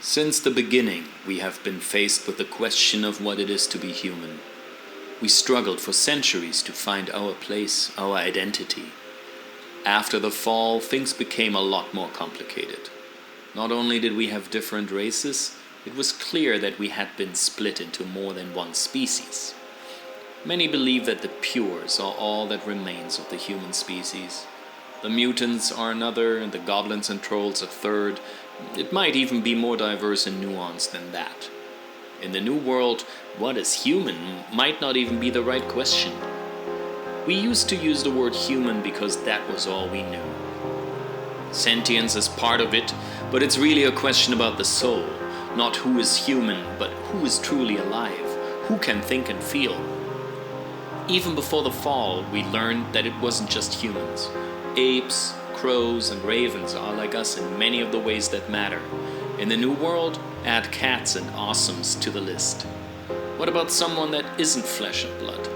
Since the beginning, we have been faced with the question of what it is to be human. We struggled for centuries to find our place, our identity. After the fall, things became a lot more complicated. Not only did we have different races, it was clear that we had been split into more than one species. Many believe that the pures are all that remains of the human species. The mutants are another, and the goblins and trolls a third. It might even be more diverse and nuanced than that. In the new world, what is human might not even be the right question. We used to use the word human because that was all we knew. Sentience is part of it, but it's really a question about the soul. Not who is human, but who is truly alive, who can think and feel. Even before the fall, we learned that it wasn't just humans. Apes, crows, and ravens are like us in many of the ways that matter. In the new world, add cats and awesomes to the list. What about someone that isn't flesh and blood?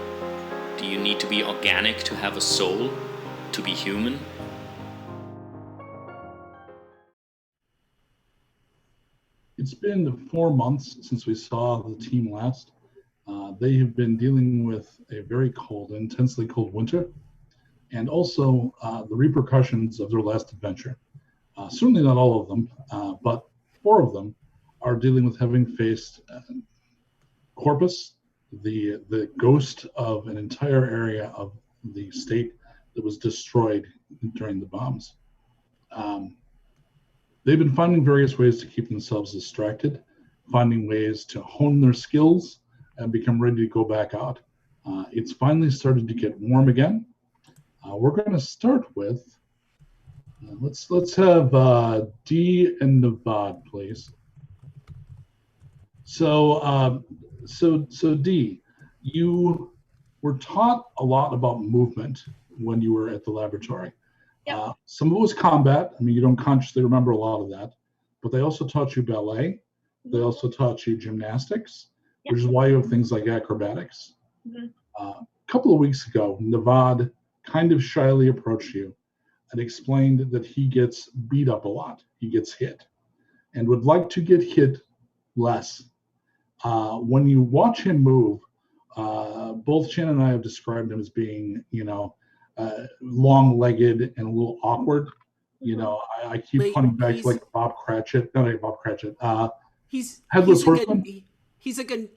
Do you need to be organic to have a soul? To be human? It's been 4 months since we saw the team last. They have been dealing with a very cold, intensely cold winter, and also the repercussions of their last adventure. Certainly not all of them, but 4 of them are dealing with having faced Corpus, the ghost of an entire area of the state that was destroyed during the bombs. They've been finding various ways to keep themselves distracted, finding ways to hone their skills and become ready to go back out. It's finally started to get warm again. We're going to start with, let's have Dee and Navad, please. So Dee, you were taught a lot about movement when you were at the laboratory. Yep. Some of it was combat. I mean, you don't consciously remember a lot of that, but they also taught you ballet. They also taught you gymnastics, Yep. which is why you have things like acrobatics. Mm-hmm. A couple of weeks ago, Navad kind of shyly approached you and explained that he gets beat up a lot. He gets hit and would like to get hit less. When you watch him move, both Shannon and I have described him as being, long-legged and a little awkward. I keep pointing back to like Bob Cratchit. No, not Bob Cratchit. Headless Horseman. He's like a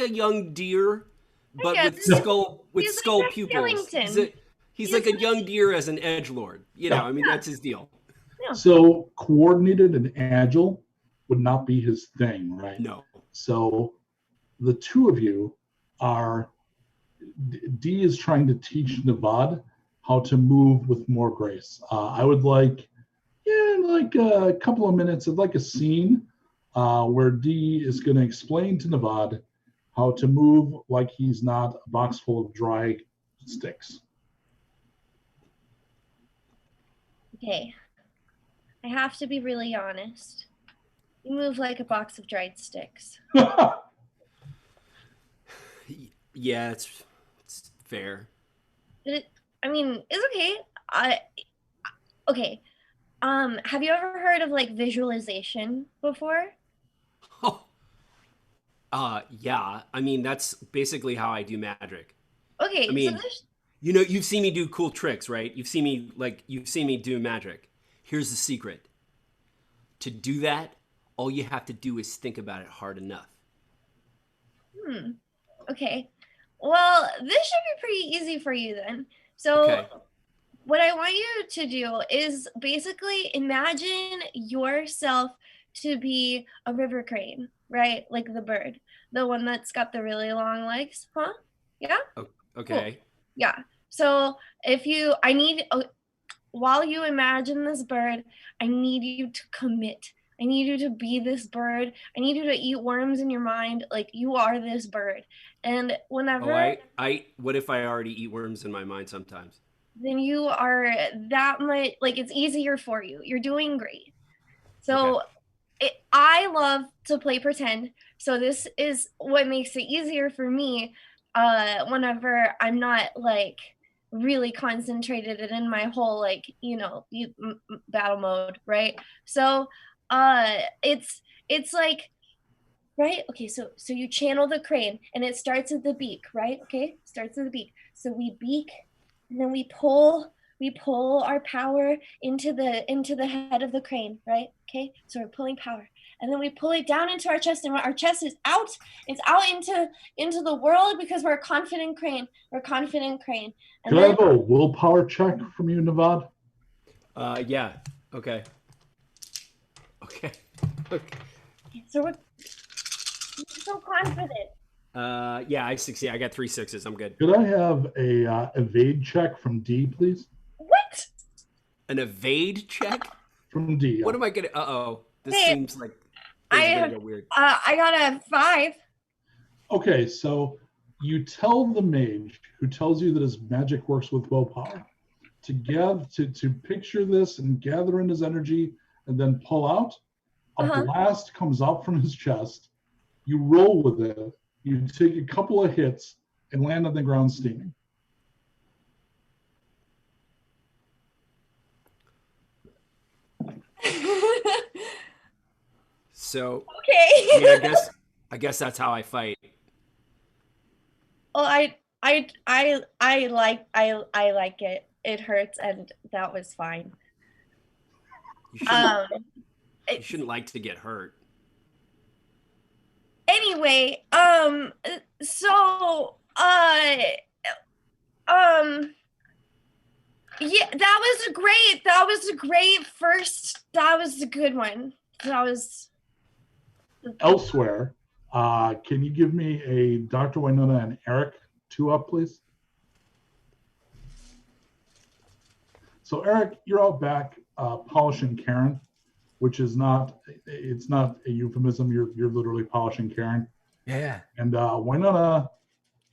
young deer, but with skull pupils. He's like a young deer as an edgelord. That's his deal. Yeah. So coordinated and agile would not be his thing, right? No. So the two of you are, Dee is trying to teach Navad how to move with more grace. I would like a couple of minutes, I'd like a scene where Dee is going to explain to Navad how to move like he's not a box full of dry sticks. Okay. I have to be really honest. You move like a box of dried sticks. Yeah, it's fair. It's okay. Okay. Have you ever heard of like visualization before? Yeah. I mean, that's basically how I do magic. Okay. I mean, you've seen me do cool tricks, right? You've seen me do magic. Here's the secret. To do that, all you have to do is think about it hard enough. Okay. Well, this should be pretty easy for you then. So what I want you to do is basically imagine yourself to be a river crane, right? Like the bird, the one that's got the really long legs, huh? Yeah? Okay. Cool. Yeah. So while you imagine this bird, I need you to commit. I need you to be this bird. I need you to eat worms in your mind like you are this bird. And whenever... what if I already eat worms in my mind sometimes? Then you are that much, like it's easier for you. You're doing great. So I love to play pretend. So this is what makes it easier for me whenever I'm not like really concentrated and in my whole like, battle mode, right? So it's like, right? Okay, so you channel the crane and it starts at the beak, right? Okay, starts at the beak. So we beak and then we pull our power into the head of the crane, right? Okay, so we're pulling power. And then we pull it down into our chest, and our chest is out. It's out into the world because we're a confident crane. We're a confident crane. And Could I have a willpower check from you, Navad? Yeah. Okay. So we're so confident. Yeah, I succeed. I got 3 6s. I'm good. Could I have a evade check from D, please? What? An evade check? From D. What am I gonna? This seems like gonna go weird. I got a 5. Okay, so you tell the mage who tells you that his magic works with willpower to picture this and gather in his energy and then pull out. A blast comes out from his chest. You roll with it. You take a couple of hits and land on the ground steaming. So okay. I mean, I guess that's how I fight. Well, I like it. It hurts, and that was fine. You shouldn't like to get hurt. Anyway, so yeah, that was a great first. That was a good one. That was. Elsewhere, can you give me a Dr. Wynona and Erik 2-up, please? So Erik, you're out back polishing Karen, which is it's not a euphemism. You're literally polishing Karen. Yeah. And Wynona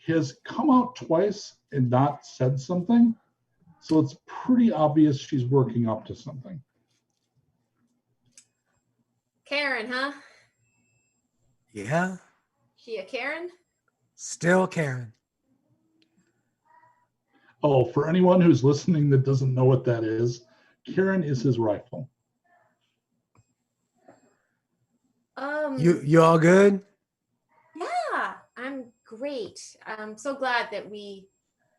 has come out twice and not said something. So it's pretty obvious she's working up to something. Karen, huh? Yeah. She a Karen? Still Karen. Oh, for anyone who's listening that doesn't know what that is, Karen is his rifle. You all good? Yeah, I'm great. I'm so glad that we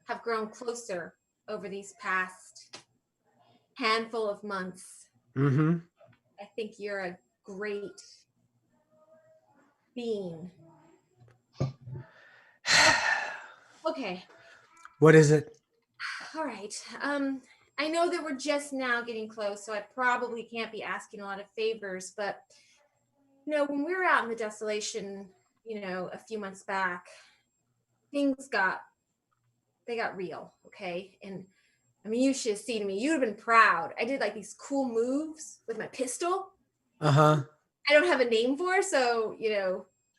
have grown closer over these past handful of months. Mm-hmm. I think you're a great being. Okay. What is it? All right. I know that we're just now getting close, so I probably can't be asking a lot of favors, but when we were out in the desolation, a few months back, things got real, okay? And I mean, you should have seen me. You'd have been proud. I did like these cool moves with my pistol. Uh-huh. I don't have a name for, so,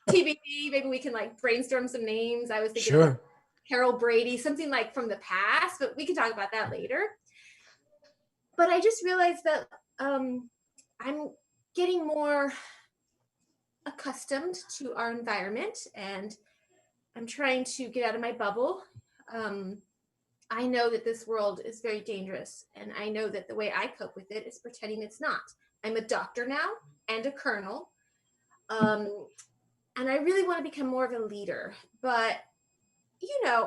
TBD, maybe we can like brainstorm some names. I was thinking Sure. Harold Brady, something like from the past, but we can talk about that later. But I just realized that I'm getting more accustomed to our environment, and I'm trying to get out of my bubble. I know that this world is very dangerous, and I know that the way I cope with it is pretending it's not. I'm a doctor now and a colonel, and I really want to become more of a leader, but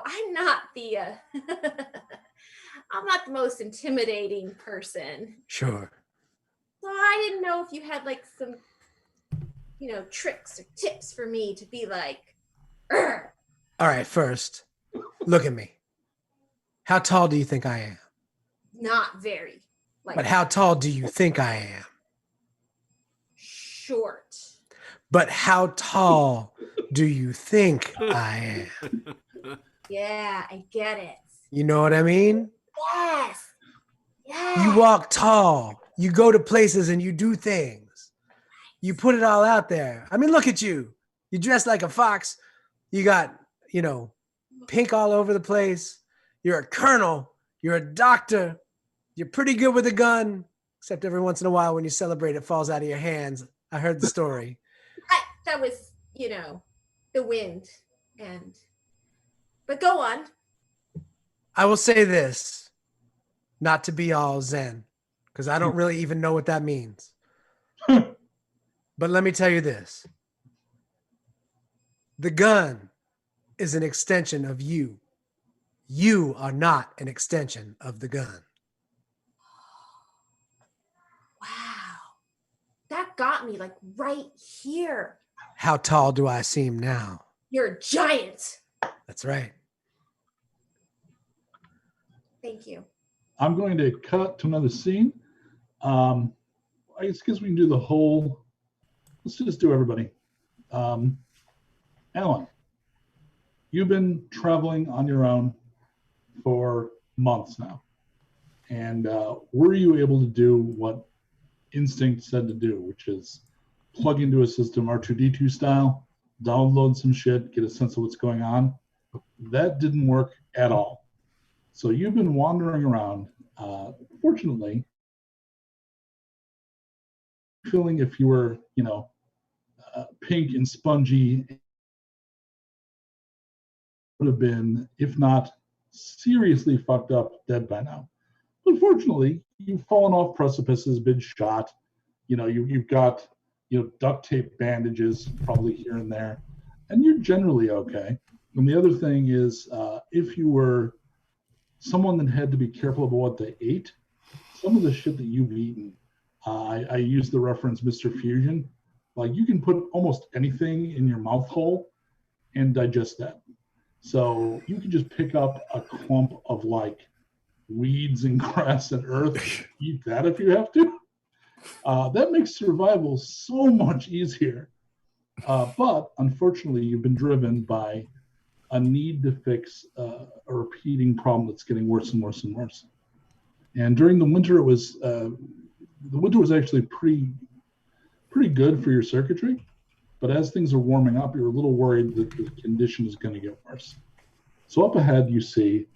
I'm not the I'm not the most intimidating person. Sure. So I didn't know if you had like some tricks or tips for me to be like, Urgh. All right, first, look at me. How tall do you think I am? Not very. But how tall do you think I am? Short. But how tall do you think I am? Yeah, I get it. You know what I mean? Yes. You walk tall. You go to places and you do things. You put it all out there. I mean, look at you. You dress like a fox. You got, pink all over the place. You're a colonel. You're a doctor. You're pretty good with a gun, except every once in a while when you celebrate, it falls out of your hands. I heard the story. That was, the wind. But go on. I will say this, not to be all zen, because I don't really even know what that means. But let me tell you this. The gun is an extension of you. You are not an extension of the gun. Wow. That got me like right here. How tall do I seem now? You're a giant. That's right. Thank you. I'm going to cut to another scene. I guess we can do the whole. Let's just do everybody. Alan, you've been traveling on your own for months now. And were you able to do what instinct said to do, which is plug into a system R2D2 style, download some shit, get a sense of what's going on? That didn't work at all. So you've been wandering around. Fortunately, feeling if you were, pink and spongy, would have been, if not seriously fucked up, dead by now. But fortunately, you've fallen off precipices, been shot. You've got duct tape bandages probably here and there, and you're generally okay. And the other thing is, if you were someone that had to be careful about what they ate, some of the shit that you've eaten, I use the reference Mr. Fusion. Like, you can put almost anything in your mouth hole and digest that. So you can just pick up a clump of like weeds and grass and earth and eat that if you have to. That makes survival so much easier. But unfortunately, you've been driven by a need to fix a repeating problem that's getting worse and worse and worse. And during the winter, it was actually pretty good for your circuitry. But as things are warming up, you're a little worried that the condition is going to get worse. So up ahead, you see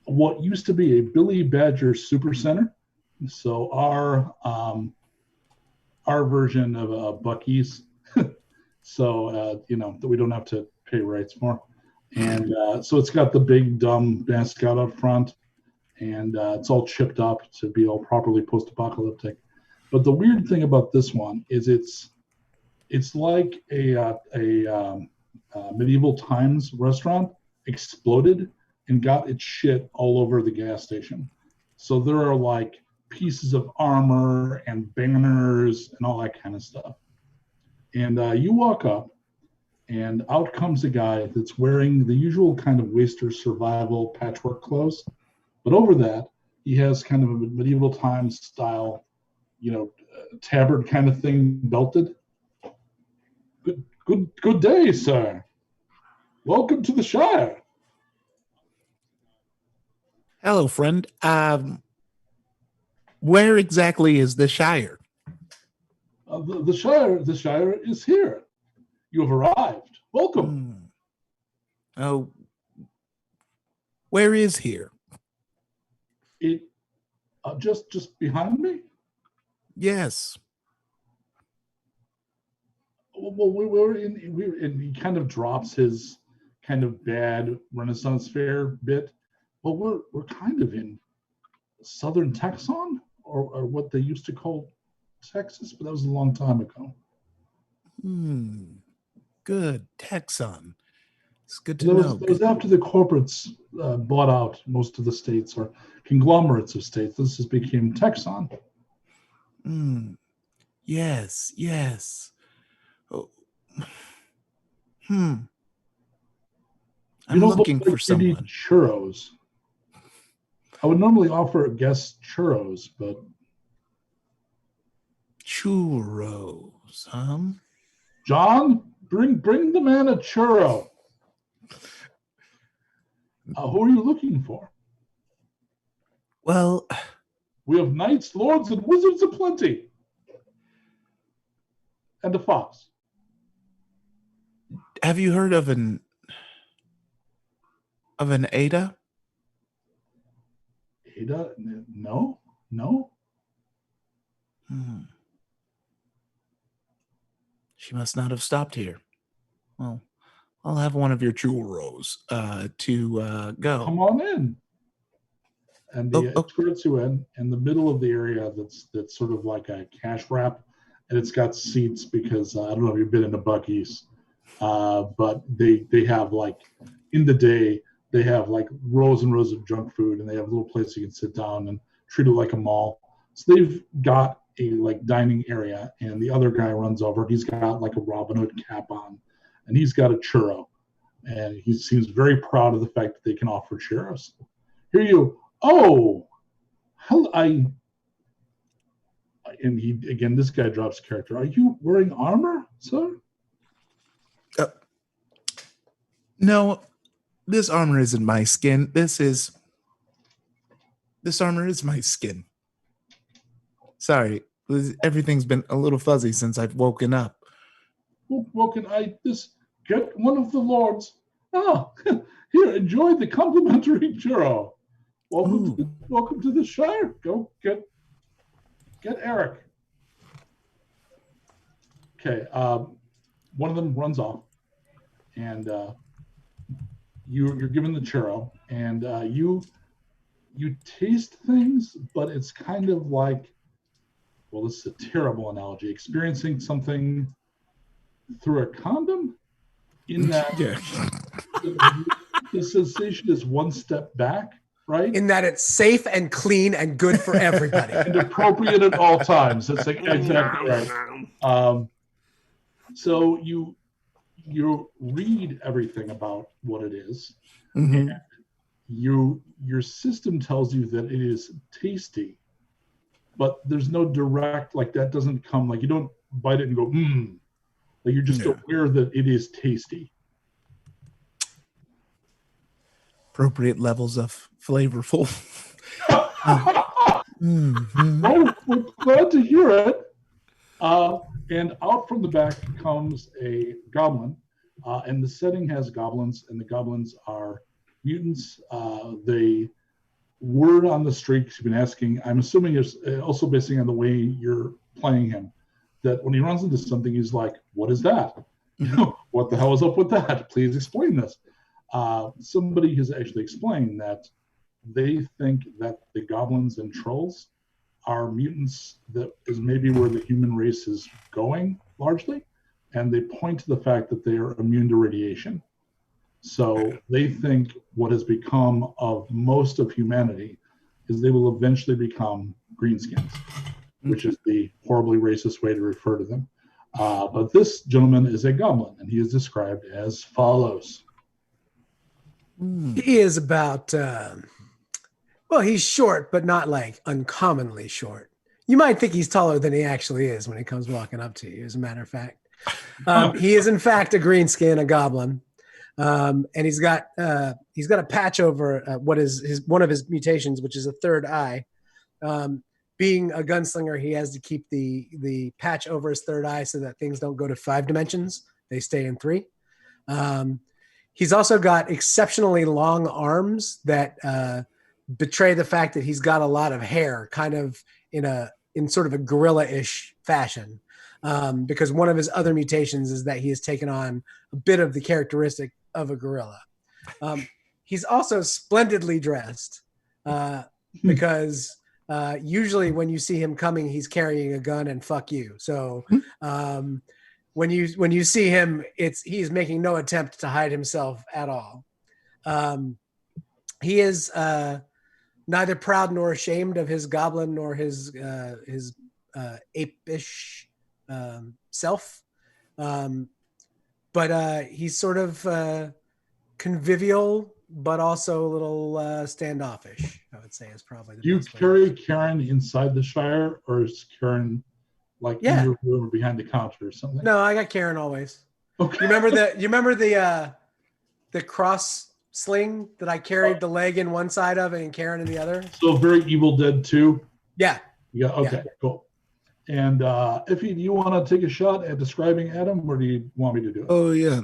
what used to be a Billy Badger super center. So our version of Buc-ee's, so that we don't have to pay rights for. And so it's got the big dumb mascot up front, and it's all chipped up to be all properly post-apocalyptic. But the weird thing about this one is it's like a medieval times restaurant exploded and got its shit all over the gas station. So there are like pieces of armor and banners and all that kind of stuff. And you walk up, and out comes a guy that's wearing the usual kind of waster survival patchwork clothes. But over that, he has kind of a medieval times style, tabard kind of thing belted. Good day, sir. Welcome to the Shire. Hello, friend. Where exactly is the Shire? The Shire is here. You have arrived. Welcome. Oh, where is here? It just behind me. Yes. Well, we're in. He kind of drops his kind of bad Renaissance fair bit. Well, we're kind of in southern Texan, or what they used to call Texas, but that was a long time ago. Good. Texan. It's good to know. That was after the corporates bought out most of the states, or conglomerates of states. This just became Texan. Yes. Oh. I'm looking for someone. Churros. I would normally offer guests churros, but churros, John, bring the man a churro. Who are you looking for? Well, we have knights, lords, and wizards aplenty, and a fox. Have you heard of an Ada? Ada? No. She must not have stopped here. Well, I'll have one of your churros to go. Come on in. And the escorts you in the middle of the area that's sort of like a cash wrap, and it's got seats because I don't know if you've been into Buc-ee's, but they have like in the day they have like rows and rows of junk food, and they have a little place you can sit down and treat it like a mall. So they've got a like dining area, and the other guy runs over. He's got like a Robin Hood cap on, and he's got a churro, and he seems very proud of the fact that they can offer churros. Here you. Oh, and he again. This guy drops character. Are you wearing armor, sir? No, this armor isn't my skin. This armor is my skin. Sorry, everything's been a little fuzzy since I've woken up. Well, can I just get one of the lords? Ah, here, enjoy the complimentary churro. Welcome to the Shire. Go get Erik. Okay, one of them runs off, and you're given the churro, and you taste things, but it's kind of like, well, this is a terrible analogy, experiencing something through a condom, in that the sensation is one step back. Right? In that it's safe and clean and good for everybody. And appropriate at all times. That's like exactly right. So you read everything about what it is. Mm-hmm. And your system tells you that it is tasty, but there's no direct, like that doesn't come, like you don't bite it and go, like you're just aware that it is tasty. Appropriate levels of flavorful. Well, we're glad to hear it. And out from the back comes a goblin, and the setting has goblins, and the goblins are mutants. The word on the street, you've been asking, I'm assuming it's also basing on the way you're playing him, that when he runs into something, he's like, what is that? What the hell is up with that? Please explain this. Somebody has actually explained that they think that the goblins and trolls are mutants that is maybe where the human race is going largely, and they point to the fact that they are immune to radiation. So they think what has become of most of humanity is they will eventually become greenskins, which is the horribly racist way to refer to them. But this gentleman is a goblin, and he is described as follows. He is about, well, he's short, but not like uncommonly short. You might think he's taller than he actually is when he comes walking up to you, as a matter of fact. He is, in fact, a greenskin, a goblin. And he's got a patch over what is one of his mutations, which is a third eye. Being a gunslinger, he has to keep the patch over his third eye so that things don't go to 5 dimensions. They stay in 3. He's also got exceptionally long arms that betray the fact that he's got a lot of hair, kind of in sort of a gorilla-ish fashion. Because one of his other mutations is that he has taken on a bit of the characteristic of a gorilla. He's also splendidly dressed because usually when you see him coming, he's carrying a gun and fuck you. So when you see him, he's making no attempt to hide himself at all. He is neither proud nor ashamed of his goblin nor his apish self, but he's sort of convivial, but also a little standoffish, I would say is probably the best way. Do you carry Karen inside the Shire, or is Karen like in your room or behind the counter or something? No, I got Karen always. Okay. You remember the cross sling that I carried the leg in one side of and Karen in the other? So very Evil Dead 2? Yeah. Yeah, okay, cool. And if you want to take a shot at describing Adam, or do you want me to do it? Oh yeah,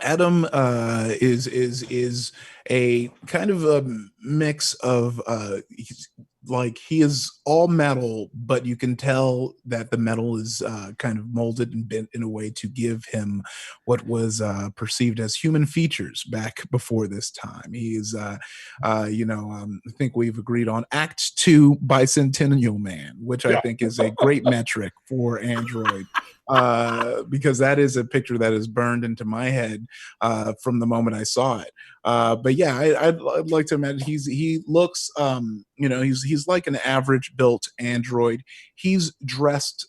Adam is a kind of a mix of he's like he is all metal, but you can tell that the metal is kind of molded and bent in a way to give him what was perceived as human features back before this time. He is, I think we've agreed on Act 2 Bicentennial Man, which I think is a great metric for Android. Because that is a picture that is burned into my head from the moment I saw it. But yeah, I'd like to imagine he looks, he's like an average built android. He's dressed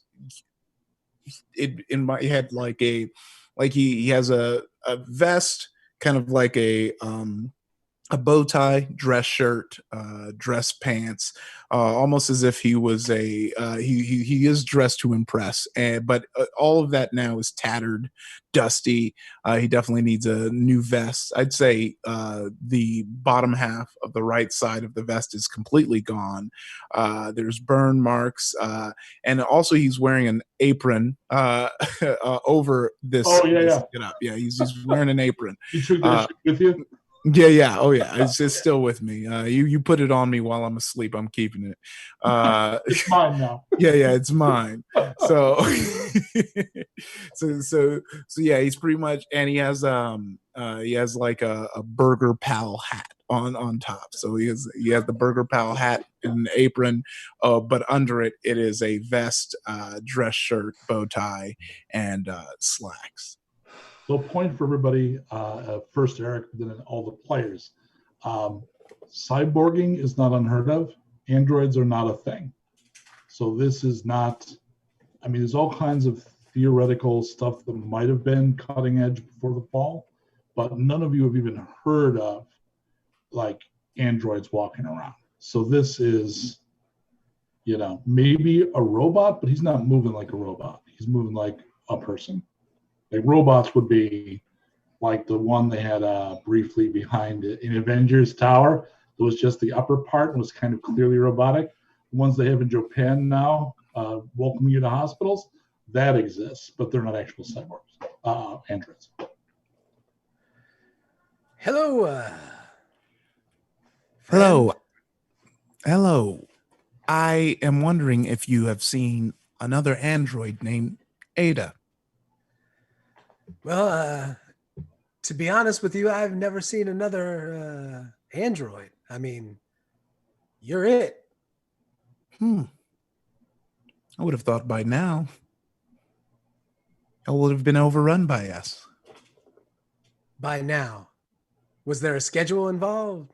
in my head like he has a vest, kind of like a bow tie, dress shirt, dress pants, almost as if he was he is dressed to impress. But all of that now is tattered, dusty. He definitely needs a new vest. I'd say the bottom half of the right side of the vest is completely gone. There's burn marks, and also he's wearing an apron over this. Oh yeah. Get up. Yeah, he's wearing an apron. You took that with you? Yeah. Oh, yeah. It's still with me. You put it on me while I'm asleep. I'm keeping it. It's mine now. Yeah, it's mine. So, so yeah, he's pretty much, and he has like a Burger Pal hat on top. So he has the Burger Pal hat and an apron, but under it is a vest, dress shirt, bow tie, and slacks. So point for everybody, first Erik, then all the players. Cyborging is not unheard of. Androids are not a thing. So this is not, there's all kinds of theoretical stuff that might have been cutting edge before the fall, but none of you have even heard of like androids walking around. So this is, maybe a robot, but he's not moving like a robot. He's moving like a person. Like robots would be like the one they had briefly behind it in Avengers Tower. It was just the upper part and was kind of clearly robotic. The ones they have in Japan now, welcoming you to hospitals, that exists, but they're not actual cyborgs, androids. Hello. Hello. I am wondering if you have seen another android named Ada. Well, to be honest with you, I've never seen another android. You're it. I would have thought by now I would have been overrun by us. By now. Was there a schedule involved?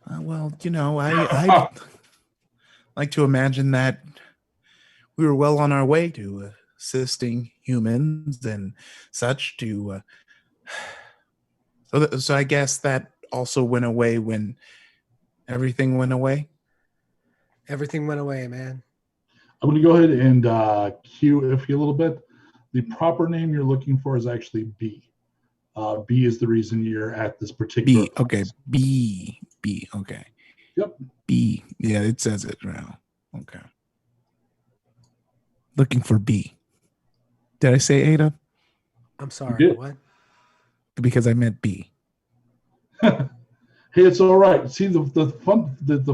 Well, I like to imagine that we were well on our way to assisting humans and such to so I guess that also went away when everything went away. Everything went away, man. I'm going to go ahead and cue Ify a little bit. The proper name you're looking for is actually B. B is the reason you're at this particular B. Okay. B. Okay. Yep. B. Yeah, it says it now. Okay. Looking for B. Did I say Ada? I'm sorry. What? Because I meant B. Hey, it's all right. See, the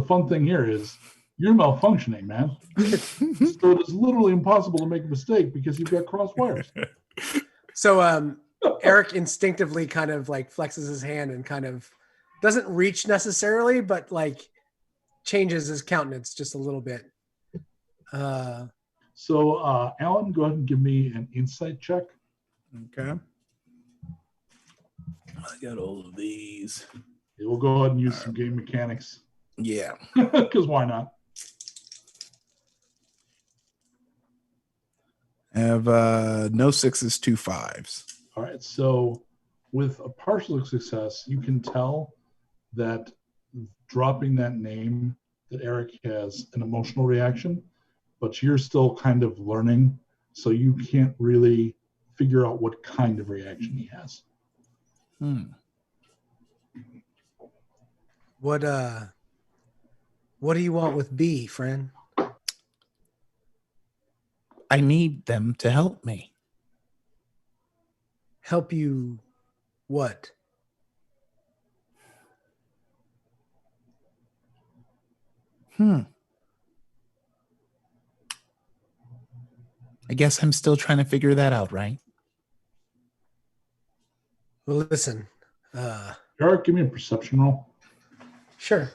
fun thing here is you're malfunctioning, man. So it is literally impossible to make a mistake because you've got cross wires. So Erik instinctively kind of like flexes his hand and kind of doesn't reach necessarily, but like changes his countenance just a little bit. So Alan, go ahead and give me an insight check. Okay. I got all of these. Yeah, we'll go ahead and use some game mechanics. Yeah. Because why not? I have no 6s, 2 5s. All right. So with a partial success, you can tell that dropping that name, that Erik has an emotional reaction, but you're still kind of learning, so you can't really figure out what kind of reaction he has. What do you want with B, friend? I need them to help me. Help you what? I guess I'm still trying to figure that out, right? Well, listen. Erik, give me a perception roll. Sure.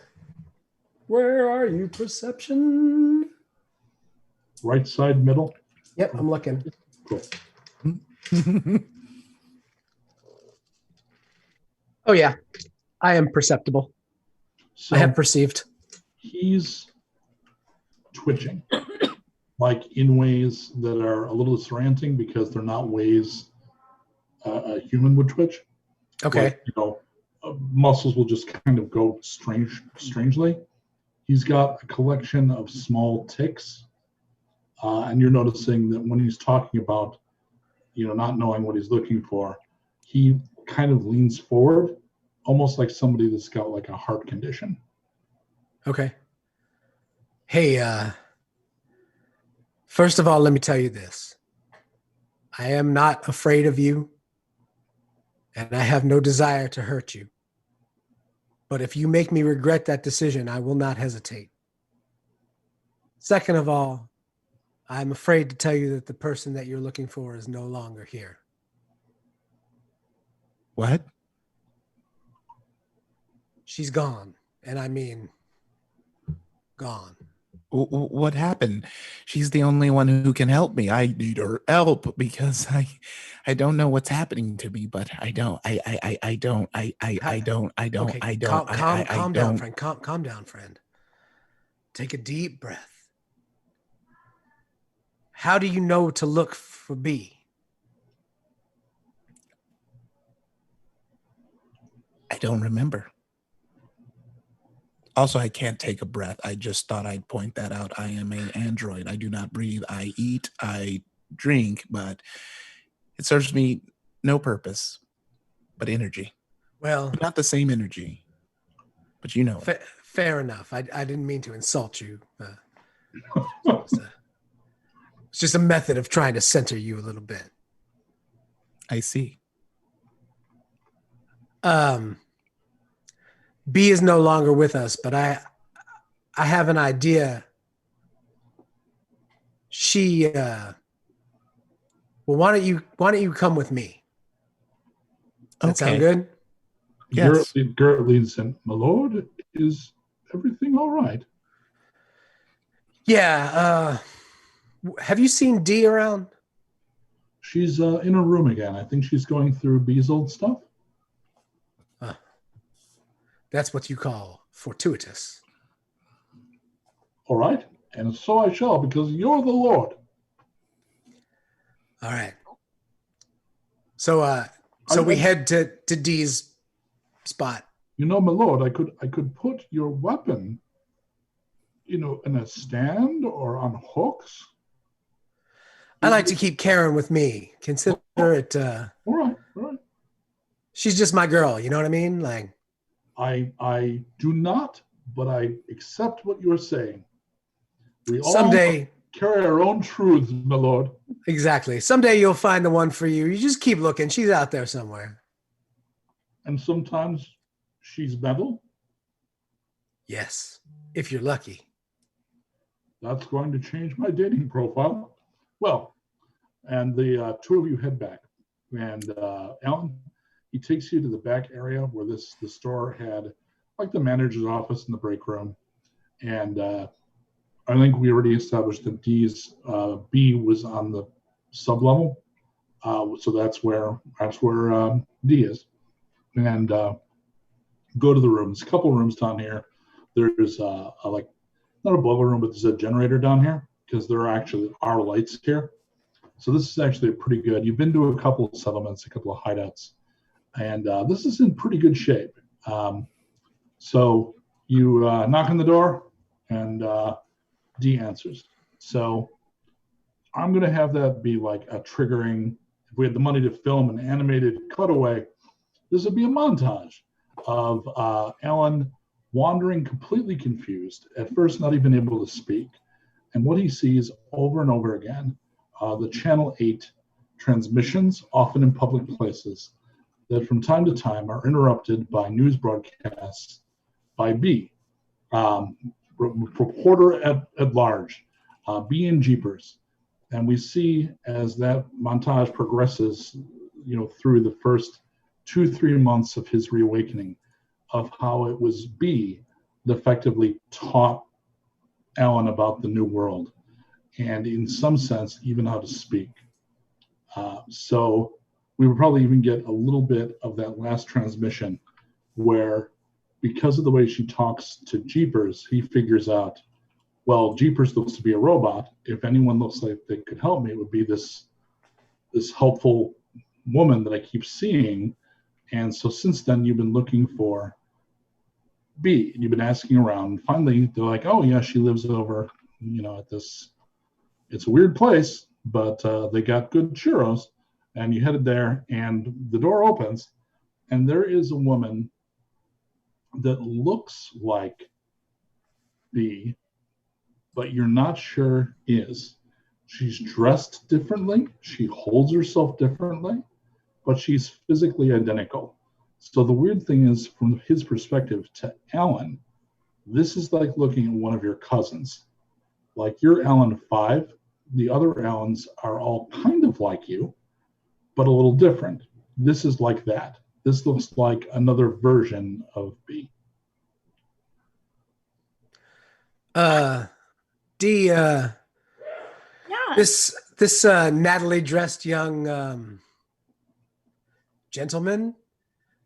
Where are you, perception? Right side, middle. Yep, I'm looking. Cool. Oh, yeah. I am perceptible. So I have perceived. he's twitching, like in ways that are a little disorienting because they're not ways a human would twitch. Okay. Like, muscles will just kind of go strangely. He's got a collection of small tics, and you're noticing that when he's talking about, not knowing what he's looking for, he kind of leans forward, almost like somebody that's got like a heart condition. Okay. Hey, first of all, let me tell you this. I am not afraid of you, and I have no desire to hurt you. But if you make me regret that decision, I will not hesitate. Second of all, I'm afraid to tell you that the person that you're looking for is no longer here. What? She's gone. And I mean, gone. What happened? She's the only one who can help me. I need her help because I don't know what's happening to me, but I don't. Calm down, friend. Calm down, friend. Take a deep breath. How do you know to look for B? I don't remember. Also, I can't take a breath. I just thought I'd point that out. I am an android. I do not breathe. I eat. I drink, but it serves me no purpose but energy. Well, but not the same energy, but you know. Fair enough. I didn't mean to insult you. It's just a method of trying to center you a little bit. I see. B is no longer with us, but I have an idea. She well, why don't you come with me? Does that sound good? Yes. Gert leans in. My lord, is everything all right? Yeah. Have you seen D around? She's in her room again. I think she's going through B's old stuff. That's what you call fortuitous. All right. And so I shall, because you're the Lord. All right. So we head to D's spot. My lord, I could put your weapon, in a stand or on hooks. I like to keep Karen with me. Consider it. All right. She's just my girl. You know what I mean? Like. I do not, but I accept what you're saying. We someday all carry our own truths, my lord. Exactly. Someday you'll find the one for you. You just keep looking. She's out there somewhere. And sometimes she's metal. Yes, if you're lucky. That's going to change my dating profile. Well, and the two of you head back. And Alan, he takes you to the back area where the store had like the manager's office and the break room. And I think we already established that B was on the sub level. So that's where D is. And go to the rooms. A couple rooms down here. There's like not a boiler room, but there's a generator down here because there actually are lights here. So this is actually pretty good. You've been to a couple of settlements, a couple of hideouts. And this is in pretty good shape. So you knock on the door, and D answers. So I'm going to have that be like a triggering, if we had the money to film an animated cutaway, this would be a montage of Alan wandering completely confused, at first not even able to speak. And what he sees over and over again, the Channel 8 transmissions, often in public places, that from time to time are interrupted by news broadcasts by B, reporter at large, be in Jeepers. And we see as that montage progresses, through the first 2-3 months of his reawakening, of how it was B that effectively taught Alan about the new world, and in some sense, even how to speak. So we would probably even get a little bit of that last transmission where, because of the way she talks to Jeepers, he figures out, well, Jeepers looks to be a robot. If anyone looks like they could help me, it would be this helpful woman that I keep seeing. And so since then, you've been looking for B, and you've been asking around. Finally, they're like, oh, yeah, she lives over, at this, it's a weird place, but they got good churros. And you headed there, and the door opens, and there is a woman that looks like B, but you're not sure is. She's dressed differently. She holds herself differently, but she's physically identical. So the weird thing is, from his perspective to Alan, this is like looking at one of your cousins. Like, you're Alan 5. The other Allens are all kind of like you, but a little different. This is like that. This looks like another version of B. D, Yeah. this Natalie dressed young gentleman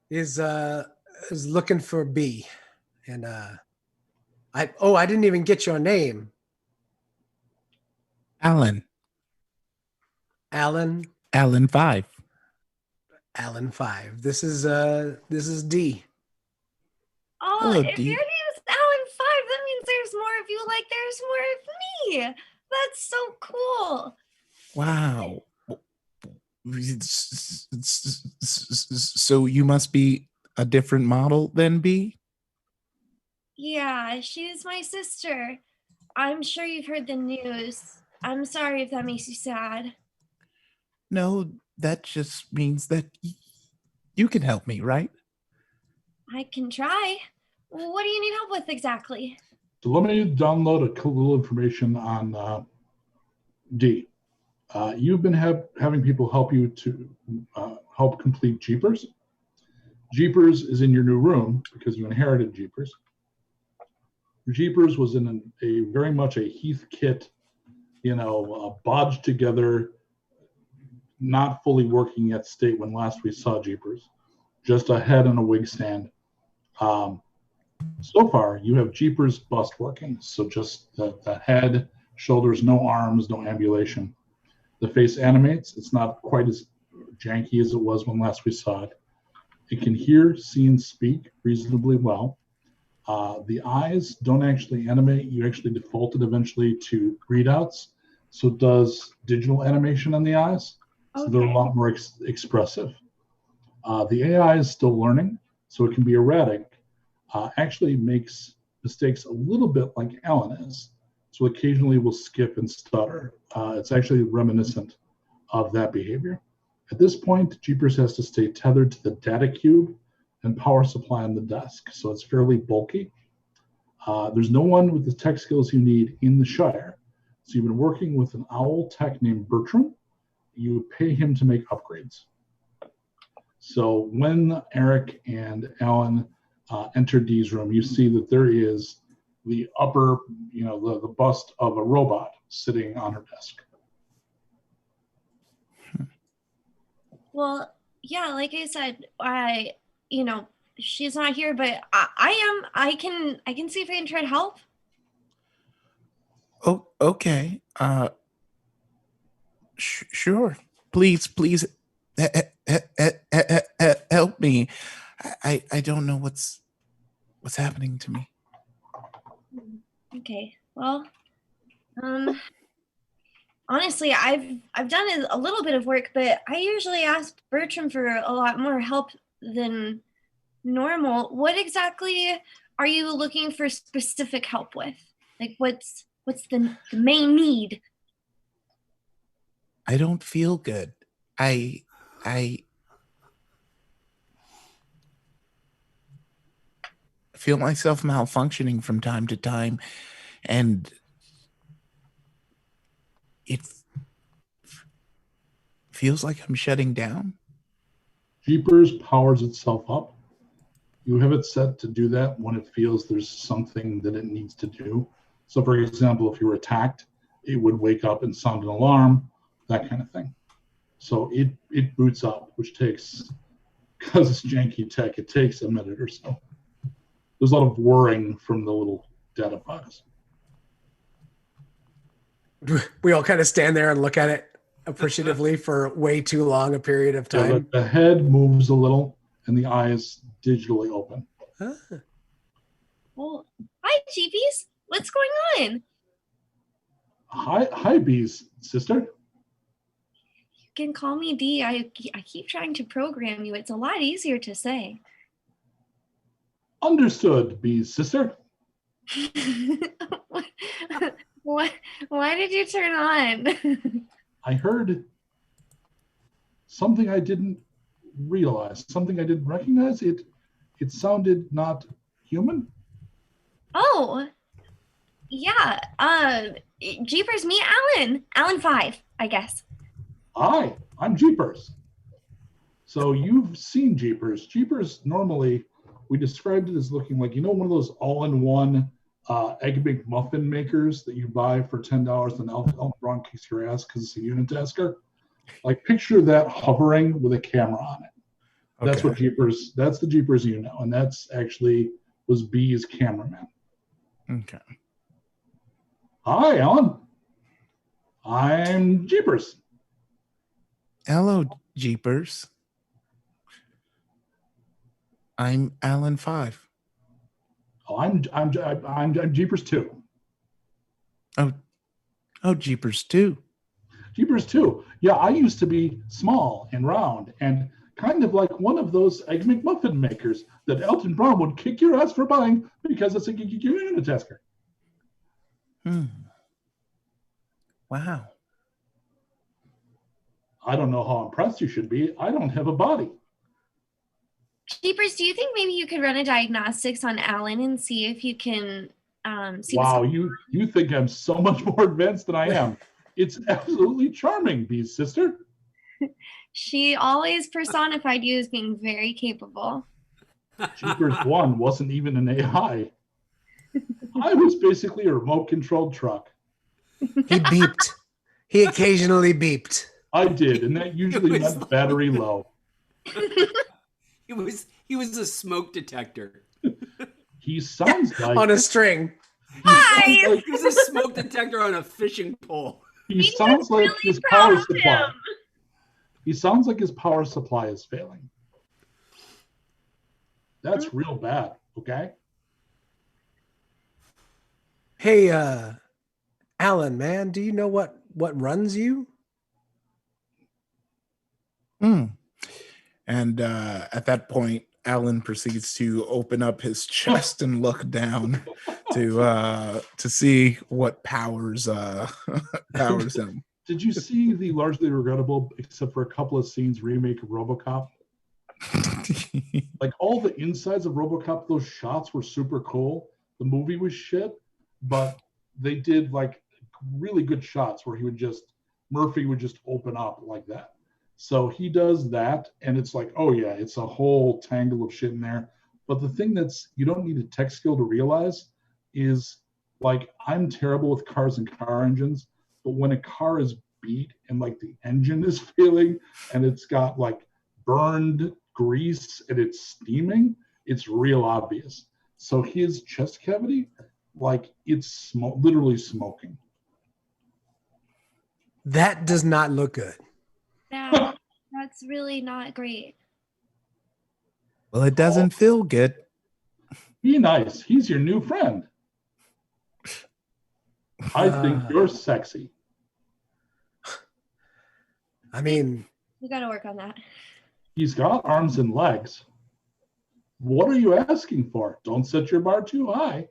is looking for B, and I didn't even get your name. Alan 5. Alan 5. This is D. Oh, Hello, if D. your name is Alan 5, that means there's more of you like there's more of me. That's so cool. Wow. So you must be a different model than B? Yeah, she's my sister. I'm sure you've heard the news. I'm sorry if that makes you sad. No, that just means that you can help me, right? I can try. What do you need help with exactly? So let me download a little information on D. You've been having people help you to help complete Jeepers. Jeepers is in your new room because you inherited Jeepers. Jeepers was in a very much a Heathkit, bodged together, not fully working yet state when last we saw Jeepers. Just a head and a wig stand. So far, you have Jeepers bust working. So just the head, shoulders, no arms, no ambulation. The face animates. It's not quite as janky as it was when last we saw it. It can hear, see, and speak reasonably well. The eyes don't actually animate. You actually defaulted eventually to readouts. So it does digital animation on the eyes. So they're a lot more expressive. The AI is still learning, so it can be erratic. Actually makes mistakes a little bit like Alan is. So occasionally will skip and stutter. It's actually reminiscent of that behavior. At this point, Jeepers has to stay tethered to the data cube and power supply on the desk, so it's fairly bulky. There's no one with the tech skills you need in the Shire. So you've been working with an owl tech named Bertram. You pay him to make upgrades. So when Erik and Alan enter Dee's room, you see that there is the upper, the bust of a robot sitting on her desk. Well, yeah, like I said, she's not here, but I am. I can see if I can try to help. Oh, okay. Sure. Please help me. I don't know what's happening to me. Okay. Well, honestly, I've done a little bit of work, but I usually ask Bertram for a lot more help than normal. What exactly are you looking for specific help with? Like, what's the main need? I don't feel good. I feel myself malfunctioning from time to time, and it feels like I'm shutting down. Jeepers powers itself up. You have it set to do that when it feels there's something that it needs to do. So, for example, if you were attacked, it would wake up and sound an alarm, that kind of thing. So it boots up, which takes, because it's janky tech, it takes a minute or so. There's a lot of whirring from the little data box. We all kind of stand there and look at it appreciatively for way too long a period of time. Yeah, the head moves a little and the eyes digitally open. Huh. Well, hi, Jeepies. What's going on? Hi, Bees, sister. You can call me D. I keep trying to program you. It's a lot easier to say. Understood, Bees, sister. Why did you turn on? I heard something I didn't realize, something I didn't recognize. It sounded not human. Oh, yeah. Jeepers, me, Alan 5, I guess. Hi, I'm Jeepers. So you've seen Jeepers. Jeepers, normally, we described it as looking like, one of those all-in-one Egg McMuffin makers that you buy for $10 and Elton Brown kicks your ass because it's a unitasker. Like, picture that hovering with a camera on it. Okay. That's what Jeepers, that's the Jeepers and that's actually was B's cameraman. Okay. Hi, Alan. I'm Jeepers. Hello, Jeepers. I'm Alan 5. Oh, I'm Jeepers 2. Oh, Jeepers 2. Jeepers 2. Yeah, I used to be small and round and kind of like one of those Egg McMuffin makers that Elton Brown would kick your ass for buying because it's a unitasker. Wow. I don't know how impressed you should be. I don't have a body. Jeepers, do you think maybe you could run a diagnostics on Alan and see if you can see? Wow, you think I'm so much more advanced than I am. It's absolutely charming, Bee's sister. She always personified you as being very capable. Jeepers 1 wasn't even an AI. I was basically a remote-controlled truck. He beeped. He occasionally beeped. I did, and that usually meant battery low. He was a smoke detector. He sounds like on a string. He was a smoke detector on a fishing pole. He sounds like really his power supply. He sounds like his power supply is failing. That's real bad, okay? Hey, Alan, man, do you know what runs you? And at that point, Alan proceeds to open up his chest and look down to see what powers him. Did you see the largely regrettable, except for a couple of scenes, remake of RoboCop? Like all the insides of RoboCop, those shots were super cool. The movie was shit, but they did like really good shots where Murphy would just open up like that. So he does that, and it's like, oh yeah, it's a whole tangle of shit in there. But the thing you don't need a tech skill to realize is, like, I'm terrible with cars and car engines, but when a car is beat and like the engine is failing and it's got like burned grease and it's steaming, it's real obvious. So his chest cavity, like, it's literally smoking. That does not look good. Yeah, that's really not great. Well, it doesn't feel good. Be nice. He's your new friend. I think you're sexy. I mean, we got to work on that. He's got arms and legs. What are you asking for? Don't set your bar too high.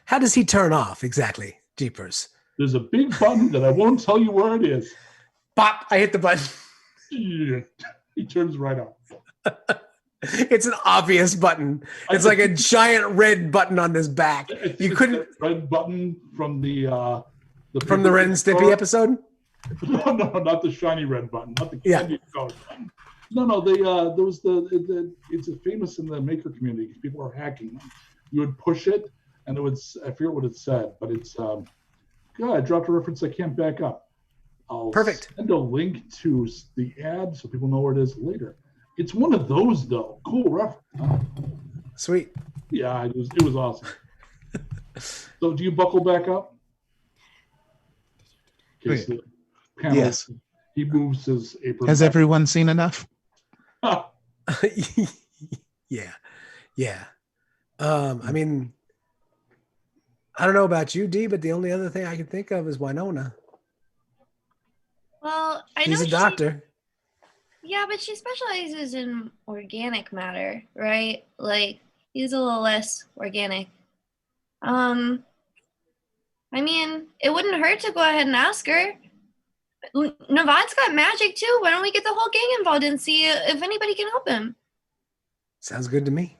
How does he turn off exactly, Jeepers? There's a big button that I won't tell you where it is. Pop! I hit the button. He turns right off. It's an obvious button. It's like a giant red button on his back. You couldn't red button from the Ren and Stimpy episode. No, not the shiny red button, not the candy colored button. No, there was it's famous in the maker community because people are hacking them. You would push it, and it would. I forget what it said, but it's. God, I dropped a reference I can't back up. I'll send a link to the ad so people know where it is later. It's one of those though. Cool reference. Huh? Sweet. Yeah, it was awesome. So, do you buckle back up? Okay, so panel, yes. He moves his apron. Has everyone seen enough? Yeah. I mean, I don't know about you, D, but the only other thing I can think of is Wynona. Well, I know she's a doctor. Yeah, but she specializes in organic matter, right? Like, he's a little less organic. I mean, it wouldn't hurt to go ahead and ask her. Navad's got magic too. Why don't we get the whole gang involved and see if anybody can help him? Sounds good to me.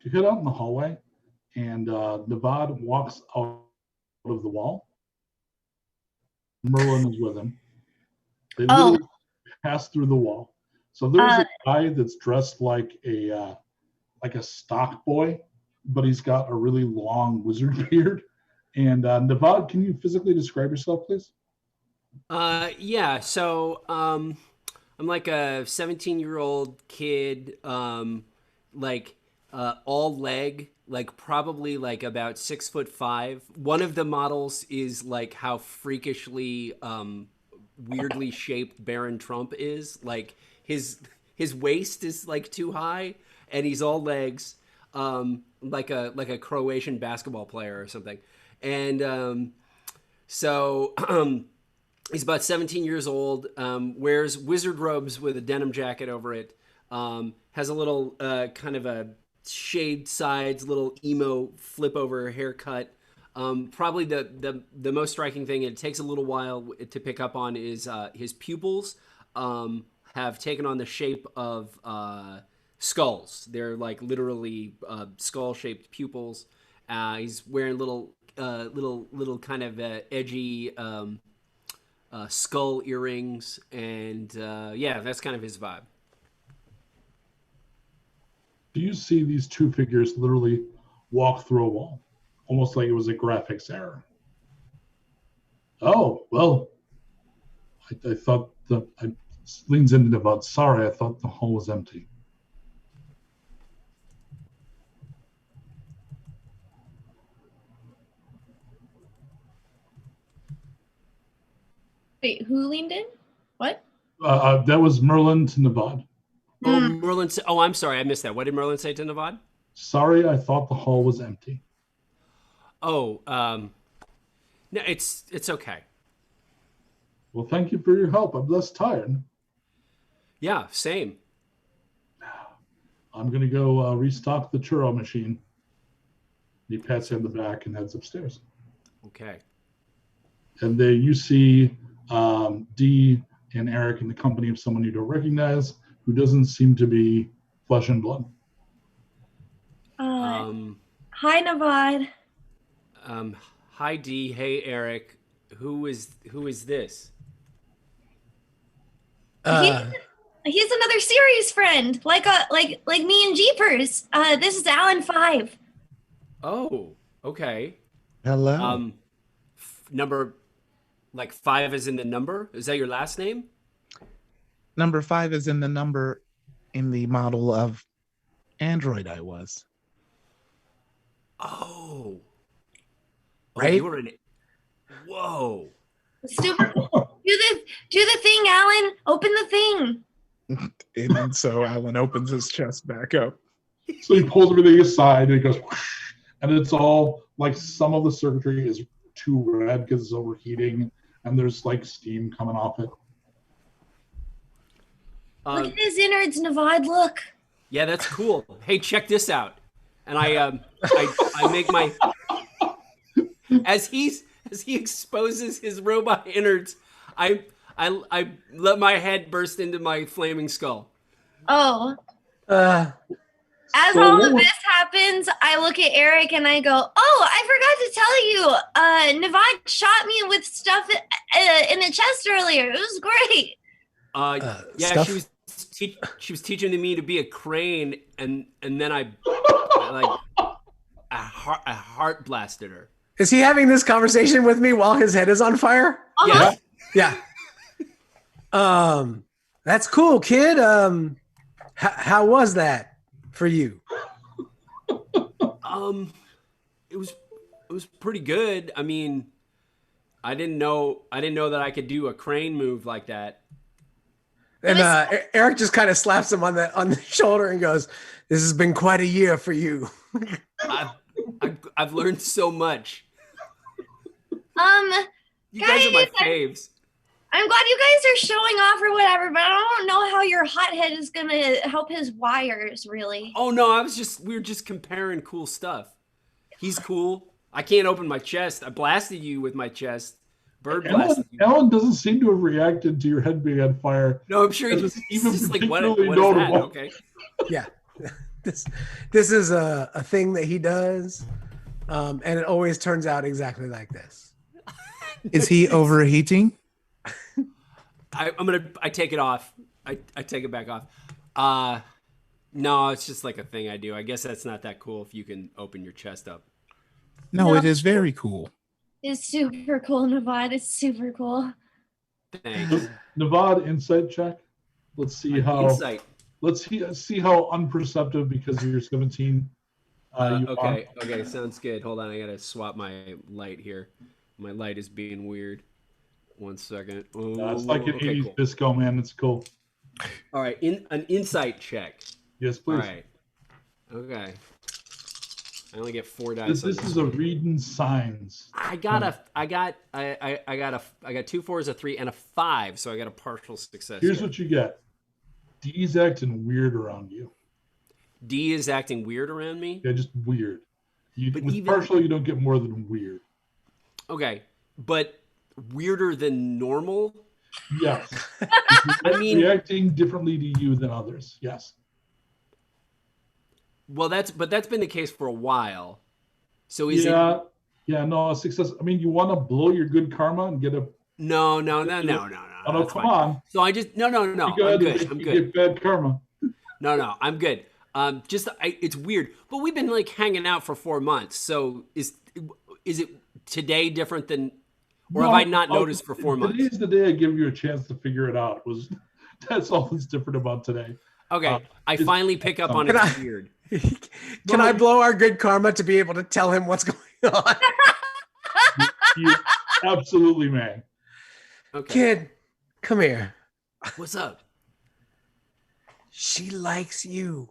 You head out in the hallway, and Navad walks out of the wall. Merlin is with him. They literally pass through the wall. So there's a guy that's dressed like a stock boy, but he's got a really long wizard beard. And Navad, can you physically describe yourself, please? Yeah. So I'm like a 17-year-old kid, like all leg, like probably like about 6'5". One of the models is like how freakishly weirdly shaped Baron Trump is. Like his waist is like too high, and he's all legs, like a Croatian basketball player or something. And so he's about 17 years old, wears wizard robes with a denim jacket over it, has a little kind of a shaved sides, little emo flip over haircut. Probably the most striking thing, it takes a little while to pick up on, is his pupils have taken on the shape of skulls. They're like literally skull-shaped pupils. He's wearing little kind of edgy skull earrings, and yeah, that's kind of his vibe. Do you see these two figures literally walk through a wall, almost like it was a graphics error? Oh, well, I thought I leans into about, sorry, I thought the hall was empty. Wait, who leaned in? What? That was Merlin to Navad. Oh, Merlin. Oh, I'm sorry, I missed that. What did Merlin say to Navad? Sorry, I thought the hall was empty. Oh, no, it's okay. Well, thank you for your help. I'm less tired. Yeah, same. I'm gonna go restock the churro machine. He pats you on the back and heads upstairs. Okay. And there you see Dee and Erik in the company of someone you don't recognize, who doesn't seem to be flesh and blood. Hi, Navad. Hi, Dee. Hey, Erik. Who is this? He's another series friend, like me and Jeepers. This is Alan 5. Oh, okay. Hello. Number, like 5 is in the number? Is that your last name? Number 5 is in the number in the model of android I was. Oh. Right? You were an... Whoa. Super cool. Do the thing, Alan. Open the thing. And so Alan opens his chest back up. So he pulls everything aside and he goes, and it's all like some of the circuitry is too red because it's overheating, and there's like steam coming off it. Look at his innards, Navad. Look. Yeah, that's cool. Hey, check this out. And I make my as he exposes his robot innards, I let my head burst into my flaming skull. Oh, As all of this happens, I look at Erik and I go, "Oh, I forgot to tell you, Navad shot me with stuff in the chest earlier. It was great." Yeah, stuff? she was teaching me to be a crane, and then I heart blasted her. Is he having this conversation with me while his head is on fire? Uh-huh. Yeah. That's cool, kid. How was that for you? It was pretty good. I mean, I didn't know that I could do a crane move like that. And Erik just kind of slaps him on the shoulder and goes, "This has been quite a year for you." I've learned so much. You guys are my faves. I'm glad you guys are showing off or whatever, but I don't know how your hothead is gonna help his wires, really. Oh no, we were just comparing cool stuff. He's cool. I can't open my chest. I blasted you with my chest. Bird blasted you. Alan doesn't seem to have reacted to your head being on fire. No, I'm sure he's just like, what is that? Okay. Yeah. This is a thing that he does, and it always turns out exactly like this. Is he overheating? I take it off. I take it back off. No, it's just like a thing I do. I guess that's not that cool if you can open your chest up. No, it is very cool. It's super cool, Navad. It's super cool. Thanks. Navad, insight check. Let's see how. Insight. Let's see how unperceptive, because you're 17. Okay, sounds good. Hold on, I gotta swap my light here. My light is being weird. 1 second. It's like an 80s cool. disco, man. It's cool. All right, an insight check. Yes, please. All right. Okay. I only get 4 dice. This is a reading signs. I got 2 4s, a 3, and a 5, so I got a partial success. Here's what you get. D's acting weird around you. D is acting weird around me? Yeah, just weird. Partial, you don't get more than weird. Okay, but weirder than normal? Yes. I mean, reacting differently to you than others. Yes. Well, that's been the case for a while. So is it? Yeah, no, success. I mean, you want to blow your good karma and get a. No. Oh, no, come on. So I just no. I'm good. I'm good. Get bad karma. No, I'm good. It's weird, but we've been like hanging out for 4 months. So is it today different than, or have I not noticed for 4 months? Today's the day I give you a chance to figure it out. That's all that's different about today. Okay, I finally pick up on it's weird. Can I blow our good karma to be able to tell him what's going on? You absolutely may. Okay. Kid, come here. What's up? She likes you.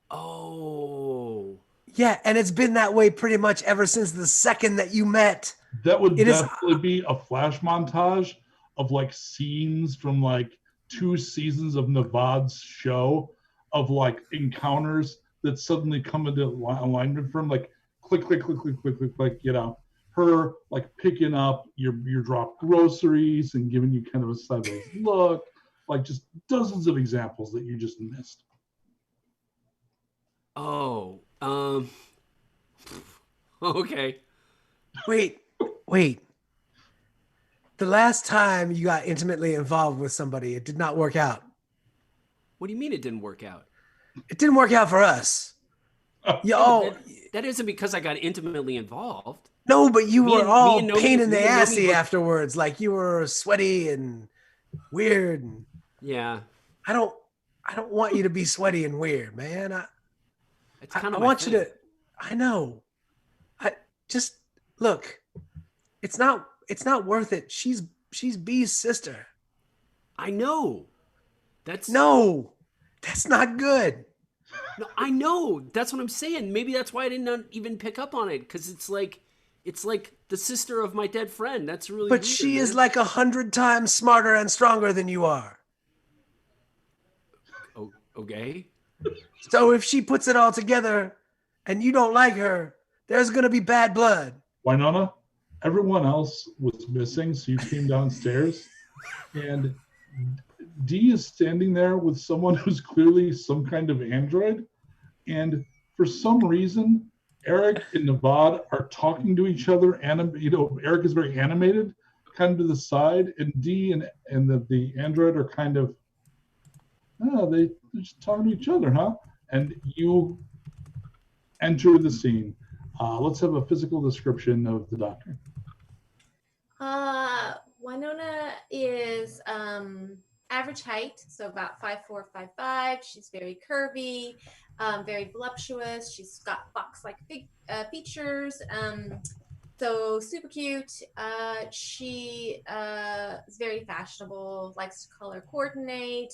Oh. Yeah, and it's been that way pretty much ever since the second that you met. That would definitely be a flash montage of like scenes from like 2 seasons of Navad's show, of like encounters that suddenly come into alignment from like click, you know, her like picking up your dropped groceries and giving you kind of a sideways look, like just dozens of examples that you just missed. Oh, okay. Wait. The last time you got intimately involved with somebody, it did not work out. What do you mean it didn't work out? It didn't work out for us. That isn't because I got intimately involved. No, but you were all pain in the assy afterwards. Like you were sweaty and weird. And yeah. I don't want you to be sweaty and weird, man. I want you to. I know. I just look. It's not worth it. She's B's sister. I know. That's not good. No, I know. That's what I'm saying. Maybe that's why I didn't even pick up on it, because it's like the sister of my dead friend. That's really. But weird, she is like 100 times smarter and stronger than you are. Oh, okay. So if she puts it all together, and you don't like her, there's gonna be bad blood. Wynona, everyone else was missing, so you came downstairs, and Dee is standing there with someone who's clearly some kind of android, and for some reason, Erik and Navad are talking to each other. Erik is very animated, kind of to the side, and Dee and the android are kind of, they're just talking to each other, huh? And you enter the scene. Let's have a physical description of the doctor. Wynona is average height, so about 5'4", 5'5". She's very curvy, very voluptuous. She's got fox-like features, so super cute. She is very fashionable, likes to color coordinate.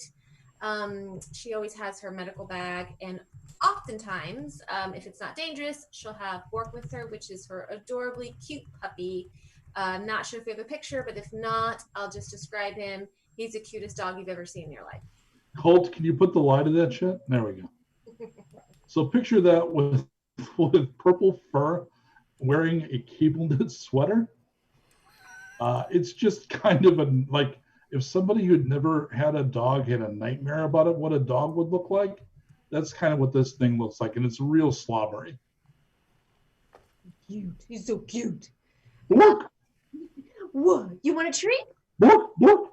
She always has her medical bag, and oftentimes, if it's not dangerous, she'll have Bork with her, which is her adorably cute puppy. I'm not sure if we have a picture, but if not, I'll just describe him. He's the cutest dog you've ever seen in your life. Colt, can you put the lie to that shit? There we go. So picture that with purple fur, wearing a cable knit sweater. It's just kind of like if somebody who'd never had a dog had a nightmare about it, what a dog would look like. That's kind of what this thing looks like, and it's real slobbery. Cute. He's so cute. Look. What? You want a treat? Look. Wynona,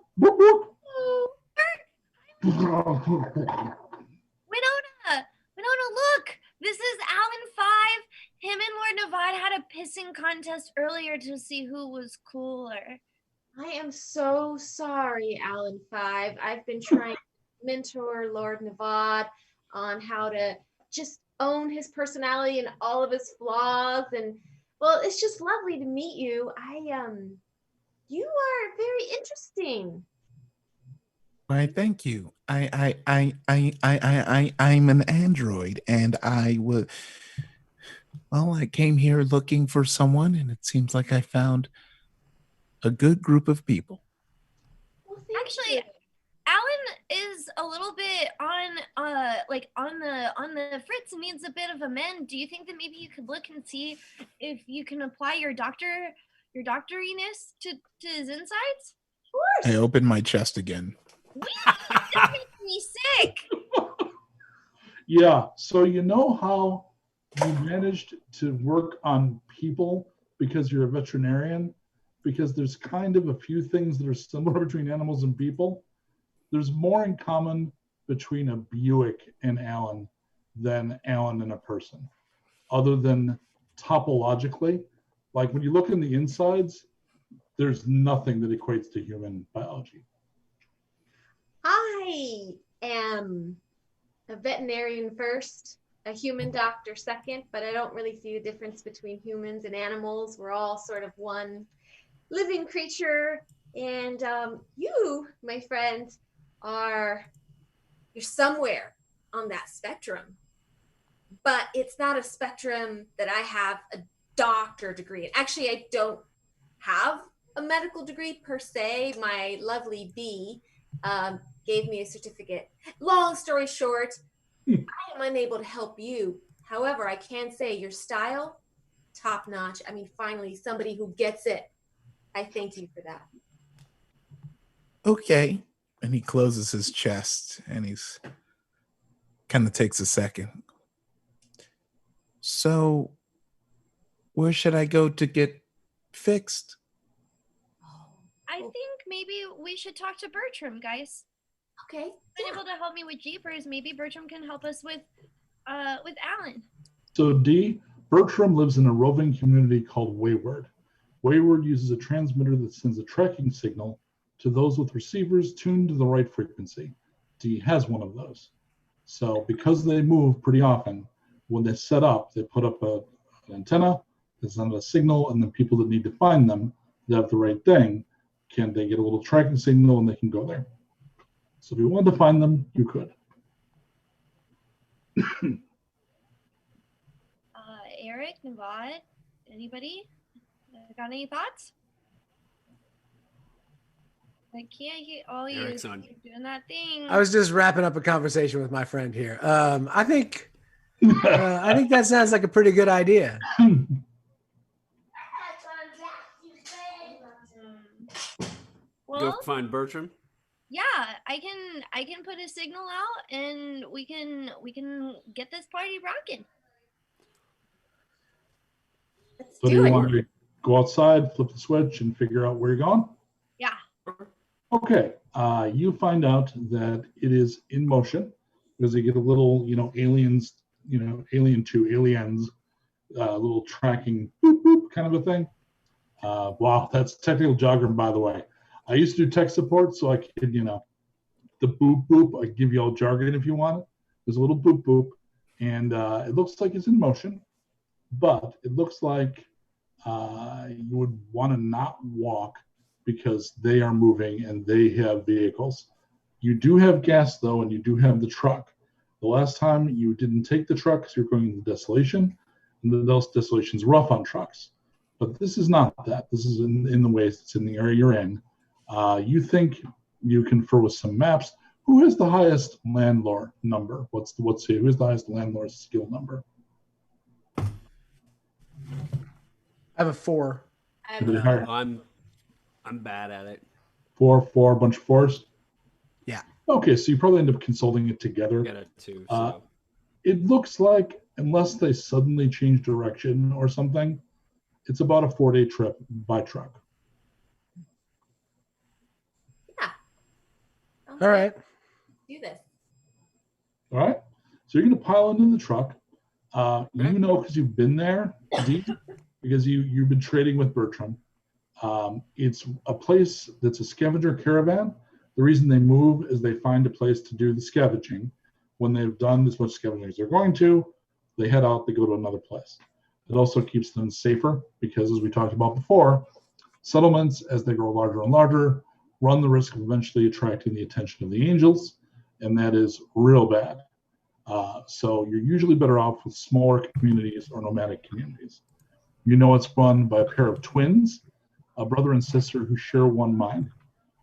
look! This is Alan 5. Him and Lord Navad had a pissing contest earlier to see who was cooler. I am so sorry, Alan 5. I've been trying to mentor Lord Navad on how to just own his personality and all of his flaws. And, well, it's just lovely to meet you. You are very interesting. Why, thank you. I'm an android, and I came here looking for someone, and it seems like I found a good group of people. Well, actually, Alan is a little bit on the fritz and needs a bit of a mend. Do you think that maybe you could look and see if you can apply your doctoriness to his insides? Of course. I open my chest again. That makes me sick. Yeah, so you know how you managed to work on people because you're a veterinarian? Because there's kind of a few things that are similar between animals and people. There's more in common between a Buick and Alan than Alan and a person, other than topologically. Like when you look in the insides, there's nothing that equates to human biology. I am a veterinarian first, a human doctor second, but I don't really see the difference between humans and animals. We're all sort of one living creature. And you, my friend, you're somewhere on that spectrum. But it's not a spectrum that I have a doctor degree in. Actually, I don't have a medical degree per se. My lovely Bee gave me a certificate. Long story short, I am unable to help you. However, I can say your style, top notch. I mean, finally, somebody who gets it. I thank you for that. Okay. And he closes his chest and he's kind of takes a second. So, where should I go to get fixed? I think maybe we should talk to Bertram, guys. Okay. Been able to help me with Jeepers. Maybe Bertram can help us with Alan. So D, Bertram lives in a roving community called Wayward. Wayward uses a transmitter that sends a tracking signal to those with receivers tuned to the right frequency. D has one of those. So because they move pretty often, when they set up, they put up an antenna, they send a signal, and then people that need to find them that have the right thing, they get a little tracking signal and they can go there. So if you wanted to find them, you could. Erik, Navad, anybody? Got any thoughts? I can't hear all you doing that thing. I was just wrapping up a conversation with my friend here. I think that sounds like a pretty good idea. Well, go find Bertram. Yeah, I can put a signal out, and we can get this party rocking. Let's So do do you it. want to go outside, flip the switch, and figure out where you're going? Yeah. Okay. You find out that it is in motion because you get a little, aliens, aliens, little tracking boop, boop kind of a thing. Wow, that's technical jargon, by the way. I used to do tech support, so I could, the boop boop. I give you all jargon if you want it. There's a little boop boop, and it looks like it's in motion, but it looks like you would want to not walk because they are moving and they have vehicles. You do have gas though, and you do have the truck. The last time you didn't take the truck because you're going into Desolation, and the Desolation's rough on trucks. But this is not that. This is in the ways it's in the area you're in. You think you confer with some maps. Who has the highest landlord number? Who has the highest landlord skill number? I have a 4. I'm bad at it. 4, a bunch of 4s? Yeah. Okay, so you probably end up consulting it together. Get it too. So. It looks like, unless they suddenly change direction or something, it's about a 4-day trip by truck. Yeah. All right. Do this. All right. So you're going to pile into the truck. You know, because you've been there, because you've been trading with Bertram. It's a place that's a scavenger caravan. The reason they move is they find a place to do the scavenging. When they've done as much scavenging as they're going to, they head out, they go to another place. It also keeps them safer because, as we talked about before, settlements, as they grow larger and larger, run the risk of eventually attracting the attention of the angels, and that is real bad. So you're usually better off with smaller communities or nomadic communities. You know it's run by a pair of twins, a brother and sister who share one mind.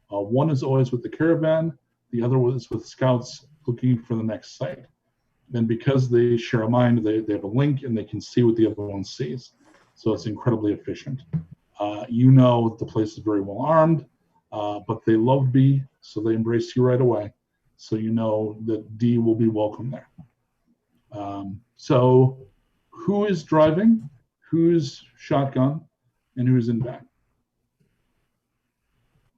One is always with the caravan, the other is with scouts looking for the next site. And because they share a mind, they have a link and they can see what the other one sees. So it's incredibly efficient. You know the place is very well armed, but they love B, so they embrace you right away. So you know that D will be welcome there. So who is driving, who's shotgun, and who's in back?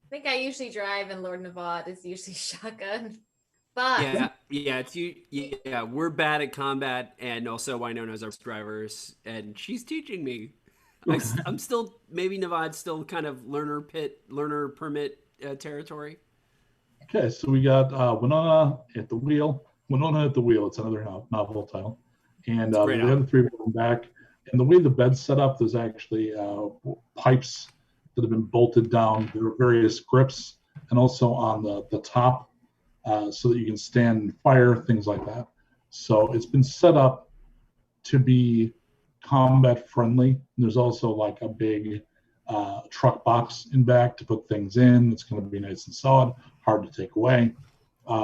I think I usually drive, and Lord Navad is usually shotgun. But we're bad at combat, and also Wynona's our drivers, and she's teaching me. I'm still, maybe Navad's still kind of learner permit territory. Okay, so we got Wynona at the wheel. Wynona at the wheel. It's another novel title, and the other three will come back. And the way the bed's set up, there's actually pipes that have been bolted down. There are various grips, and also on the top, so that you can stand and fire, things like that. So it's been set up to be combat friendly. There's also like a big truck box in back to put things in. It's going to be nice and solid, hard to take away.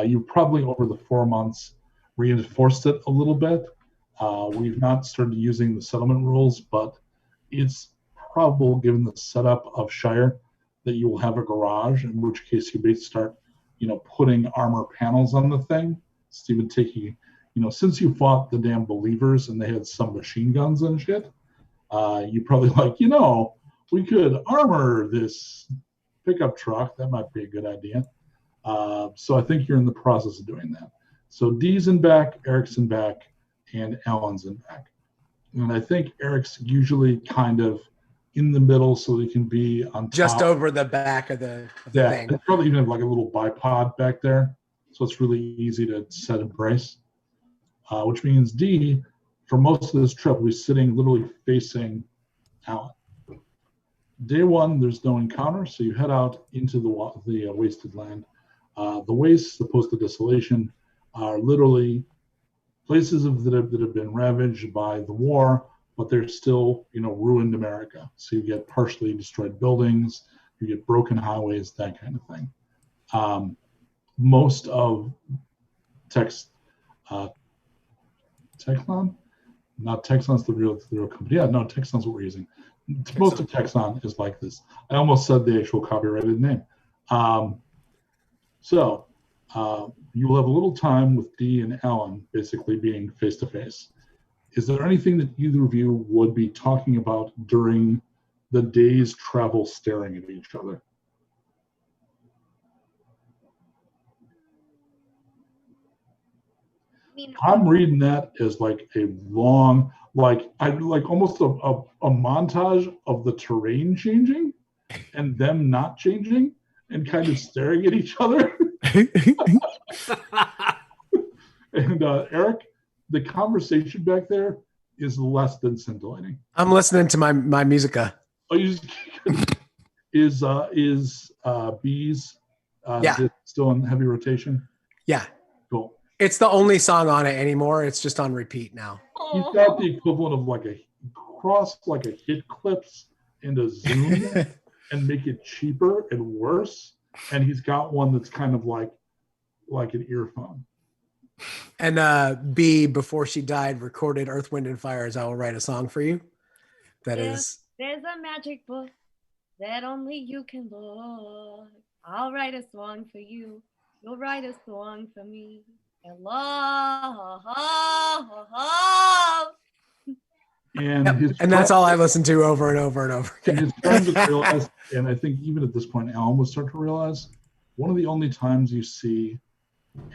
You probably over the 4 months reinforced it a little bit. We've not started using the settlement rules, but it's probable, given the setup of Shire, that you will have a garage, in which case you may start, putting armor panels on the thing. It's even taking, since you fought the damn believers and they had some machine guns and shit, you probably like, we could armor this pickup truck. That might be a good idea. So I think you're in the process of doing that. So D's in back, Erik's in back, and Alan's in back. And I think Erik's usually kind of in the middle so he can be on top. Just over the back of the thing. Yeah, probably even have like a little bipod back there. So it's really easy to set and brace. Which means D, for most of this trip, will be sitting literally facing Alan. Day one, there's no encounter, so you head out into the wasted land. The wastes, the post-desolation, are literally places that have been ravaged by the war, but they're still, ruined America. So you get partially destroyed buildings, you get broken highways, that kind of thing. Most of Texlon, not Texlon's the real company. Yeah, no, Texlon's what we're using. Most of Texlon is like this. I almost said the actual copyrighted name. So you will have a little time with Dee and Alan basically being face to face. Is there anything that either of you would be talking about during the day's travel staring at each other? I'm reading that as like a long, like almost a montage of the terrain changing and them not changing and kind of staring at each other. And Erik, the conversation back there is less than scintillating. I'm listening to my musica. Oh, is Bees still in heavy rotation? Yeah. Cool. It's the only song on it anymore. It's just on repeat now. He's got the equivalent of like a cross, like a hit clips and a zoom and make it cheaper and worse. And he's got one that's kind of like an earphone. And B, before she died, recorded Earth, Wind, and Fire's I Will Write a Song for You. There's a magic book that only you can look. I'll write a song for you. You'll write a song for me. And love. And that's all I listen to over and over and over again. And his friends have realized, and I think even at this point, Alan will start to realize, one of the only times you see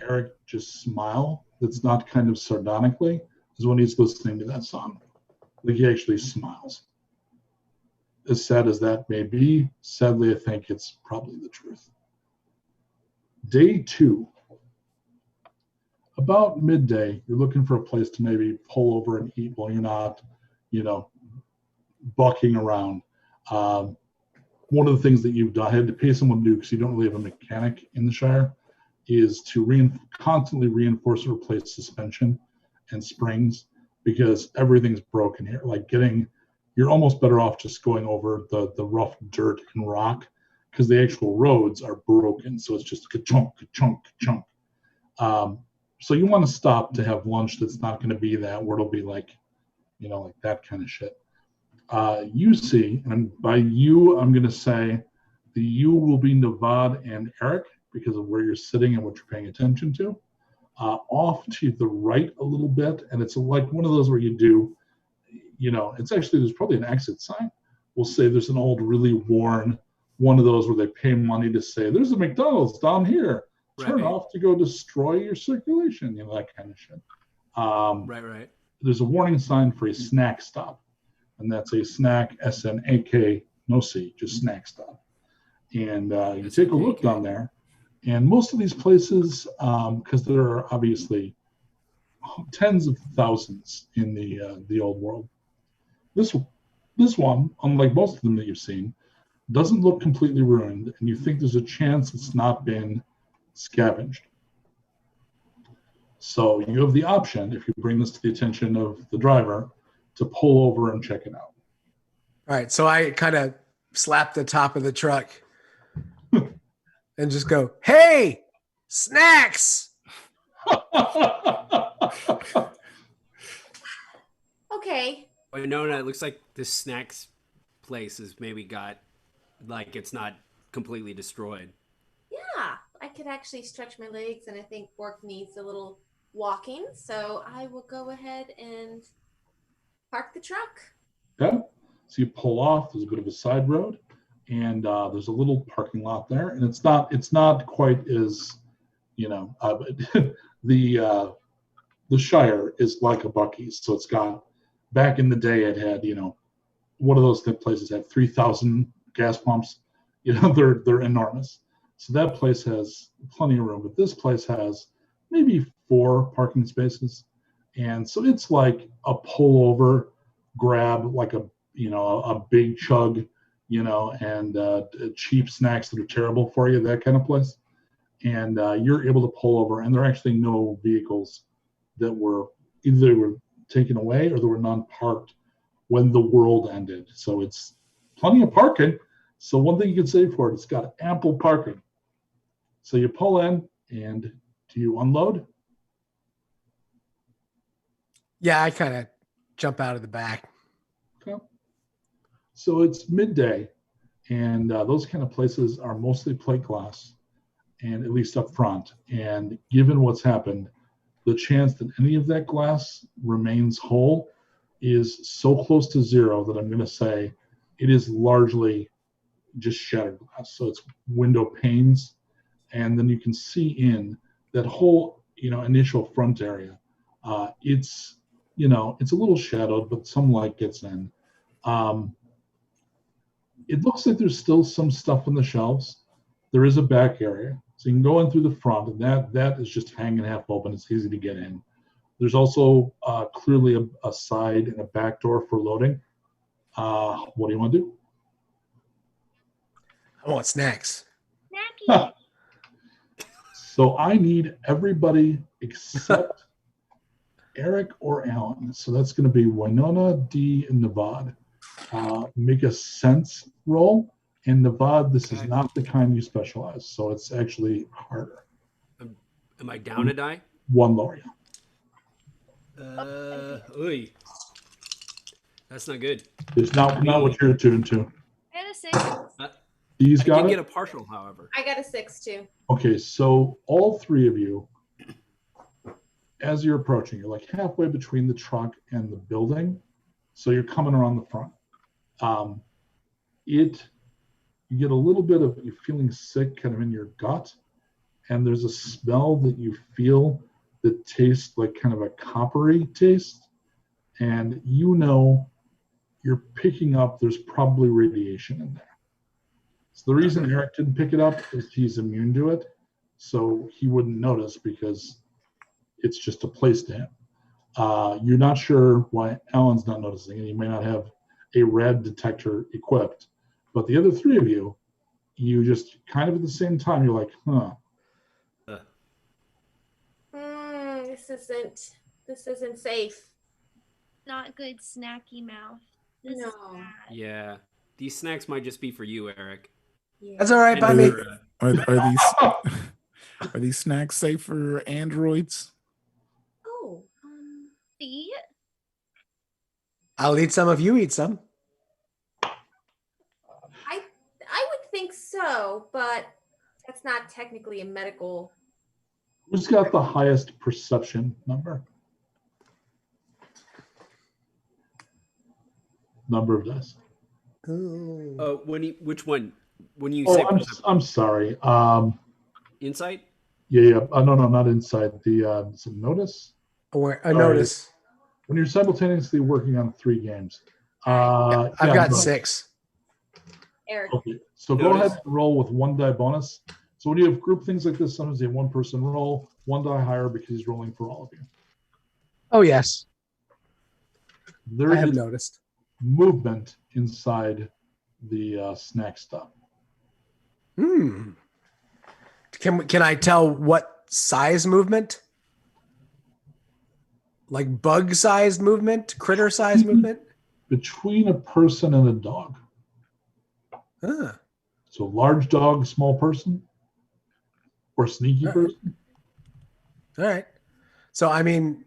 Erik just smile that's not kind of sardonically is when he's listening to that song. Like he actually smiles. As sad as that may be, sadly, I think it's probably the truth. Day 2. About midday, you're looking for a place to maybe pull over and eat while you're not, bucking around. One of the things that you've done, I had to pay someone to do because you don't really have a mechanic in the Shire, is to constantly reinforce and replace suspension and springs because everything's broken here. Like you're almost better off just going over the rough dirt and rock because the actual roads are broken. So it's just ka-chunk, ka-chunk, ka-chunk. So you want to stop to have lunch that's not going to be that, where it'll be like that kind of shit. You see, and by you, I'm going to say the you will be Navad and Erik because of where you're sitting and what you're paying attention to. Off to the right a little bit, and it's like one of those where you do, it's actually, there's probably an exit sign. We'll say there's an old, really worn one of those where they pay money to say, there's a McDonald's down here. Turn off to go destroy your circulation, that kind of shit. Right. There's a warning sign for a snack stop, and that's a snack, SNAK, no C, just snack stop. And you take a look down there, and most of these places, because there are obviously tens of thousands in the old world, this one, unlike most of them that you've seen, doesn't look completely ruined, and you think there's a chance it's not been scavenged. So you have the option, if you bring this to the attention of the driver, to pull over and check it out. All right, so I kind of slap the top of the truck and just go, "Hey, snacks!" Okay. Wynona, it looks like this snacks place has maybe got, like, it's not completely destroyed. Yeah, I could actually stretch my legs, and I think Bork needs a little walking, so I will go ahead and park the truck. Okay, so you pull off. There's a bit of a side road, and there's a little parking lot there, and it's not quite as, the Shire is like a Buc-ee's, so it's got, back in the day it had, one of those places had 3,000 gas pumps. They're enormous. So that place has plenty of room, but this place has maybe 4 parking spaces. And so it's like a pullover, grab like a big chug, and cheap snacks that are terrible for you, that kind of place. And you're able to pull over, and there are actually no vehicles that were, either they were taken away or there were none parked when the world ended. So it's plenty of parking. So one thing you can say for it, it's got ample parking. So you pull in, and do you unload? Yeah, I kind of jump out of the back. Okay. So it's midday, and those kind of places are mostly plate glass. and at least up front. And given what's happened, the chance that any of that glass remains whole is so close to zero that I'm going to say it is largely just shattered glass. So it's window panes, and then you can see in that whole, initial front area. It's a little shadowed, but some light gets in. It looks like there's still some stuff on the shelves. There is a back area, so you can go in through the front, and that is just hanging half open. It's easy to get in. There's also clearly a side and a back door for loading. What do you want to do? I want snacks. Snacky. So I need everybody except Erik or Alan. So that's going to be Wynona, D, and Navad. Make a sense roll. And Navad, this is not the kind you specialize, so it's actually harder. Am I down a die? One lower, Oy. That's not good. It's not what you're attuned to. I had a 6. These got I it? get a partial, however. I got a 6 too. Okay, so all three of you, as you're approaching, you're like halfway between the truck and the building, so you're coming around the front. You get a little bit of, you're feeling sick kind of in your gut, and there's a smell that you feel that tastes like kind of a coppery taste, and you're picking up there's probably radiation in there. So the reason Erik didn't pick it up is he's immune to it, so he wouldn't notice because it's just a place to him. You're not sure why Alan's not noticing, and he may not have a rad detector equipped. But the other three of you just kind of at the same time, you're like, This isn't safe. Not good snacky mouth. This No. is bad. Yeah. These snacks might just be for you, Erik. Yeah. That's all right by me. Are these snacks safe for androids? Oh. See? I'll eat some if you eat some. I would think so, but that's not technically a medical. who's got the highest perception number? Number of dice. Which one? When you say I'm sorry. Insight? Yeah. No, not insight. Is it notice? Or a notice. When you're simultaneously working on 3 games. I've got 6. Erik. Okay, so go ahead and roll with 1 die bonus. So when you have group things like this, sometimes you have 1 person roll, 1 die higher because he's rolling for all of you. Oh, yes. There I have is noticed movement inside the snack stop. Can I tell what size movement? Like bug size movement, critter size movement? Between a person and a dog. So large dog, small person, or sneaky person. All right. So, I mean,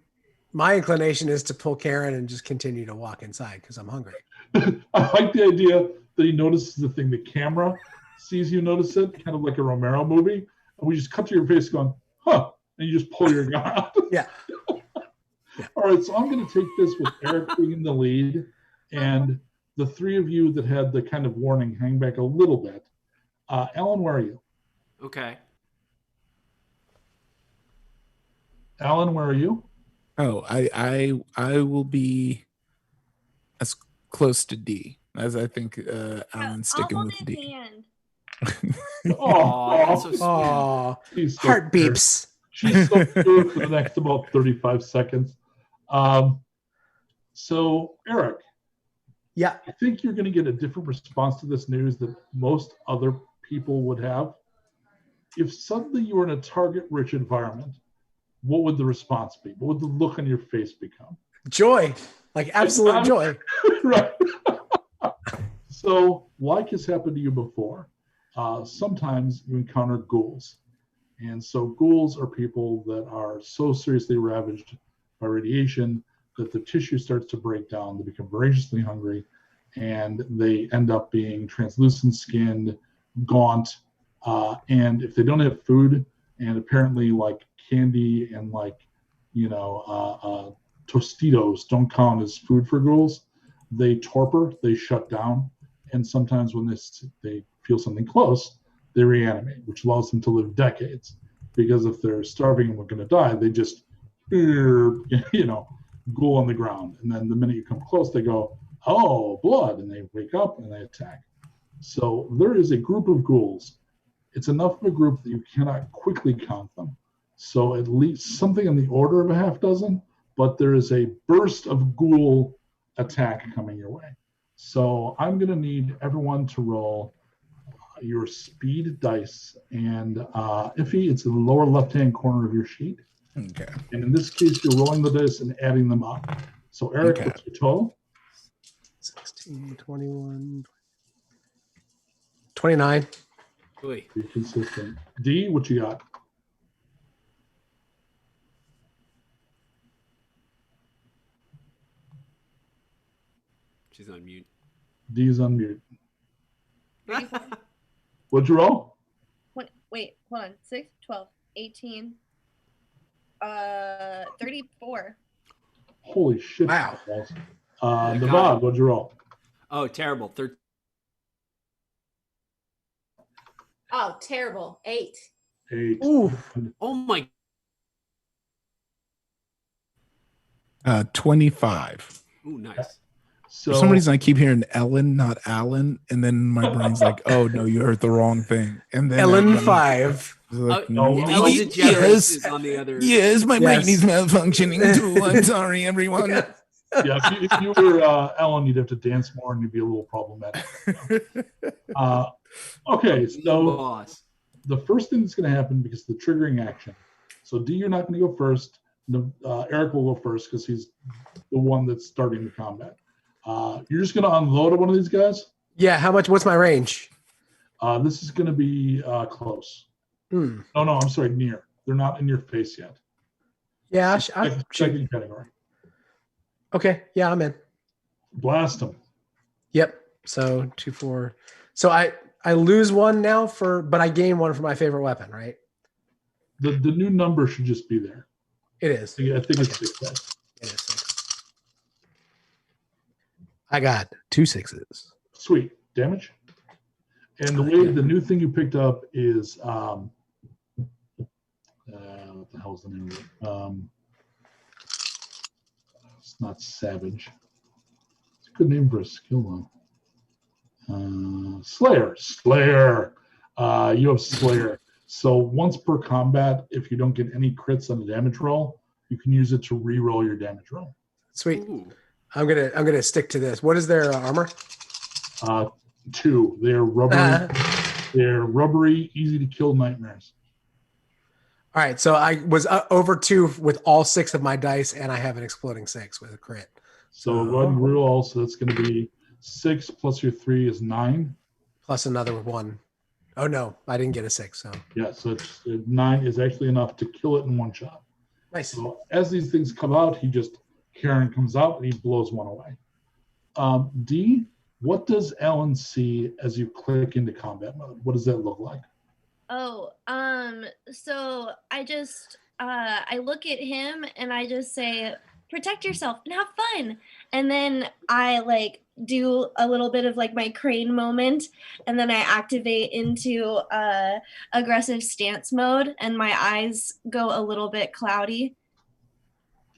my inclination is to pull Karen and just continue to walk inside because I'm hungry. I like the idea that he notices the thing. The camera sees you notice it, kind of like a Romero movie. And we just cut to your face going, huh, and you just pull your gun out. Yeah. All right, so I'm going to take this with Erik being in the lead, and the 3 of you that had the kind of warning hang back a little bit. Alan, where are you? Okay. Alan, where are you? Oh, I will be as close to D as I think Alan's sticking I'll with hold D. hand. That's so sweet. She's so Heart cute. beeps. She's so cute for the next about 35 seconds. So, Erik. Yeah. I think you're going to get a different response to this news that most other people would have. If suddenly you were in a target-rich environment, what would the response be? What would the look on your face become? Joy. Like absolute joy. Right. So, like has happened to you before, sometimes you encounter ghouls. And so ghouls are people that are so seriously ravaged by radiation that the tissue starts to break down. They become voraciously hungry, and they end up being translucent skinned, gaunt, And if they don't have food, and apparently like candy and like, Tostitos don't count as food for ghouls, they torpor, they shut down, and sometimes when they feel something close, they reanimate, which allows them to live decades. Because if they're starving and we're going to die, they just, ghoul on the ground. And then the minute you come close, they go, oh, blood, and they wake up and they attack. So there is a group of ghouls. It's enough of a group that you cannot quickly count them. So at least something in the order of a half dozen, but there is a burst of ghoul attack coming your way. So I'm going to need everyone to roll your speed dice. And Ify, it's in the lower left-hand corner of your sheet. Okay. And in this case, you're rolling the dice and adding them up. So Erik, what's your total? 16, 21, 29. Oy. Be consistent. D, what you got? She's on mute. D is on mute. What'd you roll? Wait, hold on. 6, 12, 18, 34. Holy shit. Wow. Navad, what'd you roll? Oh, terrible. 13. Oh, terrible. 8. 8. Ooh. Oh my. 25. Ooh, nice. So, For some reason, I keep hearing Ellen, not Alan, and then my brain's like, "Oh no, you heard the wrong thing." And then Ellen 5. Like, Ellen DeGeneres yes, is on the other. yes, my brain is malfunctioning too. I'm sorry, everyone. yeah, if you were Ellen, you'd have to dance more and you'd be a little problematic. Okay, so the first thing that's going to happen, because the triggering action. So D, you're not going to go first. Erik will go first because he's the one that's starting the combat. You're just going to unload one of these guys? Yeah, how much? What's my range? This is going to be close. Hmm. Oh, no, I'm sorry, near. They're not in your face yet. Yeah, Second category. Okay, yeah, I'm in. Blast them. Yep. So 2, 4. So I lose one now but I gain one for my favorite weapon, right? The new number should just be there. It is. I think it's 6 dice. It is 6. I got 2 6s. Sweet. Damage. And the new thing you picked up is what the hell is the name of it? It's not Savage. It's a good name for a skill though. Slayer. You have Slayer. So once per combat, if you don't get any crits on the damage roll, you can use it to re-roll your damage roll. Sweet. Ooh. I'm gonna stick to this. What is their armor? 2. They're rubbery. They're rubbery, easy to kill nightmares. All right, so I was over 2 with all 6 of my dice, and I have an exploding 6 with a crit. So go ahead and roll. So that's going to be 6 plus your 3 is 9. Plus another 1. Oh no, I didn't get a 6. So Yeah, so 9 is actually enough to kill it in one shot. nice. So as these things come out, Karen comes out and he blows one away. D, what does Ellen see as you click into combat mode? What does that look like? Oh, so I just I look at him and I just say, protect yourself and have fun. And then I do a little bit of my crane moment, and then I activate into aggressive stance mode, and my eyes go a little bit cloudy.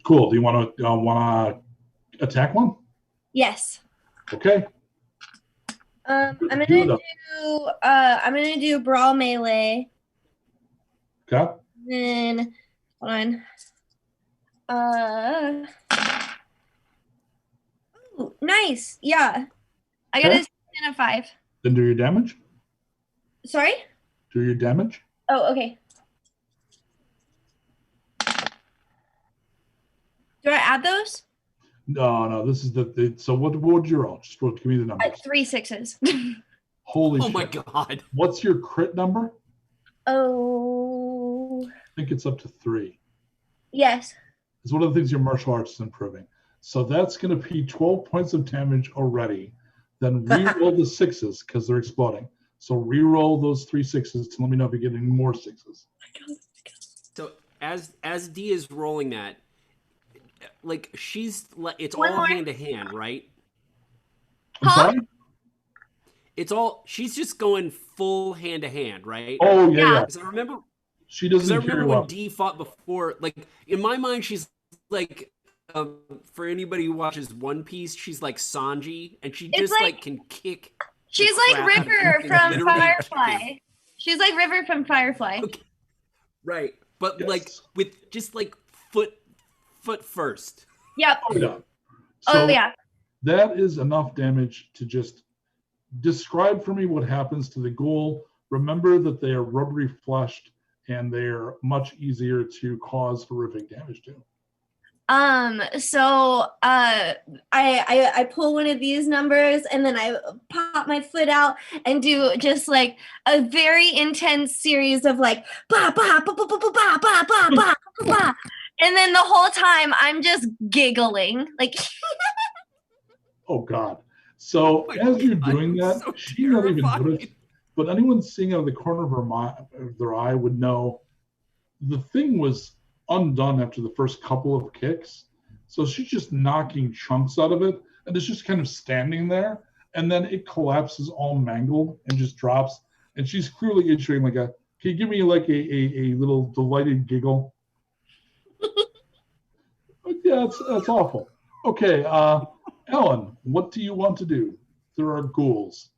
Cool. Do you want to attack one? Yes. Okay. I'm gonna do brawl melee. Okay. Then hold on. Ooh, nice. Yeah. I got a 6 and a 5. Then do your damage. Sorry? Do your damage. Oh, okay. Do I add those? No. This is so what would you roll? Just give me the numbers. 3 6s. Holy shit. Oh my god. What's your crit number? Oh. I think it's up to 3. Yes. It's one of the things your martial arts is improving. So that's going to be 12 points of damage already. Then re-roll the 6s because they're exploding. So re-roll those 3 6s to let me know if you get any more 6s. So as D is rolling that, like it's One all more. hand to hand, right? I'm sorry? She's just going full hand to hand, right? Oh, yeah. Because I remember She doesn't carry when weapons. D fought before, like in my mind, she's like, for anybody who watches One Piece, she's like Sanji, and she just like can kick. She's like River from Firefly. She's like River from Firefly. Okay. Right, but Yes. like with just like foot first. Yep. Oh, yeah. Oh, yeah. That is enough damage to just describe for me what happens to the ghoul. Remember that they are rubbery fleshed and they're much easier to cause horrific damage to. So I pull one of these numbers and then I pop my foot out and do just like a very intense series of like ba ba ba ba ba ba ba ba ba ba ba, and then the whole time I'm just giggling like. Oh God! So as you're doing that, so she not even noticed, but anyone seeing out of the corner of their eye would know the thing was undone after the first couple of kicks. So she's just knocking chunks out of it, and it's just kind of standing there, and then it collapses all mangled and just drops. And she's clearly issuing like a, can you give me like a little delighted giggle? Yeah, that's awful. Okay, Ellen, what do you want to do? There are ghouls.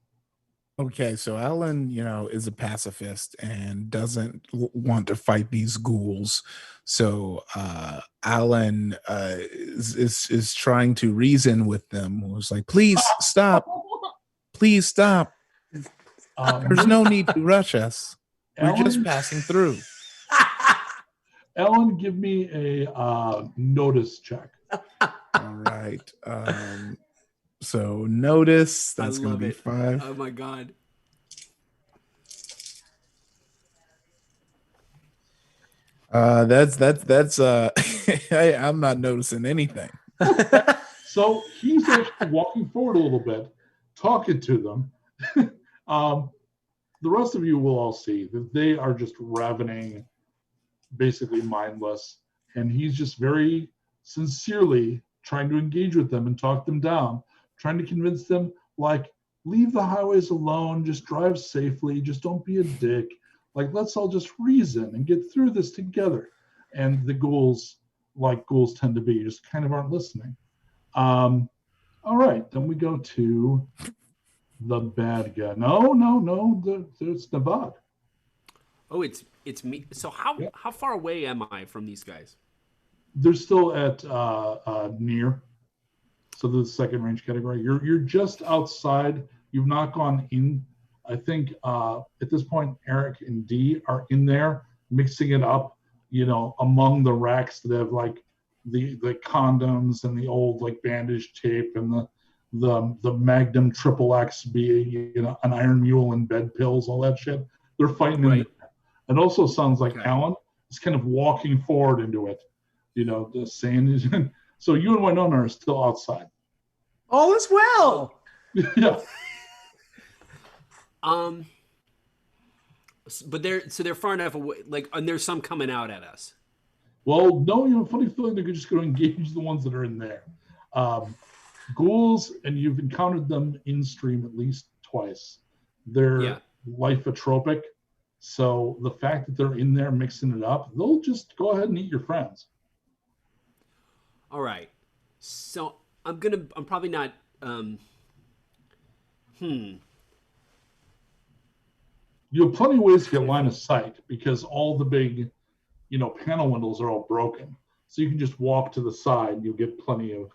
Okay, so Ellen, is a pacifist and doesn't want to fight these ghouls. So Alan is trying to reason with them. It was like, please stop. Please stop. There's no need to rush us. We're just passing through. Ellen, give me a notice check. All right. So notice, that's going to be 5. Oh my God. That's I'm not noticing anything. So he's actually walking forward a little bit, talking to them. The rest of you will all see that they are just ravening, basically mindless, and he's just very sincerely trying to engage with them and talk them down, trying to convince them, like, leave the highways alone, just drive safely, just don't be a dick. Like, let's all just reason and get through this together. And the ghouls, like ghouls tend to be, just kind of aren't listening. All right, then we go to the bad guy. No, there's Navad. Oh, it's me. So how far away am I from these guys? They're still at near. So the second range category. You're just outside. You've not gone in. I think at this point, Erik and D are in there mixing it up, among the racks that have like the condoms and the old like bandage tape and the Magnum Triple XB, an Iron Mule and bed pills, all that shit. They're fighting in there. It also sounds like Alan is kind of walking forward into it, just saying. So you and Wynona are still outside. All is well. Yeah. But they're far enough away, like, and there's some coming out at us. Well, no, funny feeling they're just going to engage the ones that are in there. Ghouls, and you've encountered them in stream at least twice. They're lyphotropic, so the fact that they're in there mixing it up, they'll just go ahead and eat your friends. All right, so I'm probably not. You have plenty of ways to get line of sight because all the big, panel windows are all broken. So you can just walk to the side and you'll get plenty of,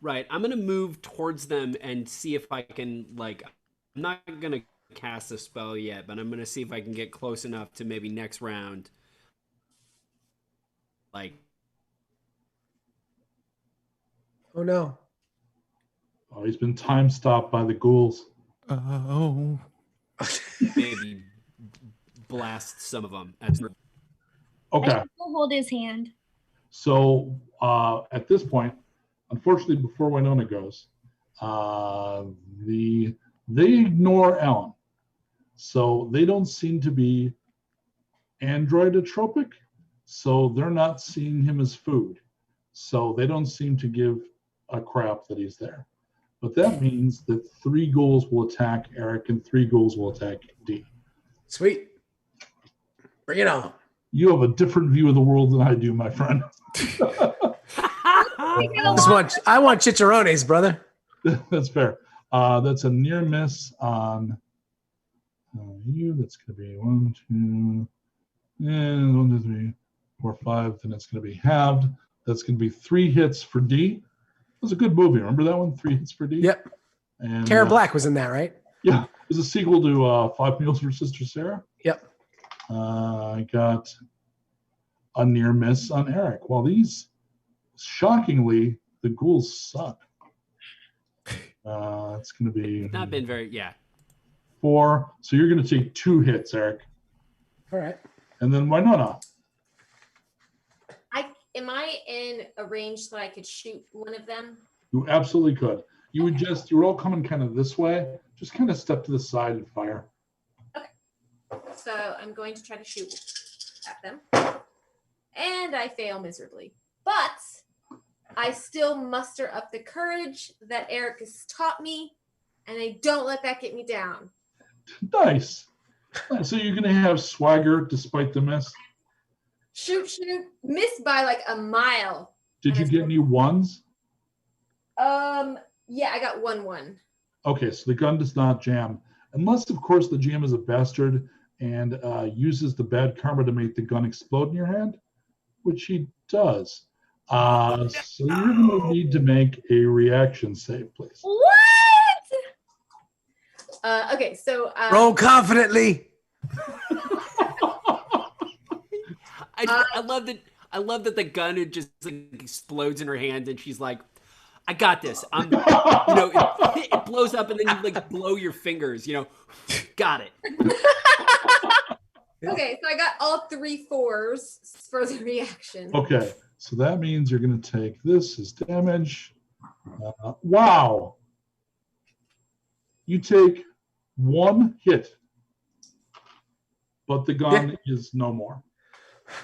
Right. I'm going to move towards them and see if I can, like, I'm not going to cast a spell yet, but I'm going to see if I can get close enough to maybe next round. Like. Oh, no. Oh, he's been time stopped by the ghouls. Oh. Maybe blast some of them. Okay. We'll hold his hand. So at this point, unfortunately, before Wynona goes, the They ignore Alan. So they don't seem to be androidotropic. So they're not seeing him as food. So they don't seem to give a crap that he's there. But that means that 3 ghouls will attack Erik and 3 ghouls will attack D. Sweet. Bring it on. You have a different view of the world than I do, my friend. I want chicharrones, brother. That's fair. That's a near miss on you. That's going to be 1, 2, and 1, 2, 3, 4, 5. Then it's going to be halved. That's going to be 3 hits for D. It was a good movie. Remember that one? 3 hits for D? Yep. And Tara Black was in that, right? Yeah. It was a sequel to 5 Meals for Sister Sarah. Yep. I got a near miss on Erik. Well, these, shockingly, the ghouls suck. It's going to be not been very 4. So you're going to take 2 hits, Erik. All right. And then Wynona. Am I in a range that I could shoot one of them? You absolutely could. You would you're all coming kind of this way. Just kind of step to the side and fire. Okay. So I'm going to try to shoot at them. And I fail miserably. But I still muster up the courage that Erik has taught me, and I don't let that get me down. Nice. So you're going to have swagger despite the miss? Shoot, miss by like a mile. Did you get any 1s? Yeah, I got 1. Okay, so the gun does not jam. Unless, of course, the GM is a bastard and uses the bad karma to make the gun explode in your hand, which he does. So you're going to need to make a reaction save, please. What? Okay, so... roll confidently. I love that. I love that the gun just like explodes in her hand, and she's like, "I got this." It blows up, and then you like blow your fingers. Got it. Okay, so I got all 3 4s for the reaction. Okay, so that means you're going to take this as damage. Wow. You take 1 hit, but the gun is no more.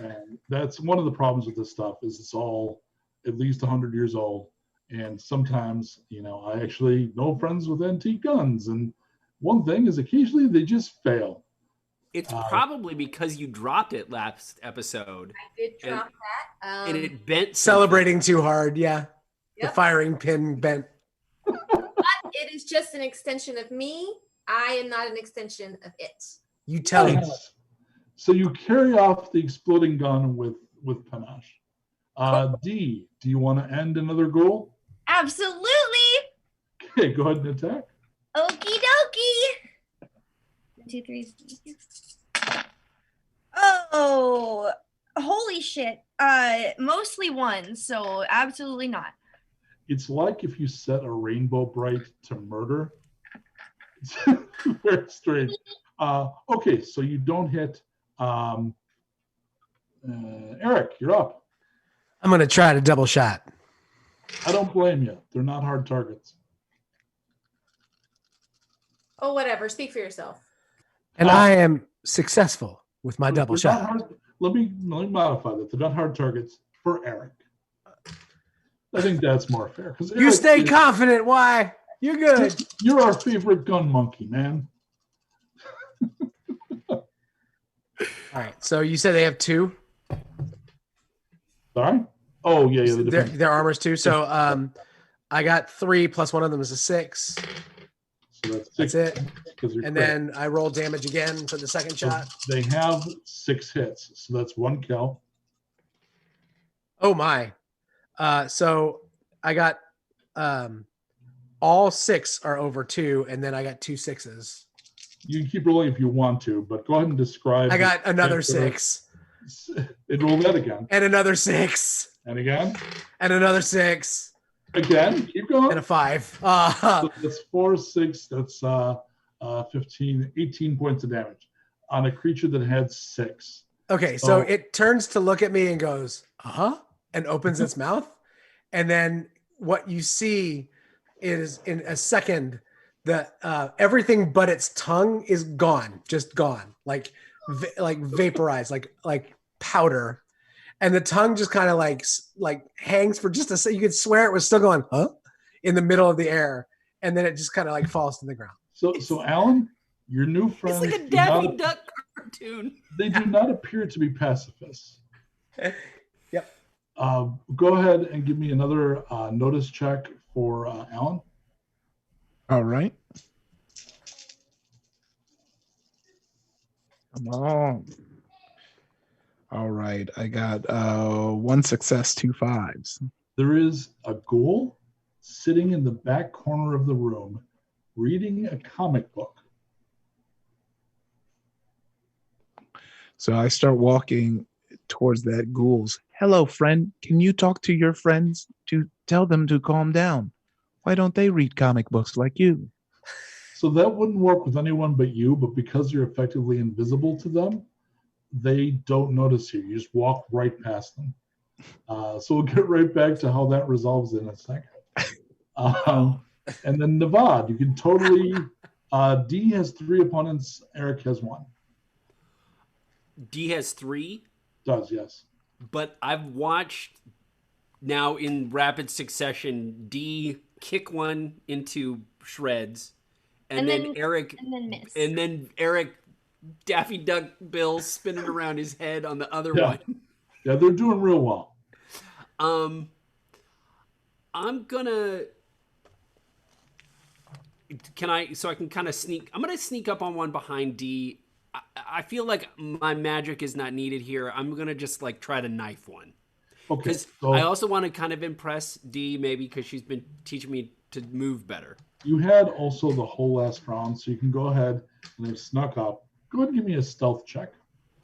And that's one of the problems with this stuff is it's all at least 100 years old. And sometimes, I actually know friends with antique guns. And one thing is occasionally they just fail. It's probably because you dropped it last episode. I did drop that. And it bent. Celebrating too hard, yeah. Yep. The firing pin bent. But it is just an extension of me. I am not an extension of it. You tell him. So you carry off the exploding gun with panache. D, do you want to end another goal? Absolutely. Okay, go ahead and attack. Okie dokie. 2, 3. Oh, holy shit. Mostly 1, so absolutely not. It's like if you set a rainbow bright to murder. It's very strange. Okay, so you don't hit. Erik, you're up. I'm going to try to double shot. I don't blame you. They're not hard targets. Oh, whatever. Speak for yourself. And I am successful with my double shot. Let me modify that. They're not hard targets for Erik. I think that's more fair. You stay confident. Why? You're good. You're our favorite gun monkey, man. All right. So you said they have 2? Sorry? Oh, yeah. Their armor's 2. So I got 3 plus 1 of them is a 6. So that's it. And then I roll damage again for the second shot. They have 6 hits. So that's 1 kill. Oh, my. So I got all 6 are over 2, and then I got 2 6s. You can keep rolling if you want to, but go ahead and describe. I got another 6. And roll that again. And another 6. And again. And another 6. Again. Keep going. And a 5. So that's 4, 6. That's 15, 18 points of damage on a creature that had 6. Okay, so it turns to look at me and goes, and opens its mouth. And then what you see is in a second, everything but its tongue is gone, just gone, like vaporized, like powder, and the tongue just kind of like hangs for just a second. You could swear it was still going, huh, in the middle of the air, and then it just kind of like falls to the ground. So Alan, your new friends, it's like a Daffy Duck cartoon. They do not appear to be pacifists. Yep. Go ahead and give me another notice check for Alan. All right. Come on. All right. I got 1 success, 2 5s. There is a ghoul sitting in the back corner of the room reading a comic book. So I start walking towards that ghoul's. Hello, friend. Can you talk to your friends to tell them to calm down? Why don't they read comic books like you? So that wouldn't work with anyone but you, but because you're effectively invisible to them, they don't notice you. You just walk right past them. So we'll get right back to how that resolves in a second. And then Navad, you can totally... D has 3 opponents. Erik has 1. D has 3? Does, yes. But I've watched now in rapid succession D kick one into shreds, and then Erik, miss. And then Erik Daffy Duck Bill spinning around his head on the other one. Yeah, they're doing real well. I'm gonna... So I can kind of sneak... I'm gonna sneak up on one behind D. I feel like my magic is not needed here. I'm gonna just like try to knife one. Okay. Because I also want to kind of impress D, maybe because she's been teaching me to move better. You had also the whole last round, so you can go ahead and have snuck up. Go ahead and give me a stealth check.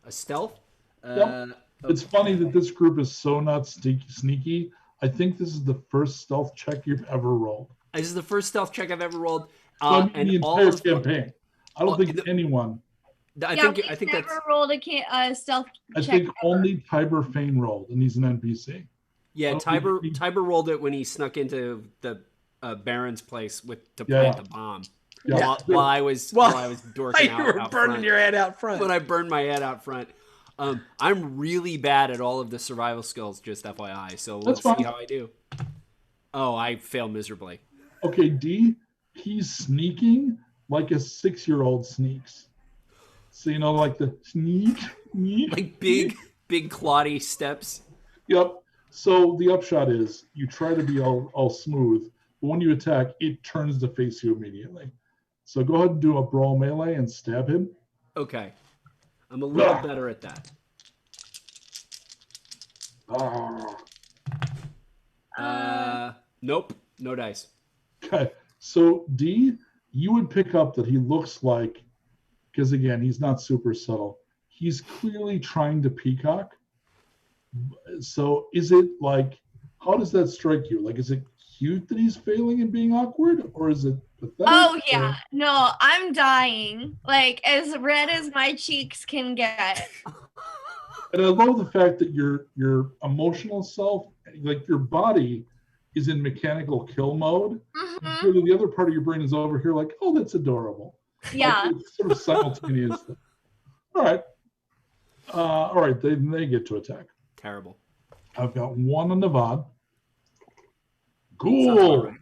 A stealth? Yep. It's funny that this group is so not sneaky. I think this is the first stealth check you've ever rolled. This is the first stealth check I've ever rolled. And the entire campaign. I don't think anyone. I think never that's rolled a stealth check. I think only Tiber Fane rolled, and he's an NPC. Yeah, Tiber rolled it when he snuck into the Baron's place to plant the bomb. Yeah. While I was dorking out. You were burning your head out front. When I burned my head out front. I'm really bad at all of the survival skills, just FYI. So let's see how I do. Oh, I fail miserably. Okay, D, he's sneaking like a 6-year-old sneaks. So, like the sneak. Like big cloddy steps. Yep. So the upshot is you try to be all smooth, but when you attack, it turns to face you immediately. So go ahead and do a brawl melee and stab him. Okay. I'm a little better at that. Nope. No dice. Okay. So D, you would pick up that he looks like, because again, he's not super subtle. He's clearly trying to peacock. So is it like, how does that strike you? Like, is it cute that he's failing and being awkward, or is it pathetic? Oh yeah, no, I'm dying. Like as red as my cheeks can get. And I love the fact that your emotional self, like your body, is in mechanical kill mode. Mm-hmm. The other part of your brain is over here, like, oh, that's adorable. Yeah. Like, it's sort of simultaneously. All right. They get to attack. Terrible. I've got 1 on Navad. Cool.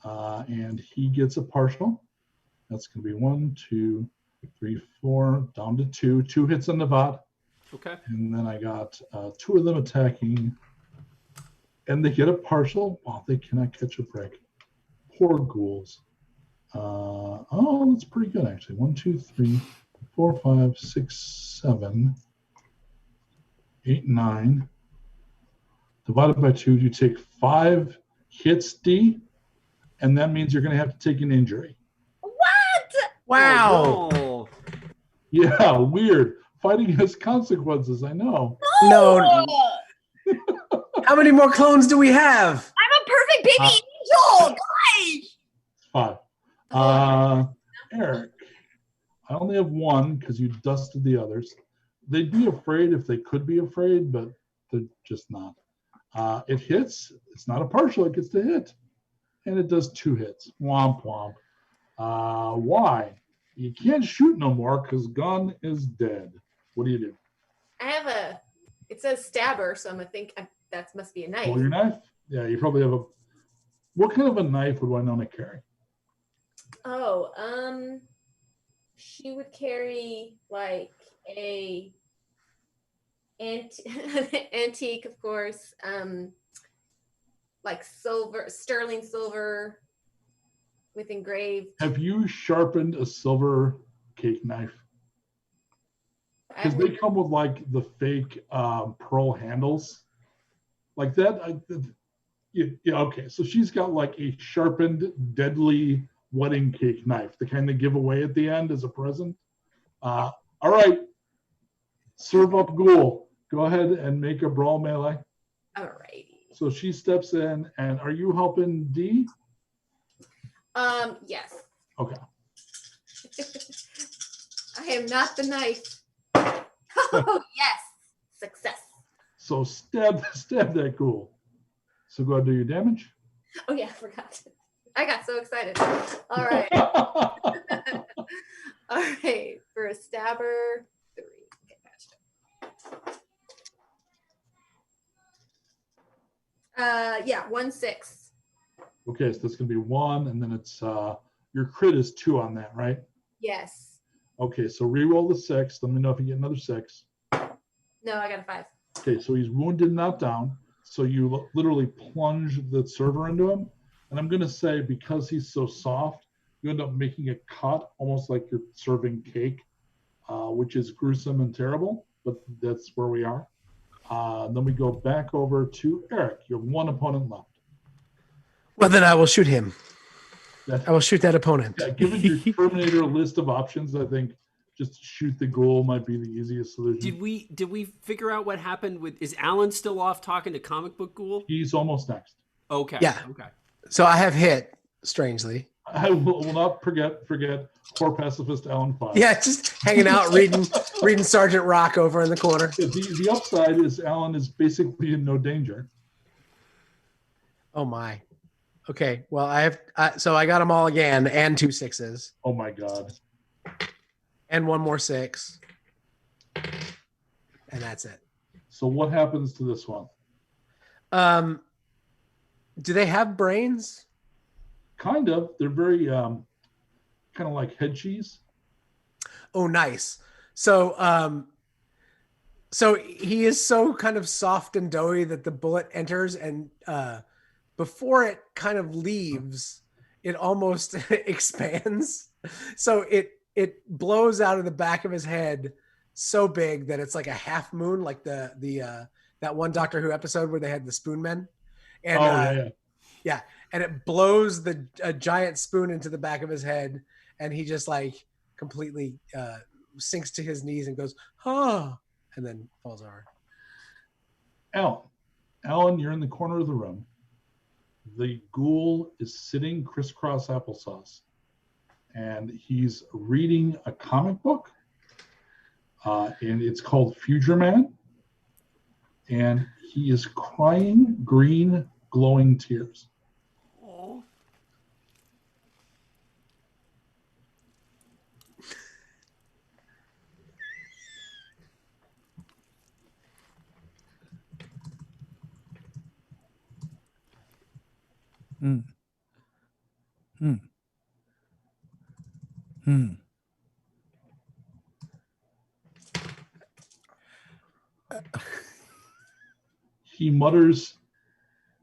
And he gets a partial. That's going to be 1, 2, 3, 4, down to 2. 2 hits on Navad. Okay. And then I got 2 of them attacking. And they get a partial. Wow, they cannot catch a break. Poor ghouls. That's pretty good, actually. 1, 2, 3, 4, 5, 6, 7, 8, 9. Divided by 2, you take 5 hits, D, and that means you're going to have to take an injury. What? Wow. Oh, Yeah, weird. Fighting has consequences, I know. No. How many more clones do we have? I'm a perfect baby angel, guys. 5. Erik, I only have 1 because you dusted the others. They'd be afraid if they could be afraid, but they're just not. It hits. It's not a partial. It gets to hit. And it does 2 hits. Womp womp. Why? You can't shoot no more because gun is dead. What do you do? I have it says stabber, so I'm gonna think that must be a knife. Pull your knife? Yeah, you probably have what kind of a knife would Wynona carry? Oh, she would carry like a antique, of course, like sterling silver with engraved. Have you sharpened a silver cake knife? Because they come with like the fake pearl handles, like that. Yeah, okay. So she's got like a sharpened, deadly wedding cake knife, the kind they give away at the end as a present. All right, serve up ghoul. Go ahead and make a brawl melee. All righty. So she steps in, and are you helping D? Yes. Okay. I am not the knife. Oh yes, success. So stab that ghoul. So go ahead and do your damage. Oh yeah, I forgot. I got so excited. All right. All right, for a stabber, 3. Okay, gotcha. Yeah, 1 6. Okay, so that's gonna be 1, and then it's your crit is 2 on that, right? Yes. Okay, so re-roll the 6. Let me know if you get another 6. No, I got a 5. Okay, so he's wounded, not down. So you literally plunge the server into him. And I'm going to say, because he's so soft, you end up making a cut, almost like you're serving cake, which is gruesome and terrible, but that's where we are. Then we go back over to Erik. You have 1 opponent left. Well, then I will shoot him. I will shoot that opponent. Yeah, given your Terminator list of options, I think just shoot the goal might be the easiest solution. Did we figure out what happened with? Is Alan still off talking to Comic Book Ghoul? He's almost next. Okay. Yeah. Okay. So I have hit, strangely. I will not forget core pacifist Alan 5. Yeah, just hanging out reading Sergeant Rock over in the corner. The upside is Alan is basically in no danger. Oh my. Okay. Well, so I got them all again, and 2 6s. Oh my God. And 1 more 6. And that's it. So what happens to this one? Do they have brains? Kind of. They're very kind of like head cheese. Oh, nice. So he is so kind of soft and doughy that the bullet enters, and before it kind of leaves, it almost expands. So it blows out of the back of his head so big that it's like a half moon, like the that one Doctor Who episode where they had the spoon men. And yeah. And it blows a giant spoon into the back of his head, and he just like completely sinks to his knees and goes, "Oh," and then falls over. Alan, you're in the corner of the room. The ghoul is sitting crisscross applesauce, and he's reading a comic book, and it's called Future Man, and he is crying green, glowing tears. He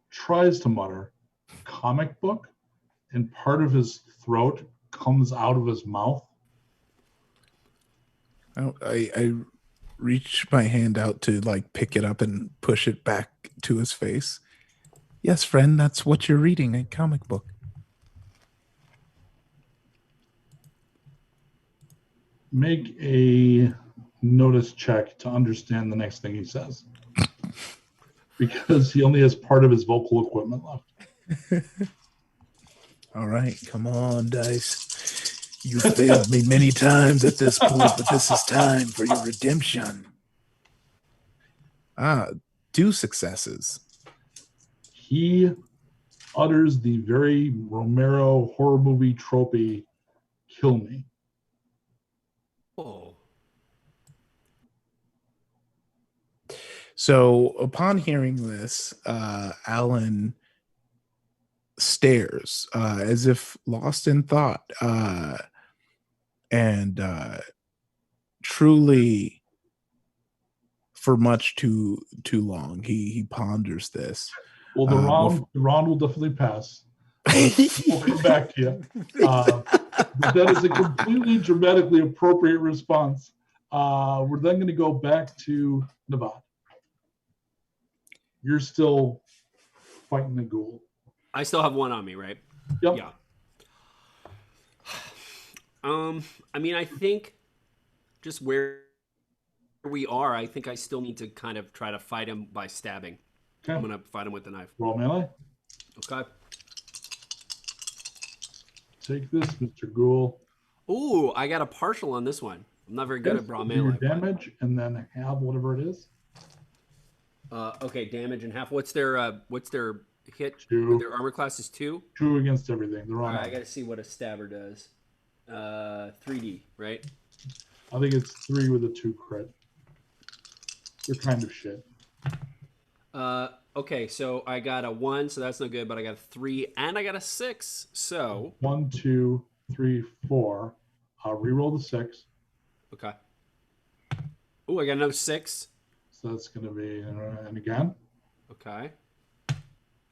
tries to mutter, comic book, and part of his throat comes out of his mouth. I reach my hand out to like pick it up and push it back to his face. Yes, friend, that's what you're reading, a comic book. Make a notice check to understand the next thing he says. Because he only has part of his vocal equipment left. All right, come on, Dice. You failed me many times at this point, but this is time for your redemption. 2 successes. He utters the very Romero horror movie tropey kill me. Oh. So upon hearing this, Alan stares as if lost in thought, and truly for much too long he ponders this. Well, the round will definitely pass. We'll come back to you. But that is a completely dramatically appropriate response. We're then going to go back to Nevada. You're still fighting the ghoul. I still have one on me, right? Yep. Yeah. I mean, I think just where we are, I think I still need to kind of try to fight him by stabbing. Okay. I'm going to fight him with the knife. Roll melee. Okay. Take this, Mr. Ghoul. Ooh, I got a partial on this one. I'm not very good at brawl melee. Your damage and then have whatever it is. Okay, damage and half. What's their hit? 2. Their armor class is 2. 2 against everything. They're all right, I got to see what a stabber does. 3D, right? I think it's 3 with a 2 crit. They're kind of shit. Okay, so I got a 1, so that's no good, but I got a 3 and I got a 6. So 1, 2, 3, 4. I'll reroll the 6. Okay. Oh, I got another 6. So that's going to be and again. Okay.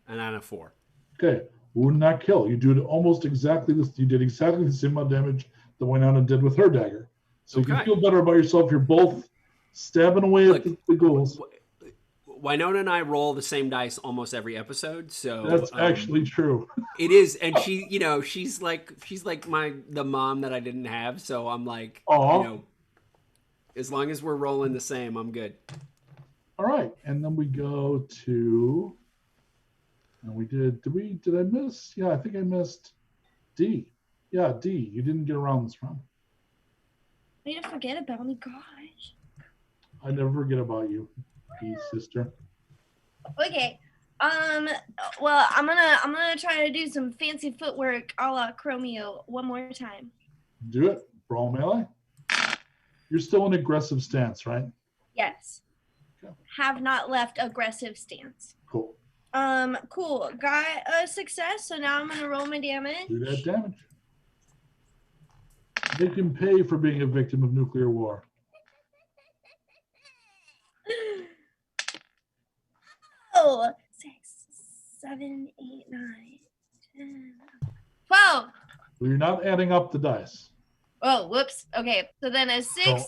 And then a 4. Okay. Wound not kill. You do it almost exactly this. You did exactly the same amount of damage that Wynona did with her dagger. So you can feel better about yourself. You're both stabbing away at the ghouls. Wynona and I roll the same dice almost every episode, so that's actually true. It is, and she, she's like the mom that I didn't have. So I'm like, as long as we're rolling the same, I'm good. All right, and then we go to, and we did I miss? Yeah, I think I missed D. Yeah, D. You didn't get around this round. I didn't forget about me, gosh. I never forget about you, D sister. Okay. Well, I'm gonna try to do some fancy footwork a la Chromeo one more time. Do it. Brawl melee. You're still in aggressive stance, right? Yes. Okay. Have not left aggressive stance. Cool. Cool. Got a success, so now I'm gonna roll my damage. Do that damage. They can pay for being a victim of nuclear war. Oh, 6, 7, 8, 9, 10, 12. Well, you're not adding up the dice. Oh, whoops. Okay, so then a 6,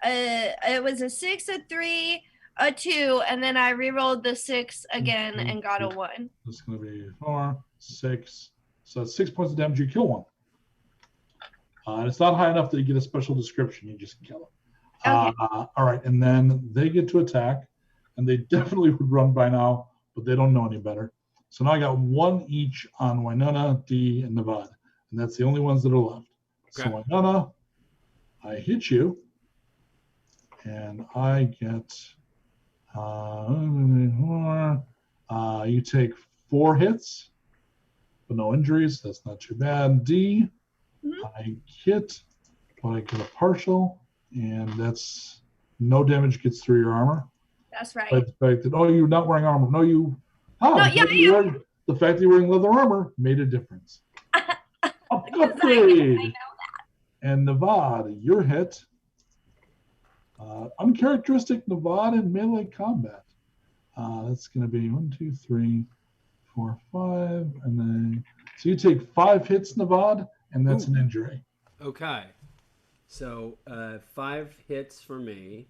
it was a 6, a 3, a 2, and then I re-rolled the 6 again and got a 1. This is going to be 4, 6. So that's 6 points of damage. You kill one. And it's not high enough that you get a special description. You just kill it. Okay. All right, and then they get to attack, and they definitely would run by now, but they don't know any better. So now I got 1 each on Wynona, D, and Nevada, and that's the only ones that are left. Okay. So Wynona, I hit you, and I get you take 4 hits, but no injuries. That's not too bad. D, I hit, but I get a partial, and that's no damage gets through your armor. That's right. But the fact that you're not wearing armor. No, you. Oh, no, yeah, you. The fact that you're wearing leather armor made a difference. Upgrade. I know that. And Nevada, you're hit. Uncharacteristic Nevada in melee combat. That's going to be 1, 2, 3, 4, 5, and then so you take 5 hits, Nevada, and that's an injury. Okay, so 5 hits for me.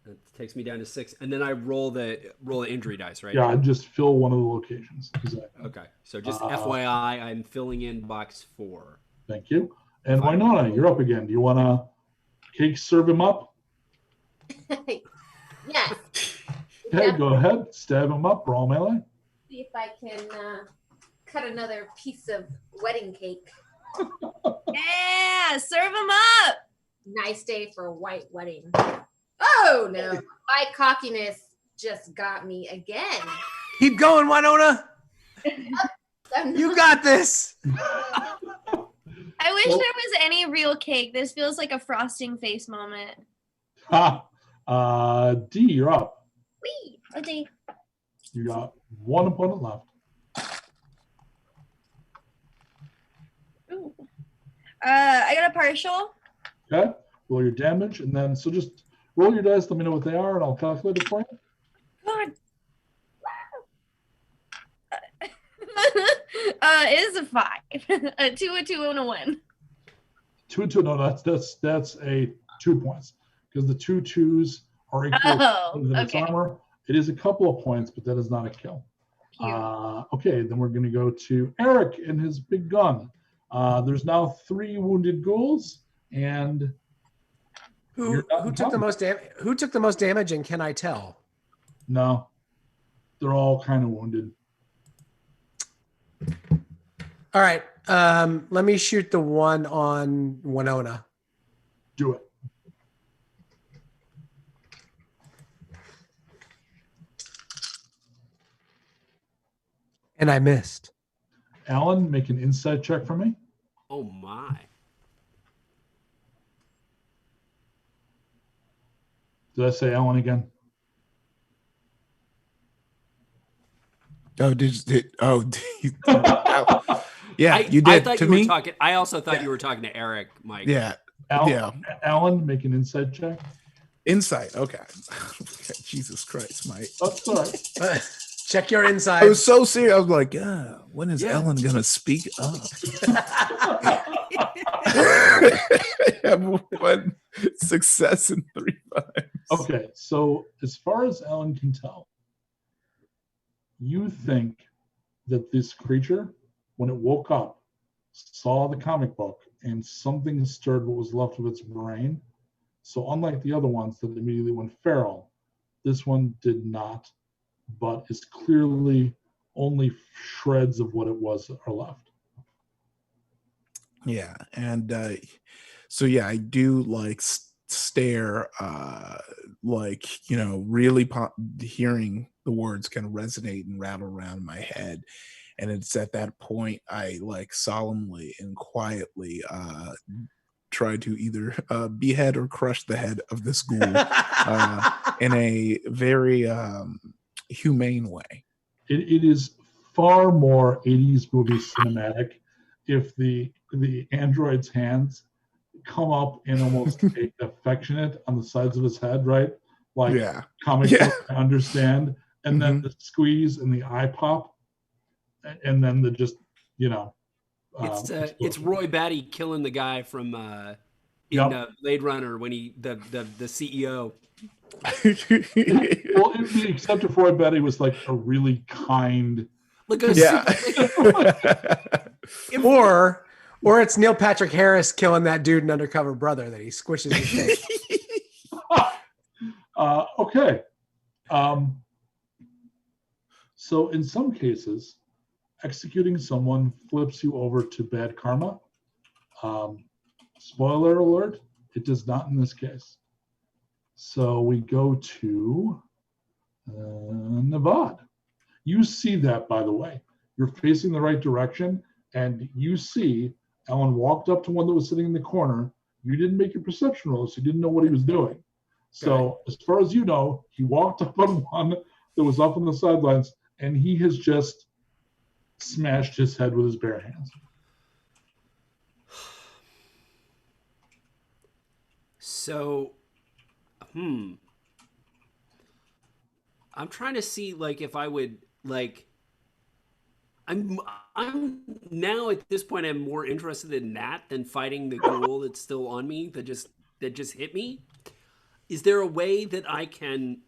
That takes me down to 6, and then I roll the injury dice, right? Yeah, I just fill one of the locations. Exactly. Okay, so just FYI, I'm filling in box 4. Thank you. And Wynona, you're up again. Do you want to cake serve him up? Yes. Okay, go ahead. Stab him up. Brawl melee. See if I can cut another piece of wedding cake. Yeah, serve him up. Nice day for a white wedding. Oh no, my cockiness just got me again. Keep going, Wynona. You got this. I wish there was any real cake. This feels like a frosting face moment. D, you're up. Wee. A D. You got one opponent left. Ooh. I got a partial. Okay. Roll your damage, and then so just roll your dice. Let me know what they are, and I'll calculate it for you. God. It is a 5. A 2, a 2, and a 1. 2, 2. No, that's a 2 points because the 2 2s are equal to its armor. It is a couple of points, but that is not a kill. Okay, then we're going to go to Erik and his big gun. There's now 3 wounded ghouls, and who took the most damage? Who took the most damage, and can I tell? No, they're all kind of wounded. All right, let me shoot the one on Wynona. Do it. And I missed. Alan, make an insight check for me. Oh my. Did I say Alan again? Oh, yeah, you did. I thought to you me? were talking. I also thought you were talking to Erik, Mike. Yeah. Alan, make an insight check. Insight. Okay. Jesus Christ, Mike. That's all right. Check your inside. I was so serious. I was like, when is Ellen gonna speak up? I have 1 success and 3 5s. Okay, so as far as Ellen can tell, you think that this creature, when it woke up, saw the comic book and something stirred what was left of its brain. So unlike the other ones that immediately went feral, this one did not, but is clearly only shreds of what it was are left. Yeah, and so yeah, I do like stare, like really hearing the words kind of resonate and rattle around in my head, and it's at that point I like solemnly and quietly try to either behead or crush the head of this ghoul in a very humane way. It is far more 80s movie cinematic if the android's hands come up and almost affectionate on the sides of his head, right? Like comic book, I understand. And then the squeeze and the eye pop, and then the just, it's Roy Batty killing the guy from Blade Runner when the CEO. Well, except if Roy Batty was like a really kind, or it's Neil Patrick Harris killing that dude in Undercover Brother that he squishes his face. Okay. So in some cases, executing someone flips you over to bad karma. Spoiler alert, it does not in this case. So we go to Navad. You see that, by the way. You're facing the right direction, and you see Alan walked up to one that was sitting in the corner. You didn't make your perception roll, so you didn't know what he was doing. So as far as you know, he walked up on one that was up on the sidelines, and he has just smashed his head with his bare hands. So, I'm trying to see if I would I'm now at this point I'm more interested in that than fighting the ghoul that's still on me that just hit me. Is there a way that I can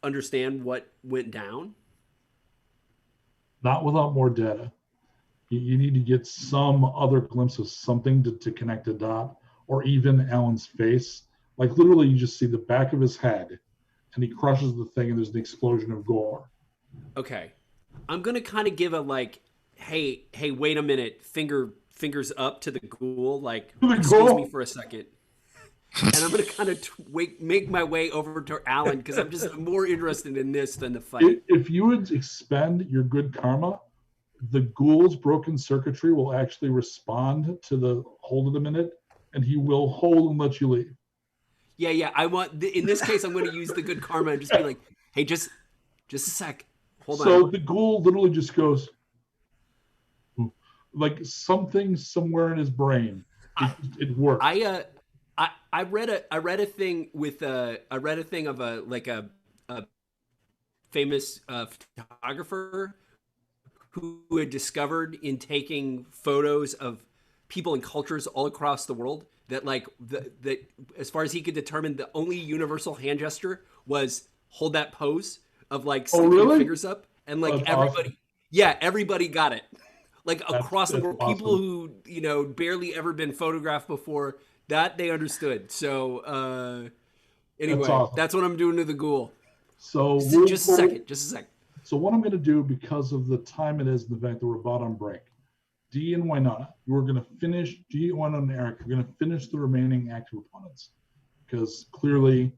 understand what went down? Not without more data. You need to get some other glimpse of something to connect a dot, or even Alan's face. Like literally you just see the back of his head and he crushes the thing and there's an explosion of gore. Okay. I'm going to kind of give a hey, wait a minute, fingers up to the ghoul, excuse me for a second. And I'm going to kind of make my way over to Alan because I'm just more interested in this than the fight. If you would expend your good karma, the ghoul's broken circuitry will actually respond to the hold it a minute, and he will hold and let you leave. Yeah. In this case, I'm going to use the good karma and just be like, hey, just a sec. Hold on. So the ghoul literally just goes, like something somewhere in his brain. It worked. I read a thing with of a famous photographer who had discovered in taking photos of people and cultures all across the world that that as far as he could determine, the only universal hand gesture was hold that pose of like sticking your fingers up, and like everybody got it. Like across the world, awesome. People who barely ever been photographed before, that they understood. So anyway, that's what I'm doing to the ghoul. So just a second. So what I'm going to do, because of the time it is, and the fact that we're about on break, D and Wynona, you are going to finish. D, Wynona, and Erik, you're going to finish the remaining active opponents, because clearly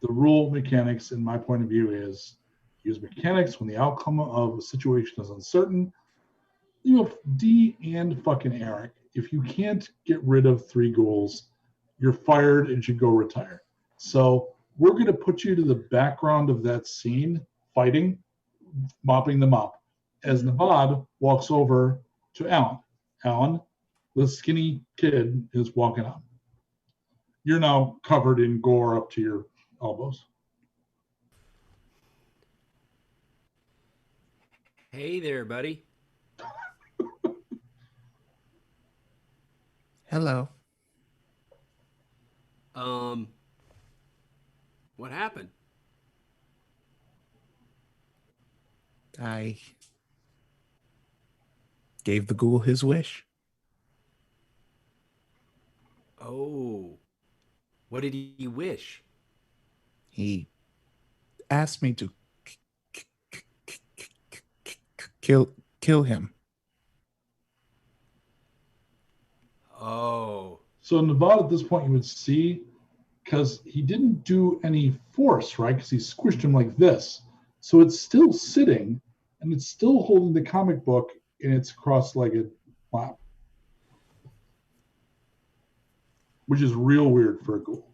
the rule mechanics, in my point of view, is use mechanics when the outcome of a situation is uncertain. You have D and fucking Erik. If you can't get rid of 3 ghouls, you're fired and should go retire. So we're going to put you to the background of that scene, fighting, mopping them up, as Navad walks over to Alan. Alan, the skinny kid, is walking up. You're now covered in gore up to your elbows. Hey there, buddy. Hello. What happened? I gave the ghoul his wish. Oh. What did he wish? He asked me to kill him. Oh. So Navad, at this point, you would see, because he didn't do any force, right? Because he squished him like this. So it's still sitting, and it's still holding the comic book in its cross-legged lap, which is real weird for a ghoul.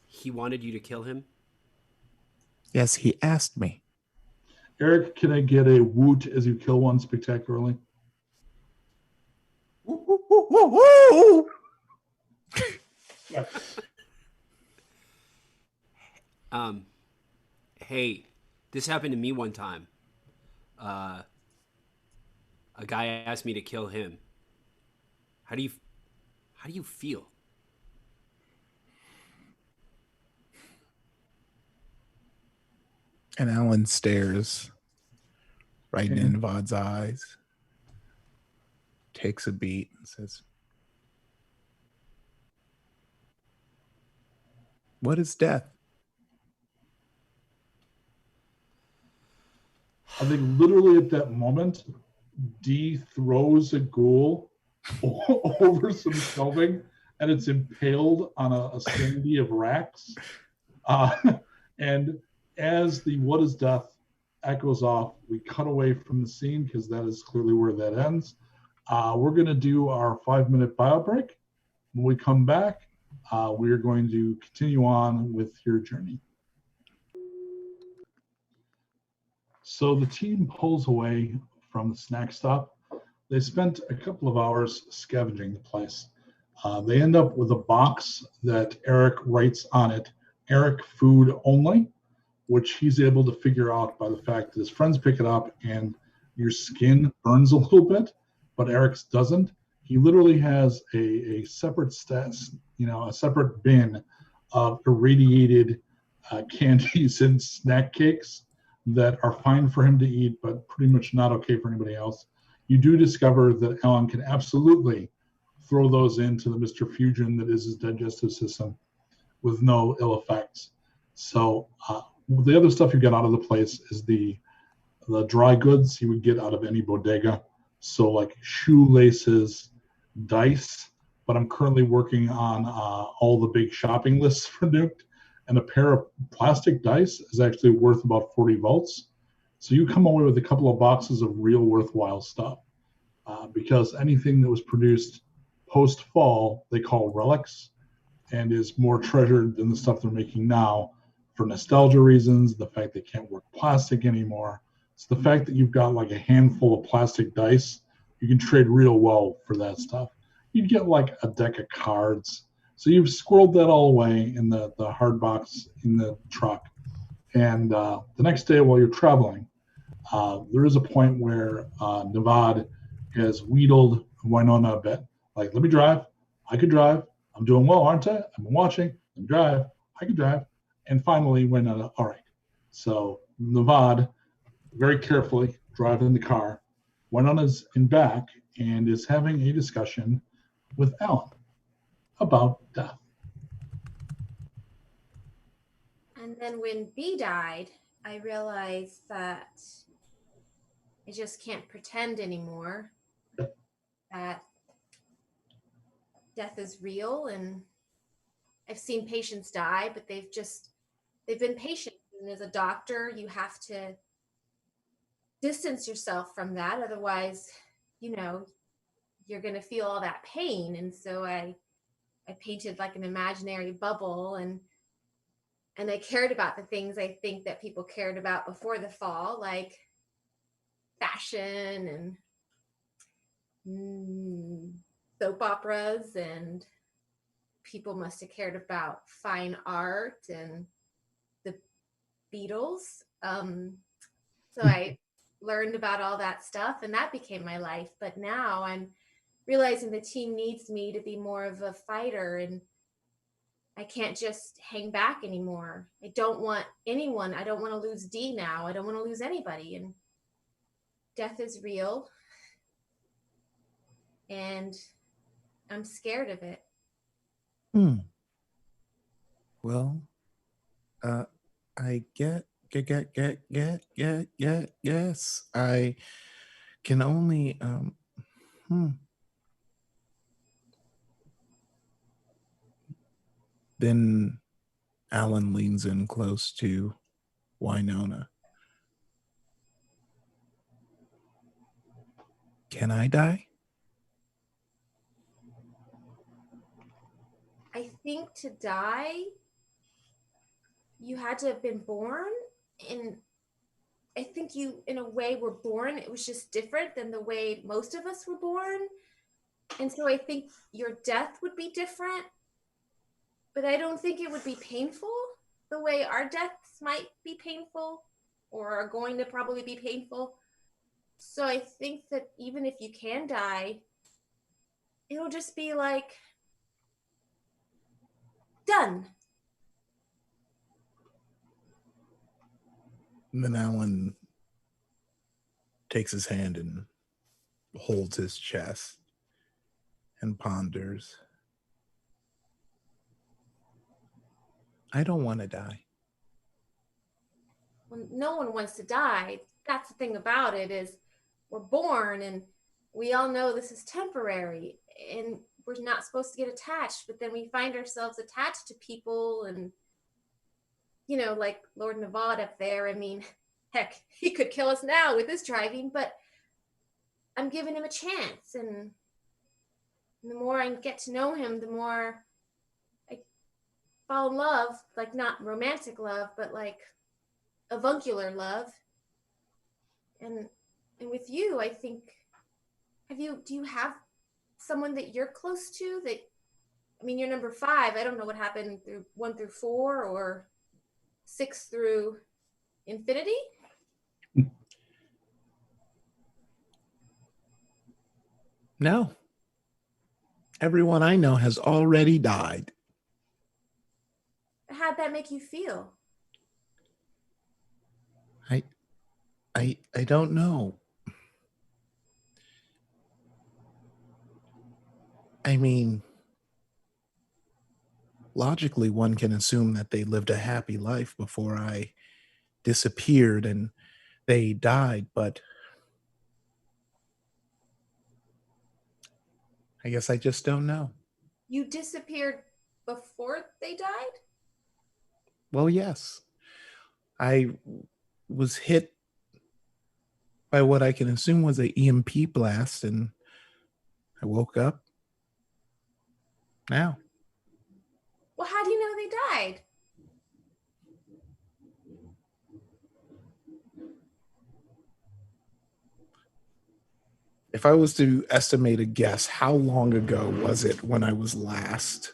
He wanted you to kill him? Yes, he asked me. Erik, can I get a woot as you kill one spectacularly? Hey, this happened to me one time. A guy asked me to kill him. How do you feel? And Alan stares right in Vod's eyes, takes a beat, and says, "What is death?" I think literally at that moment, D throws a ghoul over some shelving, and it's impaled on a sandy of racks. And as the "what is death" echoes off, we cut away from the scene, because that is clearly where that ends. We're going to do our 5-minute bio break. When we come back, we are going to continue on with your journey. So the team pulls away from the snack stop. They spent a couple of hours scavenging the place. They end up with a box that Erik writes on it, "Erik food only," which he's able to figure out by the fact that his friends pick it up and your skin burns a little bit, but Erik's doesn't. He literally has a separate a separate bin of irradiated candies and snack cakes that are fine for him to eat, but pretty much not okay for anybody else. You do discover that Alan can absolutely throw those into the Mr. Fusion that is his digestive system with no ill effects. So the other stuff you get out of the place is the dry goods you would get out of any bodega. So like shoelaces, dice, but I'm currently working on all the big shopping lists for Nuked, and a pair of plastic dice is actually worth about 40 volts. So you come away with a couple of boxes of real worthwhile stuff, because anything that was produced post-fall, they call relics, and is more treasured than the stuff they're making now for nostalgia reasons, the fact they can't work plastic anymore. It's the fact that you've got like a handful of plastic dice, you can trade real well for that stuff. You'd get like a deck of cards. So you've squirreled that all away in the hard box in the truck. And the next day while you're traveling, there is a point where Navad has wheedled Wynona a bit. Like, let me drive. I could drive. I'm doing well, aren't I? I've been watching. Let me drive. I could drive. And finally, Wynona, all right. So Navad, very carefully, driving the car. Wynona's in back and is having a discussion with Alan about death. And then when B died, I realized that I just can't pretend anymore that death is real. And I've seen patients die, but they've been patient. And as a doctor, you have to distance yourself from that. Otherwise, you're going to feel all that pain. And so I painted like an imaginary bubble, and I cared about the things I think that people cared about before the fall, like fashion and soap operas, and people must have cared about fine art and the Beatles. So I learned about all that stuff, and that became my life. But now I'm realizing the team needs me to be more of a fighter, and I can't just hang back anymore. I don't want anyone. I don't want to lose D now. I don't want to lose anybody. And death is real. And I'm scared of it. Well, I yes. I can only, Then Alan leans in close to Wynona. Can I die? I think to die, you had to have been born. And I think you, in a way, were born. It was just different than the way most of us were born. And so I think your death would be different. But I don't think it would be painful the way our deaths might be painful or are going to probably be painful. So I think that even if you can die, it'll just be like, done. And then Alan takes his hand and holds his chest and ponders. I don't want to die. Well, no one wants to die. That's the thing about it, is we're born and we all know this is temporary and we're not supposed to get attached, but then we find ourselves attached to people and, like Lord Navad up there. I mean, heck, he could kill us now with his driving, but I'm giving him a chance. And the more I get to know him, the more I fall in love, like not romantic love, but like avuncular love. And with you, I think, do you have someone that you're close to that, I mean, you're number 5. I don't know what happened through 1 through 4 or 6 through infinity. No. Everyone I know has already died. How'd that make you feel? I don't know. I mean, logically, one can assume that they lived a happy life before I disappeared and they died, but I guess I just don't know. You disappeared before they died? Well, yes. I was hit by what I can assume was a EMP blast, and I woke up now. Well, how do you know they died? If I was to estimate a guess, how long ago was it when I was last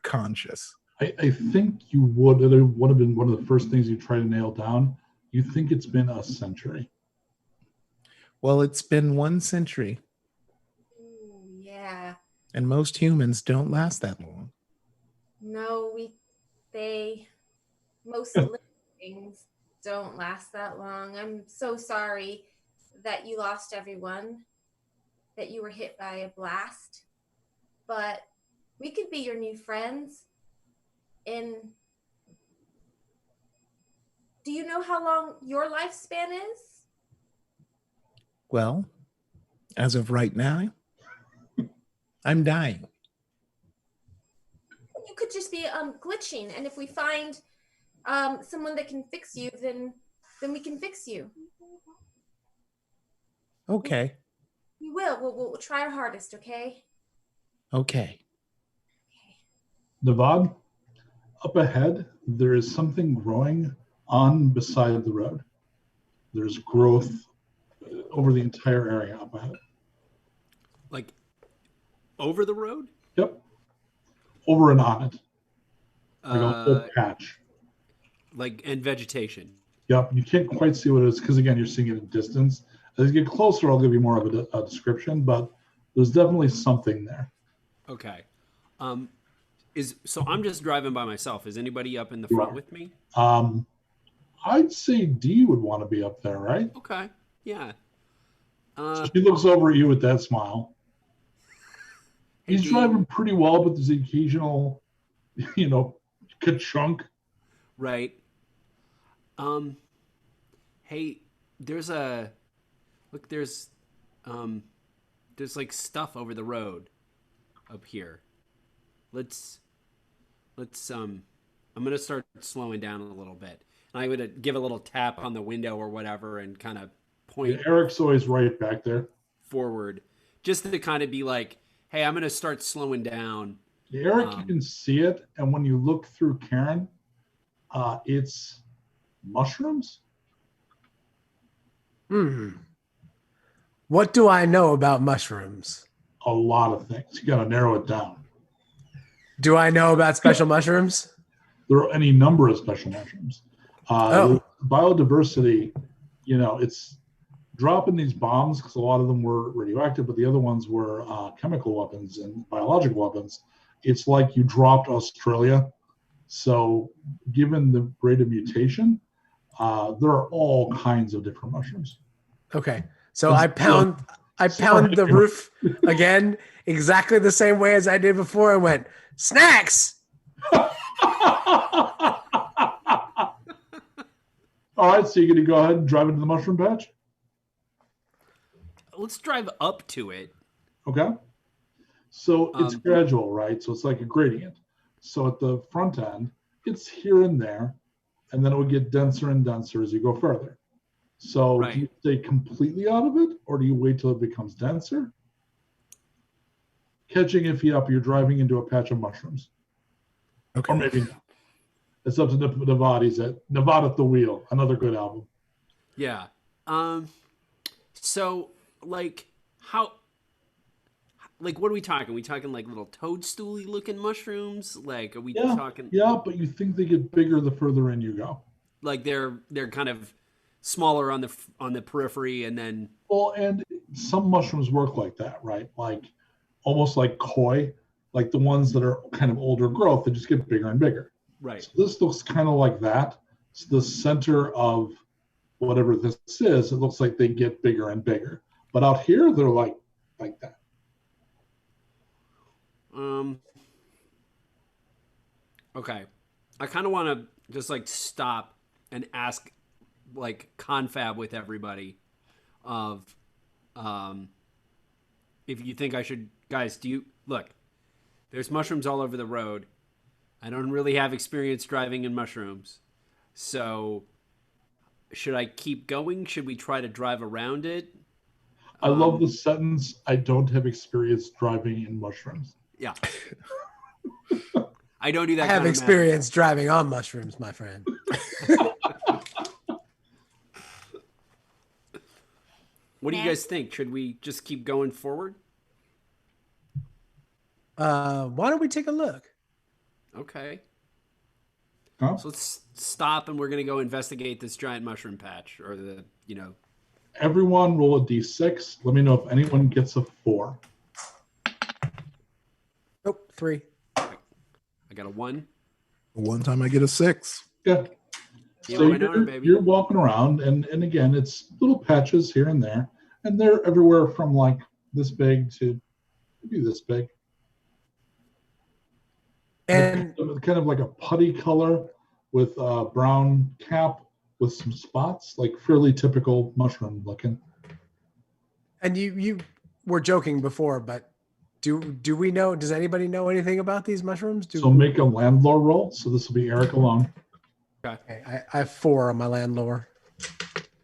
conscious? I think it would have been one of the first things you try to nail down. You think it's been a century. Well, it's been 1 century. Ooh, yeah. And most humans don't last that long. No, most living things don't last that long. I'm so sorry that you lost everyone, that you were hit by a blast, but we could be your new friends. And do you know how long your lifespan is? Well, as of right now, I'm dying. You could just be glitching, and if we find someone that can fix you, then we can fix you. Okay. We will. We'll try our hardest, okay? Okay. Navad, up ahead, there is something growing on beside the road. There's growth over the entire area up ahead. Like over the road? Yep. Over and on it. Like a whole patch. Like, and vegetation. Yep. You can't quite see what it is because, again, you're seeing it at distance. As you get closer, I'll give you more of a description, but there's definitely something there. Okay. So I'm just driving by myself. Is anybody up in the front with me? I'd say D would want to be up there, right? Okay. Yeah. So she looks over at you with that smile. He's driving pretty well, but there's the occasional, ka-chunk. Right. Hey, there's like stuff over the road up here. Let's I'm gonna start slowing down a little bit. And I would give a little tap on the window or whatever and kind of point. Yeah, Eric's always right back there. Forward. Just to kind of be like, hey, I'm gonna start slowing down. Yeah, Erik, you can see it, and when you look through Karen, it's mushrooms. What do I know about mushrooms? A lot of things. You got to narrow it down. Do I know about special mushrooms? There are any number of special mushrooms. Biodiversity, it's dropping these bombs because a lot of them were radioactive, but the other ones were chemical weapons and biological weapons. It's like you dropped Australia. So given the rate of mutation, there are all kinds of different mushrooms. Okay. So I pound the roof again, exactly the same way as I did before, and went, snacks. All right, so you're going to go ahead and drive into the mushroom patch? Let's drive up to it. Okay. So it's gradual, right? So it's like a gradient. So at the front end, it's here and there, and then it will get denser and denser as you go further. So do you stay completely out of it, or do you wait till it becomes denser? Catching Ify up, you're driving into a patch of mushrooms. Okay. Or maybe not. It's up to Navad. He's at Navad at the Wheel, another good album. Yeah. So, like, what are we talking? Are we talking like little toadstooly looking mushrooms? Like, are we talking? Yeah, but you think they get bigger the further in you go. Like they're kind of smaller on the periphery, and then. Well, and some mushrooms work like that, right? Like almost like koi, like the ones that are kind of older growth, they just get bigger and bigger. Right. So this looks kind of like that. It's the center of whatever this is. It looks like they get bigger and bigger. But out here, they're like that. Okay. I kind of want to just like stop and ask like confab with everybody of if you think I should, guys, look, there's mushrooms all over the road. I don't really have experience driving in mushrooms. So Should I keep going? Should we try to drive around it? I love the sentence, I don't have experience driving in mushrooms. Yeah. I don't do that. I have experience driving on mushrooms, my friend. What do you guys think? Should we just keep going forward? Why don't we take a look? Okay. Huh? So let's stop and we're going to go investigate this giant mushroom patch or Everyone roll a d6. Let me know if anyone gets a 4. Nope, 3. I got a 1. One time I get a 6. Yeah. So you're walking around, and again, it's little patches here and there, and they're everywhere from like this big to maybe this big. And kind of like a putty color with a brown cap with some spots, like fairly typical mushroom looking. And you were joking before, but do we know? Does anybody know anything about these mushrooms? Make a landlore roll. So this will be Erik alone. Okay, I have 4 on my landlore.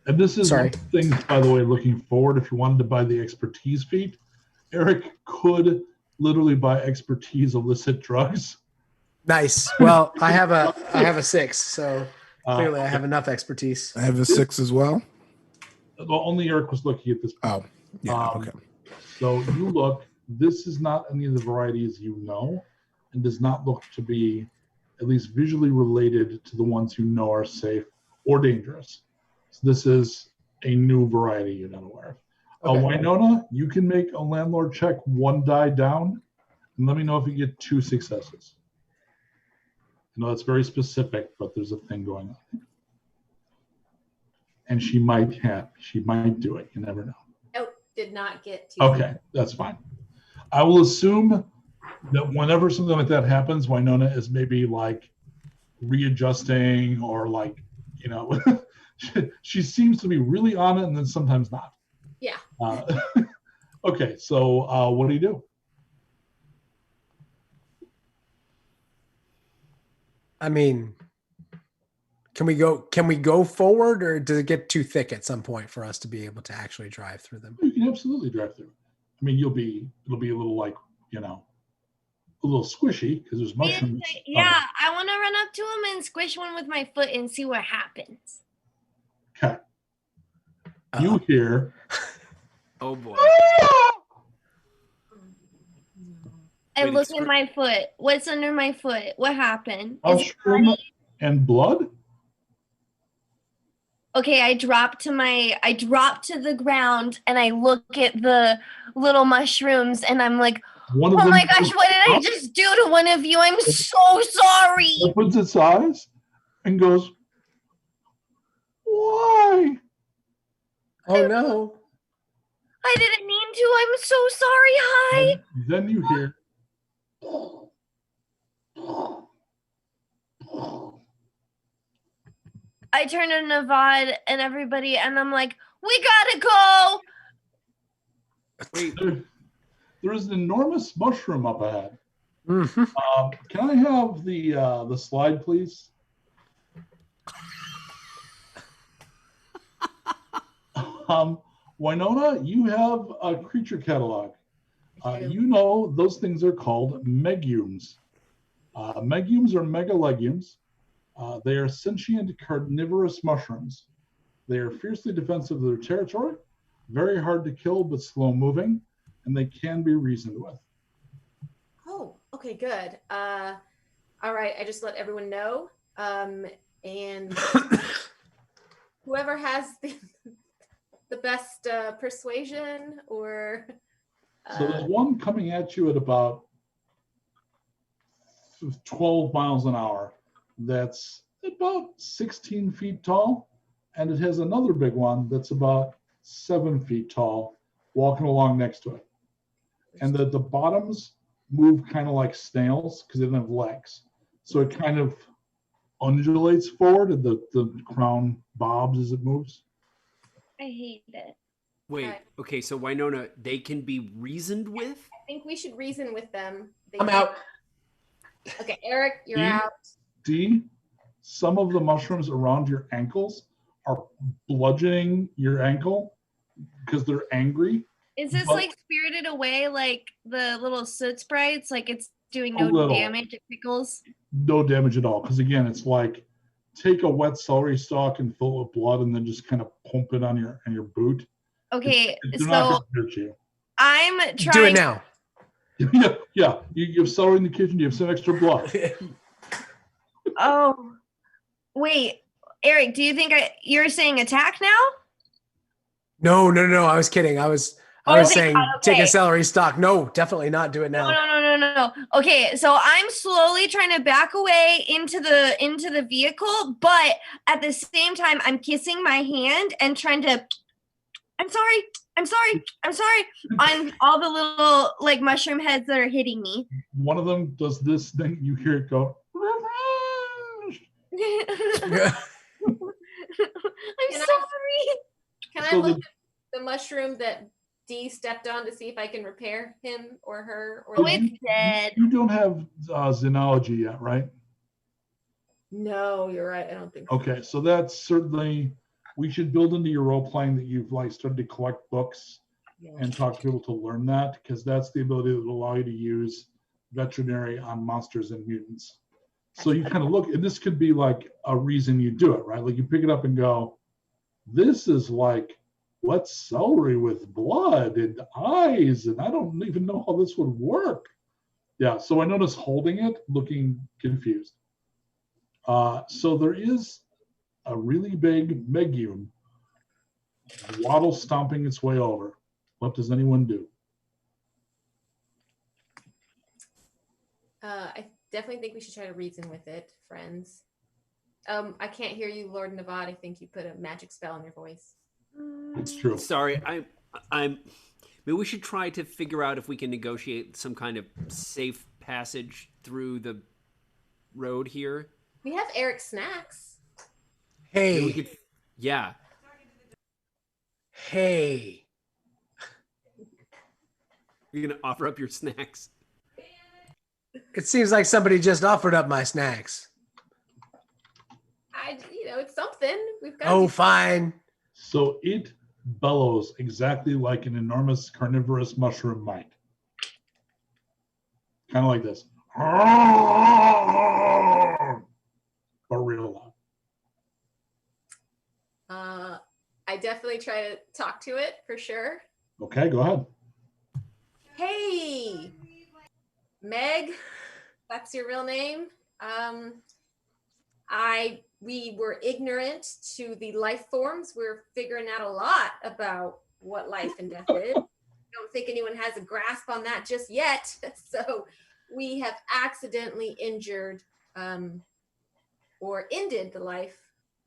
And this is things, by the way, looking forward. If you wanted to buy the expertise feat, Erik could literally buy expertise illicit drugs. Nice. Well, I have a 6, so clearly I have enough expertise. I have a 6 as well. Well, only Erik was looking at this point. Oh, yeah. Okay. So you look. This is not any of the varieties you know, and does not look to be at least visually related to the ones you know are safe or dangerous. So this is a new variety you're not aware of. Okay. Wynona, you can make a landlord check 1 die down, and let me know if you get 2 successes. I know that's very specific, but there's a thing going on. And she might do it. You never know. Oh, did not get 2. Okay, that's fine. I will assume that whenever something like that happens, Wynona is maybe like readjusting or like, she seems to be really on it and then sometimes not. Yeah. Okay, so what do you do? I mean, can we go forward, or does it get too thick at some point for us to be able to actually drive through them? You can absolutely drive through. I mean, it'll be a little like, a little squishy because there's mushrooms. Yeah, I want to run up to him and squish one with my foot and see what happens. Okay. You hear. Oh boy. I look at my foot. What's under my foot? What happened? Mushroom and blood? Okay, I drop to the ground and I look at the little mushrooms and I'm like, oh my gosh, what did I just do to one of you? I'm so sorry. Opens its eyes and goes, why? Oh no. I didn't mean to. I'm so sorry. Hi. And then you hear. I turn to Navad and everybody and I'm like, we gotta go. Wait. There is an enormous mushroom up ahead. Mm-hmm. Can I have the slide, please? Wynona, you have a creature catalog. Those things are called megumes. Megumes are megalegumes. They are sentient carnivorous mushrooms. They are fiercely defensive of their territory, very hard to kill but slow moving, and they can be reasoned with. Oh, okay, good. All right, I just let everyone know. And whoever has the best persuasion or... So there's one coming at you at about 12 miles an hour that's about 16 feet tall, and it has another big one that's about 7 feet tall walking along next to it. And the bottoms move kind of like snails because they don't have legs. So it kind of undulates forward and the crown bobs as it moves. I hate it. Wait, okay, so Wynona, they can be reasoned with? I think we should reason with them. I'm out. Okay, Erik, you're out. D, some of the mushrooms around your ankles are bludgeoning your ankle because they're angry. Is this like Spirited Away, like the little soot sprites? Like it's doing no damage, it pickles? No damage at all. Because again, it's like take a wet celery stalk and fill it with blood and then just kind of pump it on your boot. Okay, they're not going to hurt you. I'm trying. Do it now. Yeah. You have celery in the kitchen. You have some extra blood. Oh, wait, Erik, do you think you're saying attack now? No. I was kidding. I was saying take a celery stalk. No, definitely not. Do it now. No. Okay, so I'm slowly trying to back away into the vehicle, but at the same time, I'm kissing my hand and trying to. I'm sorry on all the little like mushroom heads that are hitting me. One of them does this thing. You hear it go. I'm sorry. Can I look at the mushroom that Dee stepped on to see if I can repair him or her? Or it's dead. You don't have xenology yet, right? No, you're right. I don't think so. Okay, so that's certainly, we should build into your role playing that you've like started to collect books and talk to people to learn that, because that's the ability that will allow you to use veterinary on monsters and mutants. So you kind of look, and this could be like a reason you do it, right? Like you pick it up and go, this is like wet celery with blood and eyes, and I don't even know how this would work. Yeah, so I noticed holding it, looking confused. So there is a really big Meguin waddle stomping its way over. What does anyone do? I definitely think we should try to reason with it, friends. I can't hear you, Lord Navad. I think you put a magic spell on your voice. It's true. Sorry, maybe we should try to figure out if we can negotiate some kind of safe passage through the road here. We have Erik's snacks. Hey. Yeah. Hey. You're going to offer up your snacks? It seems like somebody just offered up my snacks. It's something. We've got. Fine. So it bellows exactly like an enormous carnivorous mushroom might. Kind of like this. But real loud. I definitely try to talk to it for sure. Okay, go ahead. Hey, Meg, that's your real name. We were ignorant to the life forms. We're figuring out a lot about what life and death is. I don't think anyone has a grasp on that just yet. So we have accidentally injured or ended the life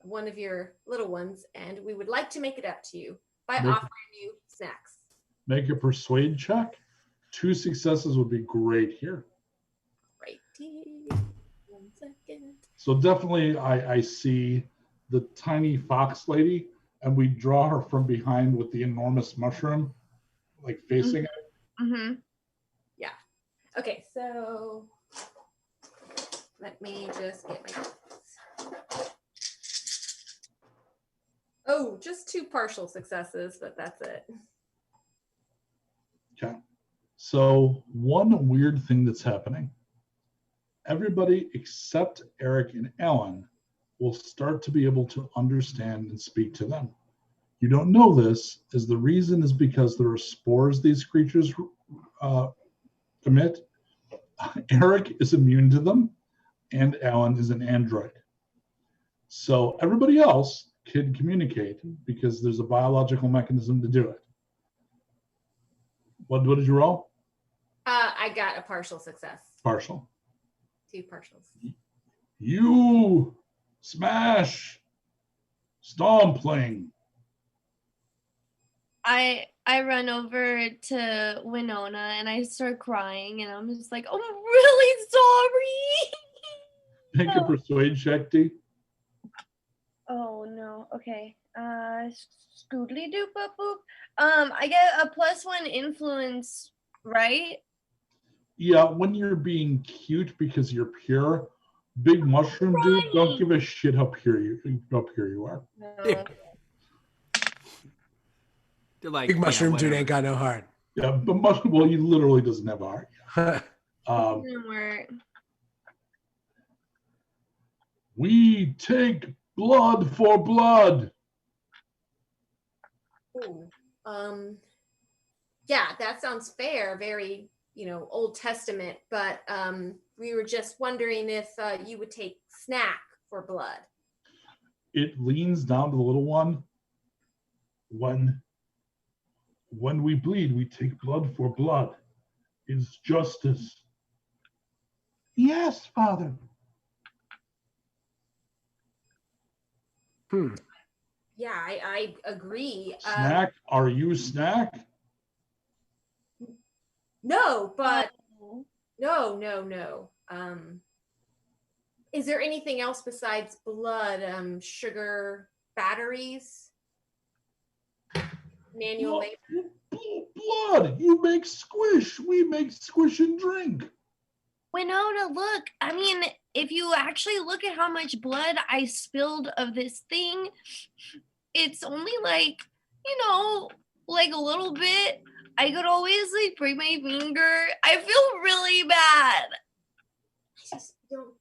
of one of your little ones, and we would like to make it up to you by offering you snacks. Make a persuade check. 2 successes would be great here. Righty. 1 second. So definitely I see the tiny fox lady, and we draw her from behind with the enormous mushroom, like facing it. Mm-hmm. Yeah. Okay, so let me just get my... Oh, just 2 partial successes, but that's it. Okay. So one weird thing that's happening. Everybody except Erik and Alan will start to be able to understand and speak to them. You don't know this, as the reason is because there are spores these creatures emit. Erik is immune to them, and Alan is an android. So everybody else can communicate because there's a biological mechanism to do it. What did you roll? I got a partial success. Partial. 2 partials. You smash stompling. I run over to Wynona and I start crying, and I'm just like, oh, I'm really sorry. Make a persuade check, D. Oh no. Okay. Scoodly doop boop boop. I get a +1 influence, right? Yeah, when you're being cute because you're pure, Big mushroom dude, don't give a shit up here you are. They're like, Big mushroom dude whatever. ain't got no heart. Yeah, but mushroom, well, he literally doesn't have a heart. We take blood for blood. Ooh. Yeah, that sounds fair. Very, Old Testament. But we were just wondering if you would take snack for blood. It leans down to the little one. When we bleed, we take blood for blood. It's justice. Yes, Father. Yeah, I agree. Snack? Are you snack? No, but no. Is there anything else besides blood? Sugar, batteries, manual labor? Blood. You make squish. We make squish and drink. Wynona, look. I mean, if you actually look at how much blood I spilled of this thing, it's only like a little bit. I could always break my finger. I feel really bad. I just don't.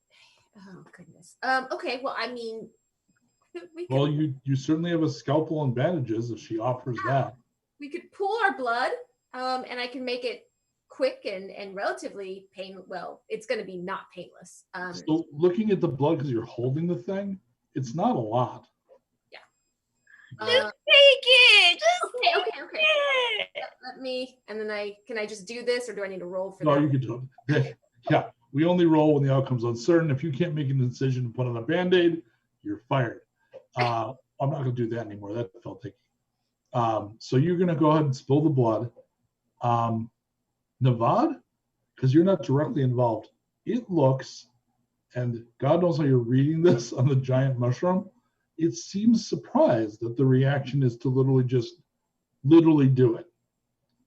Oh goodness. Okay. Well, I mean, Well, you certainly have a scalpel and bandages if she offers that. We could pool our blood, and I can make it quick and relatively painless. Well, it's going to be not painless. So looking at the blood because you're holding the thing, it's not a lot. Just take it. Just okay. Let me. And then can I just do this, or do I need to roll for that? No, you can do it. Yeah, we only roll when the outcome's uncertain. If you can't make a decision to put on a Band-Aid, you're fired. I'm not going to do that anymore. That felt icky. So you're going to go ahead and spill the blood. Navad, because you're not directly involved, it looks, and God knows how you're reading this on the giant mushroom, it seems surprised that the reaction is to literally do it.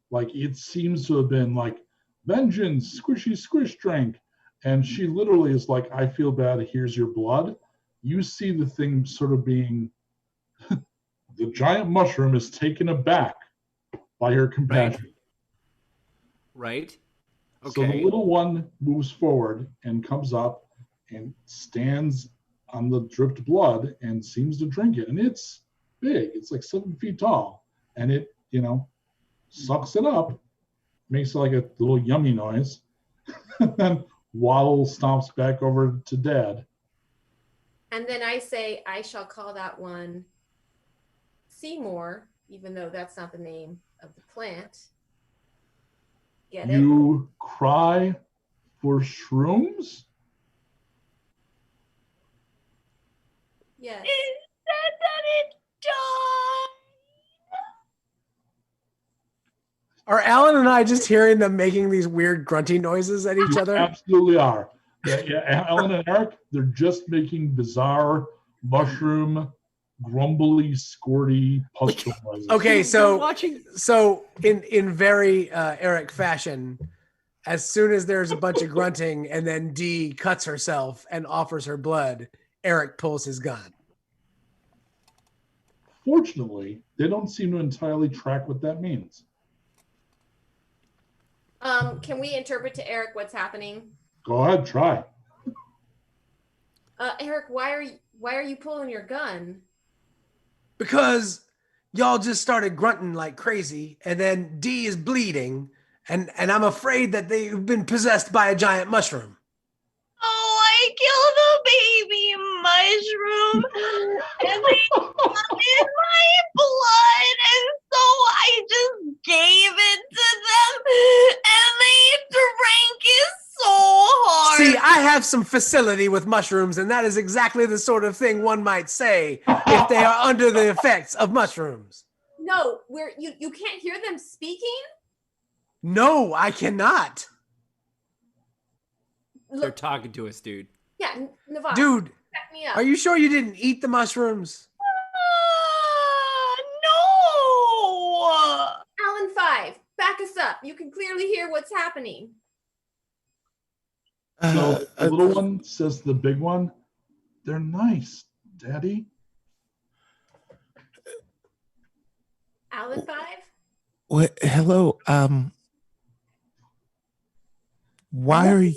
Like, it seems to have been like, vengeance, squishy squish drink. And she literally is like, I feel bad, here's your blood. You see the thing sort of being, the giant mushroom is taken aback by her compassion. Right. Okay. So the little one moves forward and comes up and stands on the dripped blood and seems to drink it. And it's big. It's like 7 feet tall. And it, sucks it up, makes like a little yummy noise, and then Waddle stomps back over to Dad. And then I say, I shall call that one Seymour, even though that's not the name of the plant. Get it? You cry for shrooms? Yes. It said that it died. Are Alan and I just hearing them making these weird grunty noises at each other? Absolutely are. Yeah, Ellen and Erik, they're just making bizarre mushroom, grumbly, squirty pustule noises. Okay, so in very Erik fashion, as soon as there's a bunch of grunting and then Dee cuts herself and offers her blood, Erik pulls his gun. Fortunately, they don't seem to entirely track what that means. Can we interpret to Erik what's happening? Go ahead, try. Erik, why are you pulling your gun? Because y'all just started grunting like crazy, and then Dee is bleeding, and I'm afraid that they've been possessed by a giant mushroom. Oh, I killed a baby mushroom, and they wanted my blood, and so I just gave it to them, and they drank it so hard. See, I have some facility with mushrooms, and that is exactly the sort of thing one might say if they are under the effects of mushrooms. No, you can't hear them speaking? No, I cannot. They're talking to us, dude. Yeah, Nevada. Dude, back me up. are you sure you didn't eat the mushrooms? No. Alan 5, back us up. You can clearly hear what's happening. So the little one says to the big one, "They're nice, Daddy." Alan 5? What? Hello. Why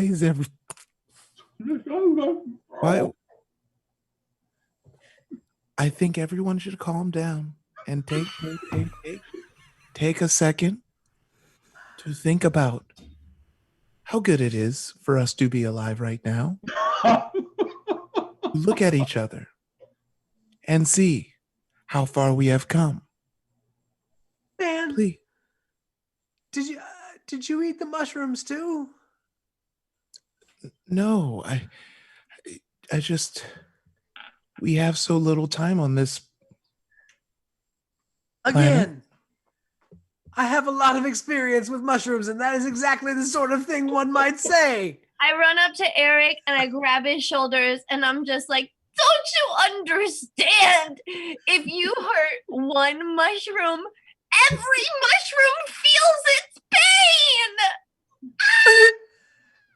is every why? I think everyone should calm down and take a second to think about how good it is for us to be alive right now. Look at each other and see how far we have come. Man, Please. Did you eat the mushrooms too? No, I just, we have so little time on this planet. Again, I have a lot of experience with mushrooms, and that is exactly the sort of thing one might say. I run up to Erik and I grab his shoulders and I'm just like, don't you understand? If you hurt one mushroom, every mushroom feels its pain.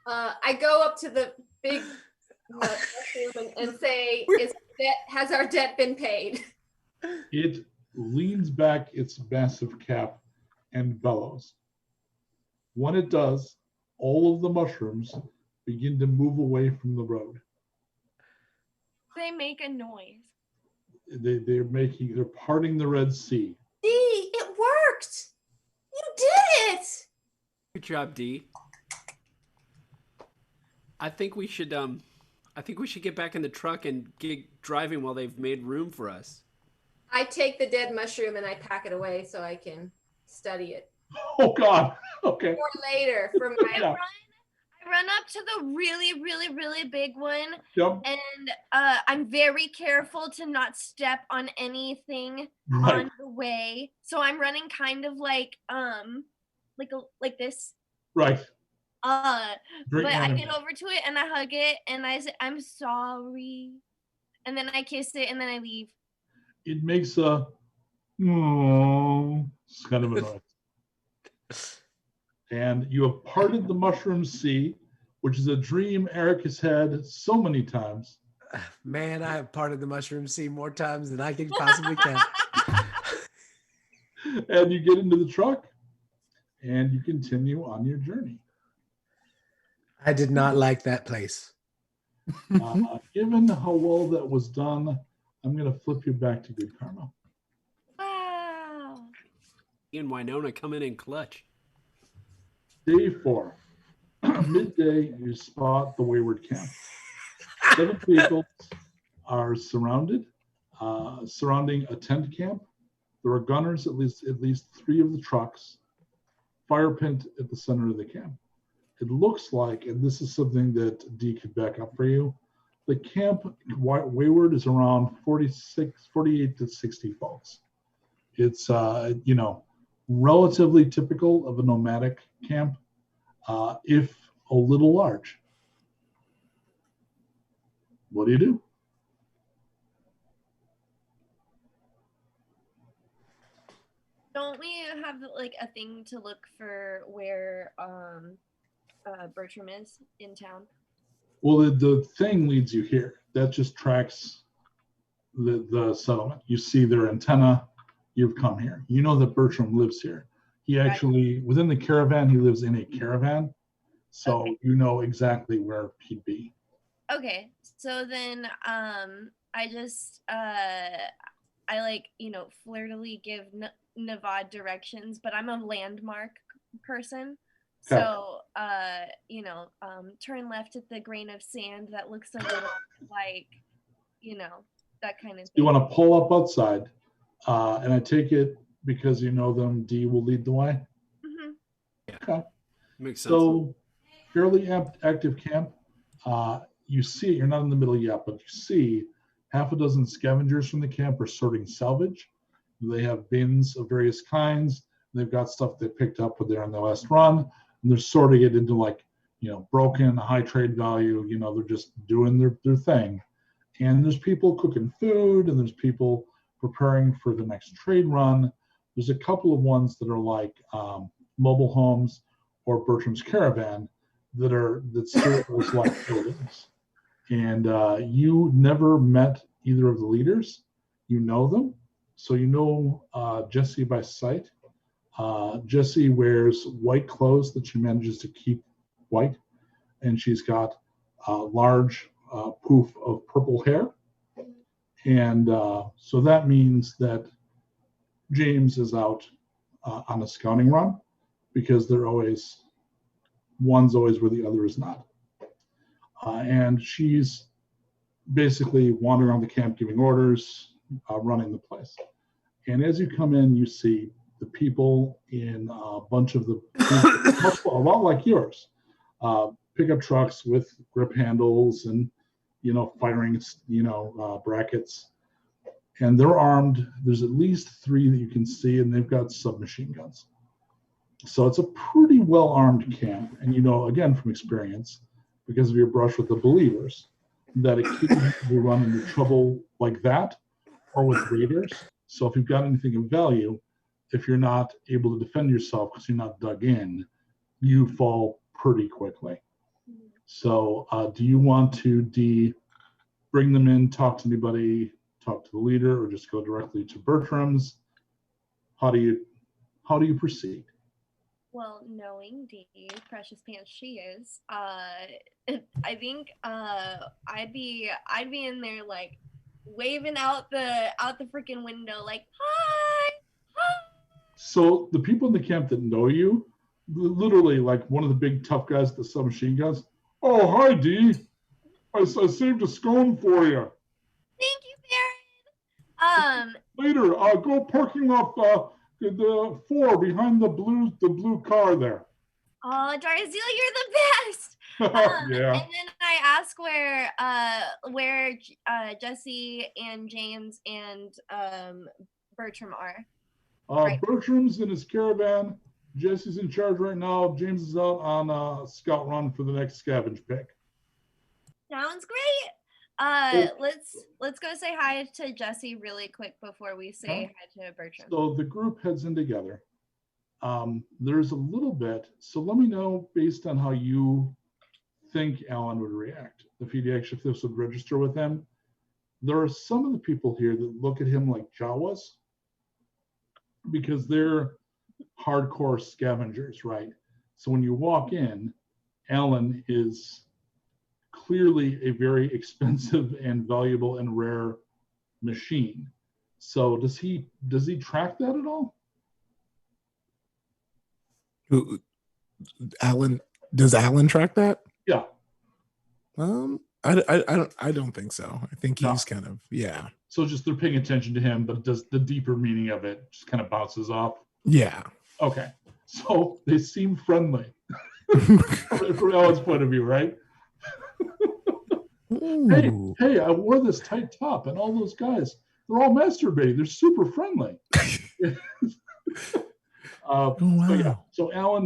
I go up to the big mushroom and say, has our debt been paid? It leans back its massive cap and bellows. When it does, all of the mushrooms begin to move away from the road. They make a noise. They're parting the Red Sea. D, it worked. You did it. Good job, D. I think we should get back in the truck and get driving while they've made room for us. I take the dead mushroom and I pack it away so I can study it. Oh God. Okay. For later, for my Yeah. I run up to the really, really, really big one, Yep. and I'm very careful to not step on anything Right. on the way. So I'm running kind of like this. Right. But I animal. get over to it and I hug it and I say, "I'm sorry," and then I kiss it and then I leave. It makes a it's kind of annoying. And you have parted the mushroom sea, which is a dream Erik has had so many times. Man, I have parted the mushroom sea more times than I can possibly count. And you get into the truck and you continue on your journey. I did not like that place. Given how well that was done, I'm going to flip you back to good karma. Wow. And Wynona coming in clutch. Day 4. Midday, you spot the wayward camp. 7 vehicles are surrounding a tent camp. There are gunners at least 3 of the trucks. Fire pit at the center of the camp. It looks like, and this is something that D could back up for you, the camp wayward is around 48 to 60 folks. It's relatively typical of a nomadic camp, if a little large. What do you do? Don't we have like a thing to look for where Bertram is in town? Well, the thing leads you here. That just tracks the settlement. You see their antenna. You've come here. You know that Bertram lives here. He actually, within the caravan, he lives in a caravan. So You know exactly where he'd be. Okay. So then I just flirtily give Navad directions, but I'm a landmark person. Okay. So, turn left at the grain of sand that looks a little like, that kind of thing. You want to pull up outside, and I take it because you know them, D will lead the way? Mm-hmm. Yeah. Okay. Makes sense. So, fairly active camp. You see, you're not in the middle yet, but you see half a dozen scavengers from the camp are sorting salvage. They have bins of various kinds. They've got stuff they picked up when they're on their last run. And they're sorting it into broken, high trade value. They're just doing their thing. And there's people cooking food, and there's people preparing for the next trade run. There's a couple of ones that are like mobile homes or Bertram's caravan that serve as like buildings. And you never met either of the leaders. You know them. So you know Jessie by sight. Jessie wears white clothes that she manages to keep white. And she's got a large poof of purple hair. And so that means that James is out on a scouting run, because one's always where the other is not. And she's basically wandering around the camp, giving orders, running the place. And as you come in, you see the people in a bunch of a lot like yours, pickup trucks with grip handles and, firing, brackets. And they're armed. There's at least 3 that you can see, and they've got submachine guns. So it's a pretty well-armed camp. And again, from experience, because of your brush with the believers, that occasionally you run into trouble like that, or with raiders. So if you've got anything of value, if you're not able to defend yourself because you're not dug in, you fall pretty quickly. So do you want to bring them in, talk to anybody, talk to the leader, or just go directly to Bertram's? How do you proceed? Well, knowing the precious pants she is, I think I'd be in there like waving out the freaking window like hi. So the people in the camp that know you, literally like one of the big tough guys with the submachine guns. Oh, hi, Dee. I saved a scone for you. Thank you, Baron. Later, go parking lot the 4 behind the blue car there. Oh, Darzel, you're the best. Yeah. And then I ask where Jessie and James and Bertram are. Right. Bertram's in his caravan. Jessie's in charge right now. James is out on a scout run for the next scavenge pick. Sounds great. Let's go say hi to Jessie really quick before we say hi to Bertram. So the group heads in together. There's a little bit. So let me know based on how you think Alan would react if this would register with him. There are some of the people here that look at him like Jawas, because they're hardcore scavengers, right? So when you walk in, Alan is clearly a very expensive and valuable and rare machine. So does he track that at all? Alan, does Alan track that? Yeah. I don't think so. I think he's kind of, yeah. So just they're paying attention to him, but does the deeper meaning of it just kind of bounces off? Yeah. Okay. So they seem friendly from Alan's point of view, right? Hey, I wore this tight top, and all those guys, they're all masturbating. They're super friendly. Wow. So Alan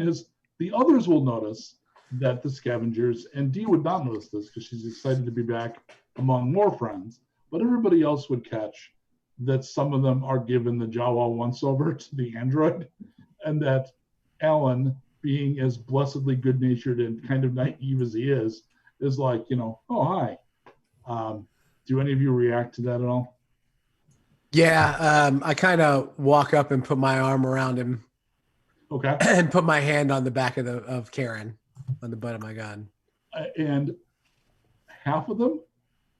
the others will notice that the scavengers, and Dee would not notice this because she's excited to be back among more friends, but everybody else would catch that some of them are given the Jawa once-over to the android, and that Alan, being as blessedly good-natured and kind of naive as he is like, oh, hi. Do any of you react to that at all? Yeah, I kind of walk up and put my arm around him. Okay. And put my hand on the back of Karen, on the butt of my gun. And half of them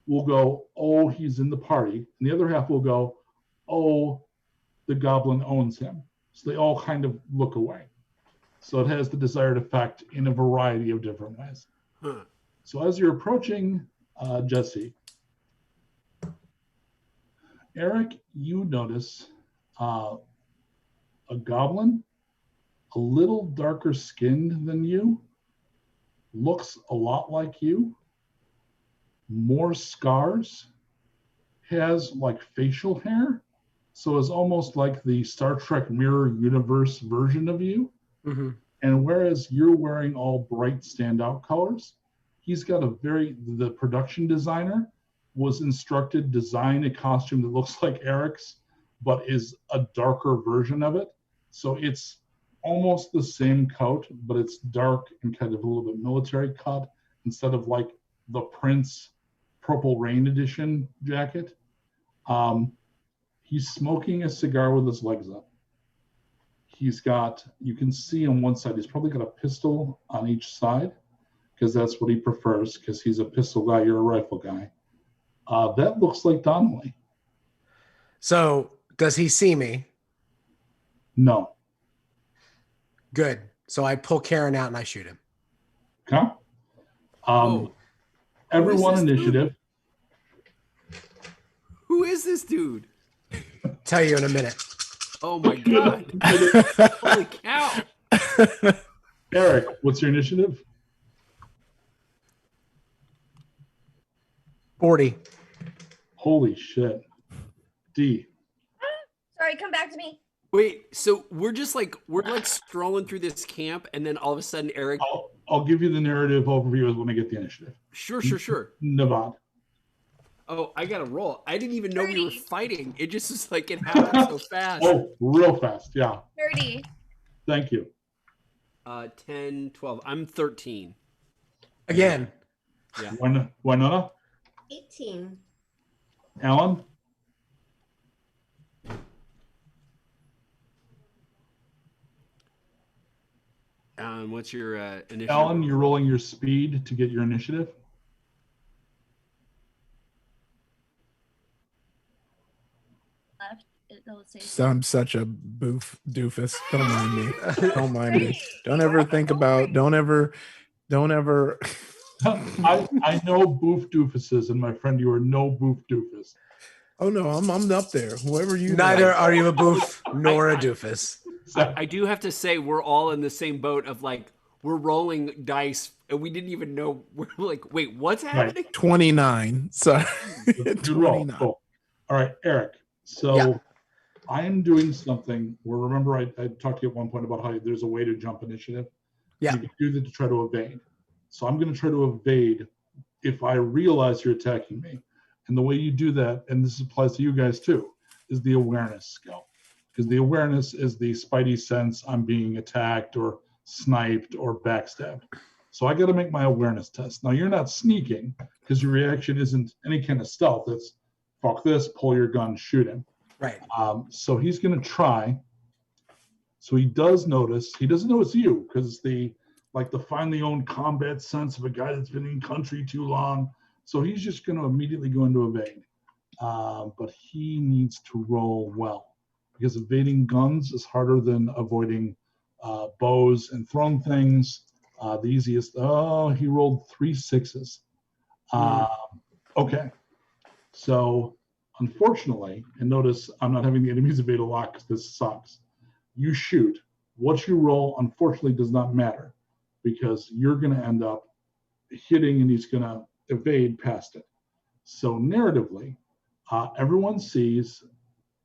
will go, oh, he's in the party. And the other half will go, oh, the goblin owns him. So they all kind of look away. So it has the desired effect in a variety of different ways. So as you're approaching Jessie, Erik, you notice a goblin, a little darker skinned than you, looks a lot like you, more scars, has like facial hair, so is almost like the Star Trek Mirror Universe version of you. Mm-hmm. And whereas you're wearing all bright standout colors, he's got the production designer was instructed design a costume that looks like Erik's, but is a darker version of it. So it's almost the same coat, but it's dark and kind of a little bit military cut instead of like the Prince Purple Rain edition jacket. He's smoking a cigar with his legs up. He's got, you can see on one side, he's probably got a pistol on each side because that's what he prefers, because he's a pistol guy, you're a rifle guy. That looks like Donnelly. So does he see me? No. Good. So I pull Karen out and I shoot him. Okay. Everyone initiative. Who is this dude? Tell you in a minute. Oh my God. Holy cow. Erik, what's your initiative? 40. Holy shit. D. Sorry, come back to me. Wait, so we're like strolling through this camp, and then all of a sudden Erik. I'll give you the narrative overview when I get the initiative. Sure. Nevada. Oh, I gotta roll. I didn't even know we were fighting. It just was like it happened so fast. Oh, real fast, yeah. 30. Thank you. 10, 12. I'm 13. Again. Yeah. Wynona? 18. Alan? What's your initiative? Alan, you're rolling your speed to get your initiative. I'm such a doofus. Don't mind me. Don't mind me. Don't ever think about. Don't ever. I know boof doofuses, and my friend, you are no boof doofus. Oh no, I'm up there. Whoever you. Neither are you a boof nor a doofus. I do have to say we're all in the same boat of like we're rolling dice and we didn't even know. We're like, wait, what's happening? 29. Sorry. 29. Cool. All right, Erik. So yeah. I am doing something where, remember, I talked to you at one point about how there's a way to jump initiative. Yeah. You can do that to try to evade. So I'm going to try to evade if I realize you're attacking me. And the way you do that, and this applies to you guys too, is the awareness skill. Because the awareness is the spidey sense I'm being attacked or sniped or backstabbed. So I got to make my awareness test. Now, you're not sneaking because your reaction isn't any kind of stealth. It's fuck this, pull your gun, shoot him. Right. So he's going to try. So he does notice. He doesn't notice you because the finely owned combat sense of a guy that's been in country too long. So he's just going to immediately go into evade. But he needs to roll well because evading guns is harder than avoiding bows and thrown things. The easiest. Oh, he rolled 3 6s. Okay. So unfortunately, and notice I'm not having the enemies evade a lot because this sucks. You shoot. What you roll, unfortunately, does not matter because you're going to end up hitting and he's going to evade past it. So narratively, everyone sees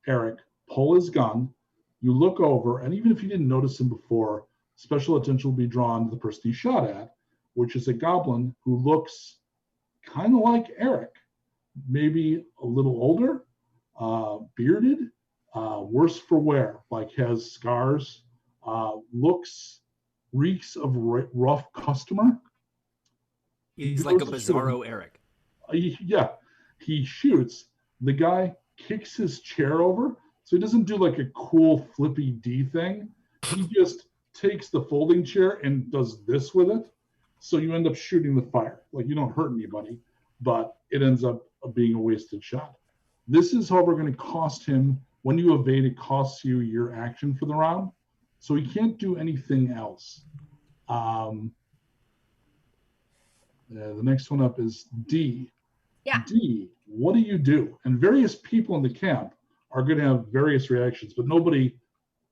Erik pull his gun. You look over, and even if you didn't notice him before, special attention will be drawn to the person he shot at, which is a goblin who looks kind of like Erik. Maybe a little older, bearded, worse for wear, like has scars, reeks of rough customer. He's like a bizarro Erik. Yeah, he shoots. The guy kicks his chair over, so he doesn't do like a cool flippy D thing. He just takes the folding chair and does this with it. So you end up shooting the fire. Like you don't hurt anybody, but it ends up being a wasted shot. This is, however, going to cost him, when you evade, it costs you your action for the round. So he can't do anything else. The next one up is D. Yeah. D, what do you do? And various people in the camp are going to have various reactions, but nobody,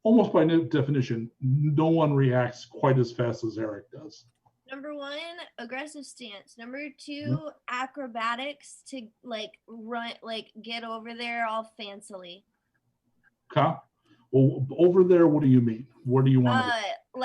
almost by definition, no one reacts quite as fast as Erik does. Number 1, aggressive stance. Number 2, acrobatics to run, get over there all fancily. Okay. Well, over there, what do you mean? What do you want to do?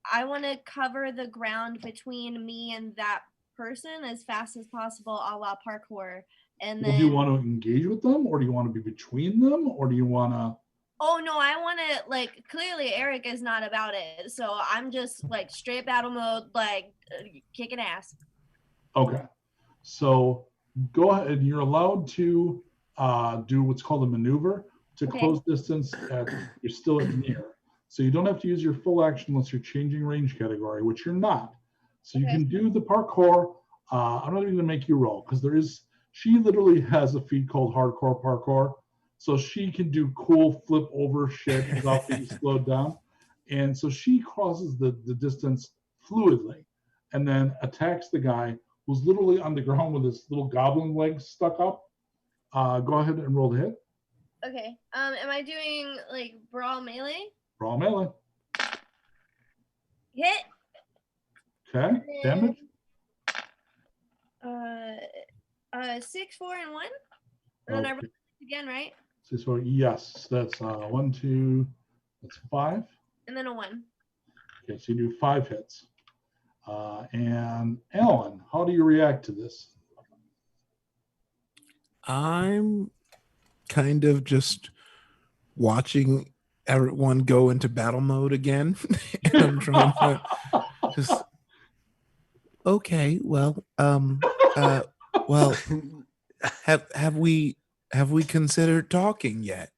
I wanna cover the ground between me and that person as fast as possible, a la parkour. And then, do you want to engage with them, or do you want to be between them, or do you want to? Oh no, I want to like clearly Erik is not about it, so I'm just like straight battle mode, like kicking ass. Okay, so go ahead. You're allowed to do what's called a maneuver to close distance. You're still at near, so you don't have to use your full action unless you're changing range category, which you're not. So you can do the parkour. I'm not even gonna make you roll because she literally has a feat called hardcore parkour. So she can do cool flip over shit without being slowed down. And so she crosses the distance fluidly and then attacks the guy who's literally on the ground with his little goblin legs stuck up. Go ahead and roll the hit. Okay. Am I doing like brawl melee? Brawl melee. Hit. Okay. Damage. 6, 4, and 1. And then I roll again, right? 6, 4. Yes, that's 1, 2. That's 5. And then a 1. Okay, so you do 5 hits. And Alan, how do you react to this? I'm kind of just watching everyone go into battle mode again. And I'm trying to just, okay, well, have we considered talking yet?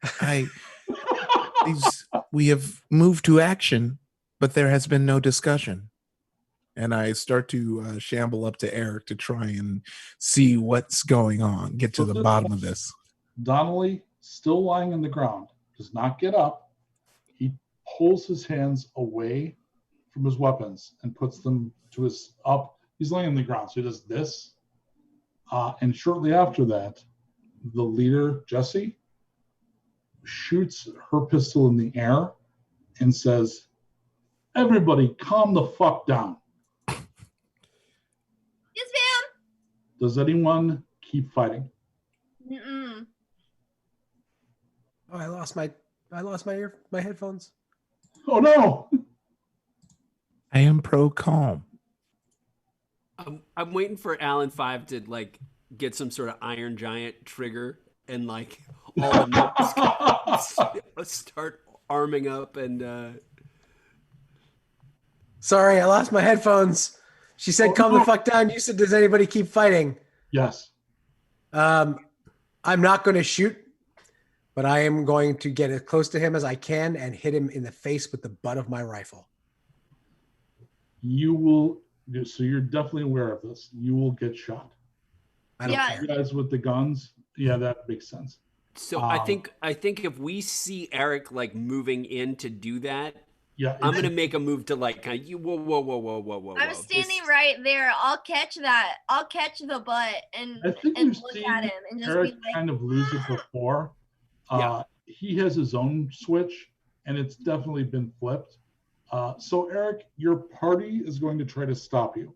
We have moved to action, but there has been no discussion. And I start to shamble up to Erik to try and see what's going on, get to the bottom of this. Donnelly, still lying on the ground, does not get up. He pulls his hands away from his weapons and puts them to his up. He's laying on the ground, so he does this. And shortly after that, the leader, Jessie, shoots her pistol in the air and says, "Everybody calm the fuck down." Yes, ma'am. Does anyone keep fighting? Mm-mm. Oh, I lost my headphones. Oh no! I am pro calm. I'm waiting for Alan 5 to like get some sort of Iron Giant trigger and like all the nuts start arming up and. Sorry, I lost my headphones. She said, "Calm the fuck down." You said, "Does anybody keep fighting?" Yes. I'm not going to shoot, but I am going to get as close to him as I can and hit him in the face with the butt of my rifle. You will. So you're definitely aware of this. You will get shot. I don't care. You guys with the guns, yeah, that makes sense. So I think if we see Erik like moving in to do that, yeah, I'm gonna make a move to like kind of whoa. I'm standing right there. I'll catch that. I'll catch the butt and look at him and just Erik be like, kind of lose it before. He has his own switch, and it's definitely been flipped. So Erik, your party is going to try to stop you.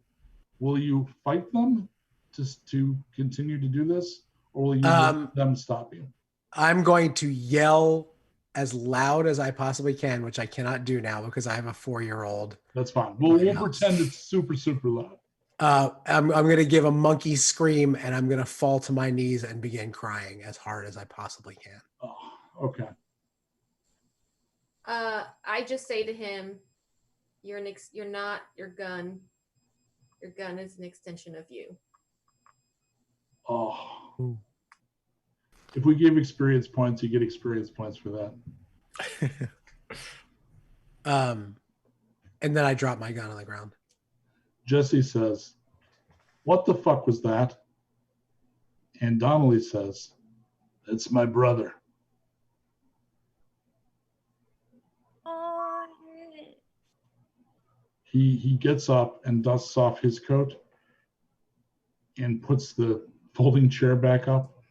Will you fight them to continue to do this, or will you let them stop you? I'm going to yell as loud as I possibly can, which I cannot do now because I have a 4-year-old. That's fine. We'll pretend it's super, super loud. I'm going to give a monkey scream, and I'm going to fall to my knees and begin crying as hard as I possibly can. Oh, okay. I just say to him, you're not your gun. Your gun is an extension of you. Oh. If we give experience points, you get experience points for that. And then I drop my gun on the ground. Jessie says, "What the fuck was that?" And Donnelly says, "It's my brother." He gets up and dusts off his coat and puts the folding chair back up.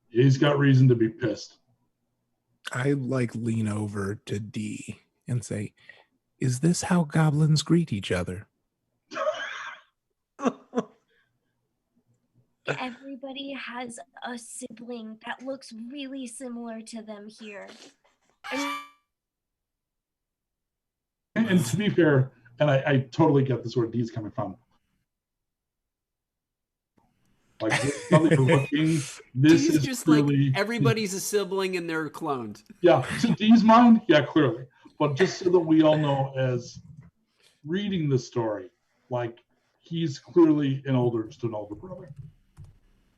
He's got reason to be pissed. I like lean over to D and say, "Is this how goblins greet each other?" Everybody has a sibling that looks really similar to them here. And to be fair, and I totally get this where D's coming from. Like, you're looking. This is just clearly, like everybody's a sibling and they're cloned. Yeah, to Dee's mind, yeah, clearly. But just so that we all know, as reading the story, like, he's clearly an older brother,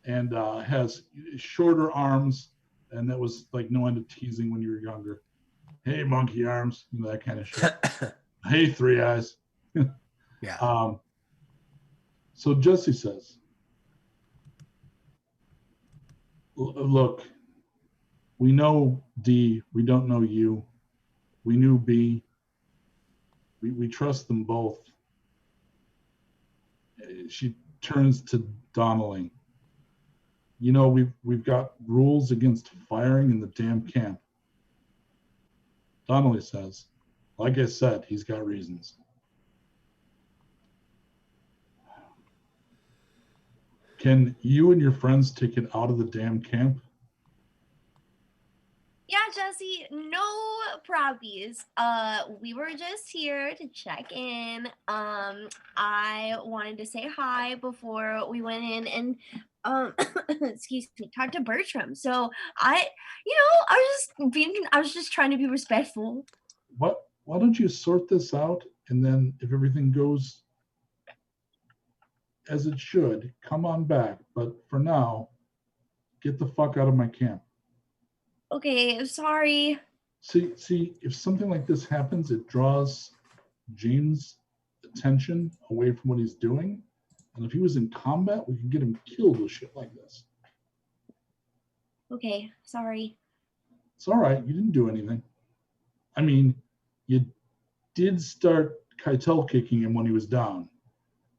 and has shorter arms, and that was like no end of teasing when you were younger. Hey, monkey arms, that kind of shit. Hey, three eyes. Yeah. So Jesse says, look, we know D, we don't know you. We knew B. We trust them both. She turns to Donnelly. We've got rules against firing in the damn camp. Donnelly says, like I said, he's got reasons. Can you and your friends take it out of the damn camp? Yeah, Jesse, no probies. We were just here to check in. I wanted to say hi before we went in and excuse me, talk to Bertram. So I was just trying to be respectful. Why don't you sort this out, and then if everything goes as it should, come on back. But for now, get the fuck out of my camp. Okay, I'm sorry. See, if something like this happens, it draws James' attention away from what he's doing. And if he was in combat, we could get him killed with shit like this. Okay, sorry. It's all right. You didn't do anything. I mean, you did start Keitel kicking him when he was down,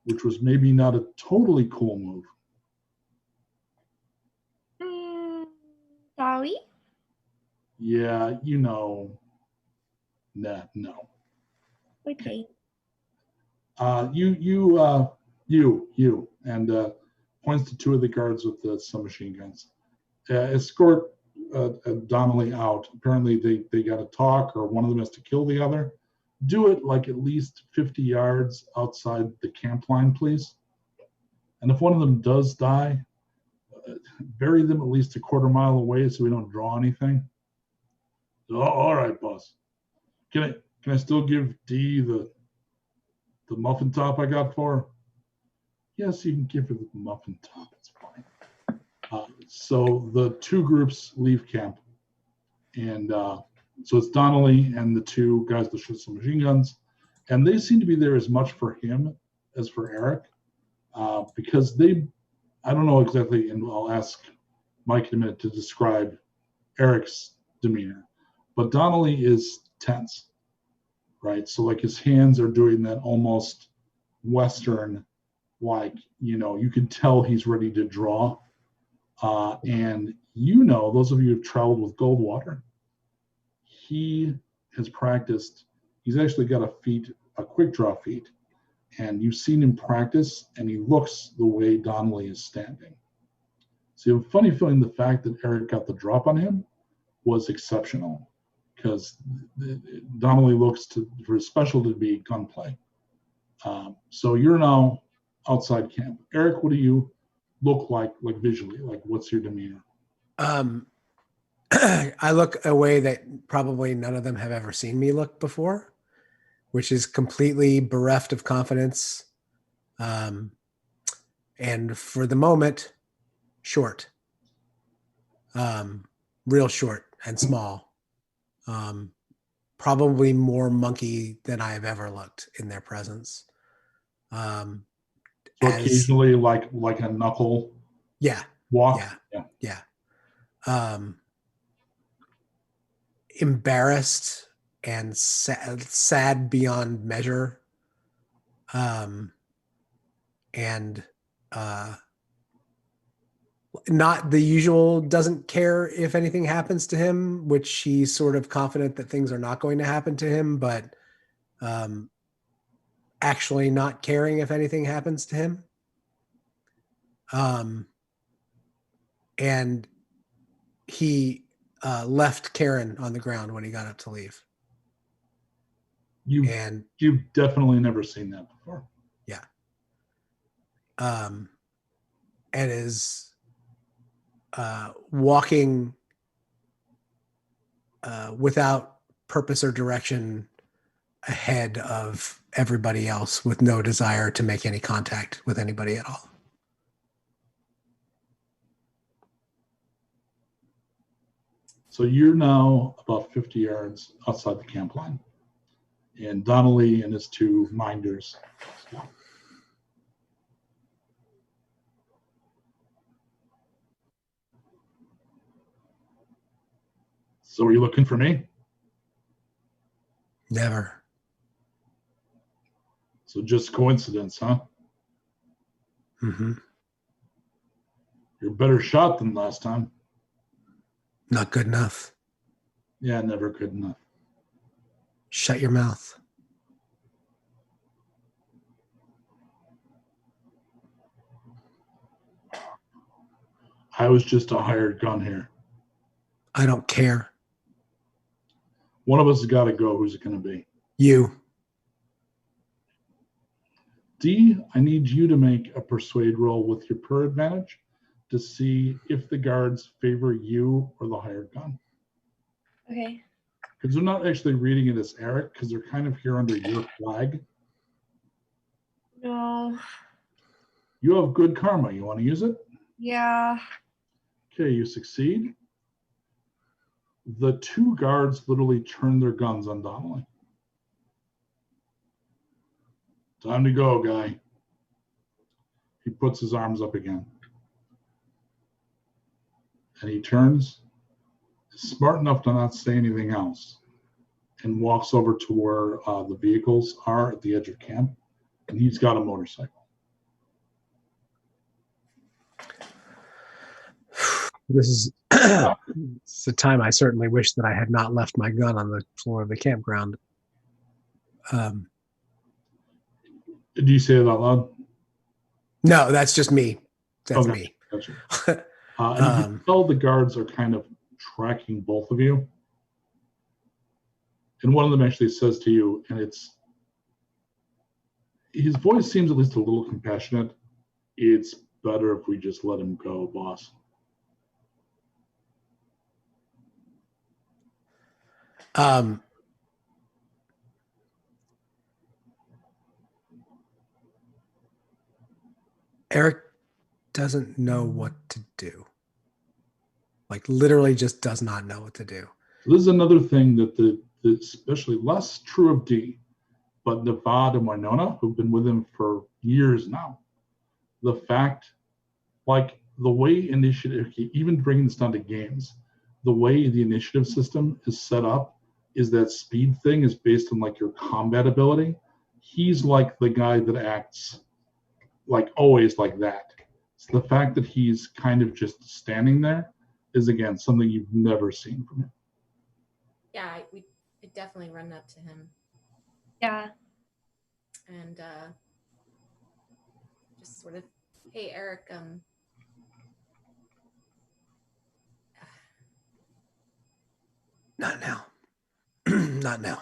which was maybe not a totally cool move. Sorry? Yeah, no. Okay. You, and points to two of the guards with the submachine guns. Escort Donnelly out. Apparently they got to talk, or one of them has to kill the other. Do it like at least 50 yards outside the camp line, please. And if one of them does die, bury them at least a quarter mile away so we don't draw anything. Oh, all right, boss. Can I still give D the muffin top I got for her? Yes, you can give her the muffin top. It's fine. So the two groups leave camp, and so it's Donnelly and the two guys that shoot some machine guns, and they seem to be there as much for him as for Erik, because I don't know exactly, and I'll ask Mike in a minute to describe Erik's demeanor, but Donnelly is tense, right? So like his hands are doing that almost Western, like, you can tell he's ready to draw. And those of you who've traveled with Goldwater, he has practiced. He's actually got a quick draw feat, and you've seen him practice, and he looks the way Donnelly is standing. So you have a funny feeling the fact that Erik got the drop on him was exceptional, because Donnelly looks for his specialty to be gunplay. So you're now outside camp. Erik, what do you look like visually? Like, what's your demeanor? I look a way that probably none of them have ever seen me look before, which is completely bereft of confidence. And for the moment, short. Real short and small. Probably more monkey than I have ever looked in their presence. So occasionally like a knuckle walk. Yeah. Embarrassed and sad beyond measure. And not the usual, doesn't care if anything happens to him, which he's sort of confident that things are not going to happen to him, but actually not caring if anything happens to him. And he left Karen on the ground when he got up to leave. You've definitely never seen that before. Yeah. and is walking without purpose or direction ahead of everybody else with no desire to make any contact with anybody at all. So you're now about 50 yards outside the camp line. And Donnelly and his two minders. So are you looking for me? Never. So just coincidence, huh? Mm-hmm. You're a better shot than last time. Not good enough. Yeah, never good enough. Shut your mouth. I was just a hired gun here. I don't care. One of us has got to go. Who's it going to be? You. D, I need you to make a persuade roll with your per advantage to see if the guards favor you or the hired gun. Okay. Because they're not actually reading it as Erik, because they're kind of here under your flag. No. You have good karma. You want to use it? Yeah. Okay, you succeed. The two guards literally turn their guns on Donnelly. Time to go, guy. He puts his arms up again. And he turns, is smart enough to not say anything else, and walks over to where the vehicles are at the edge of camp. And he's got a motorcycle. This is it's a time I certainly wish that I had not left my gun on the floor of the campground. Did you say it out loud? No, that's just me. That's okay, me. Gotcha. And you can tell the guards are kind of tracking both of you. And one of them actually says to you, and his voice seems at least a little compassionate. It's better if we just let him go, boss. Erik doesn't know what to do. Like literally just does not know what to do. This is another thing that the especially less true of D, but Nevada and Wynona, who've been with him for years now. The fact, like the way initiative, even bringing this down to games, the way the initiative system is set up is that speed thing is based on like your combat ability. He's like the guy that acts like always like that. So the fact that he's kind of just standing there is again something you've never seen from him. Yeah, we definitely run up to him. Yeah. And just sort of, hey, Erik, Not now. Not now.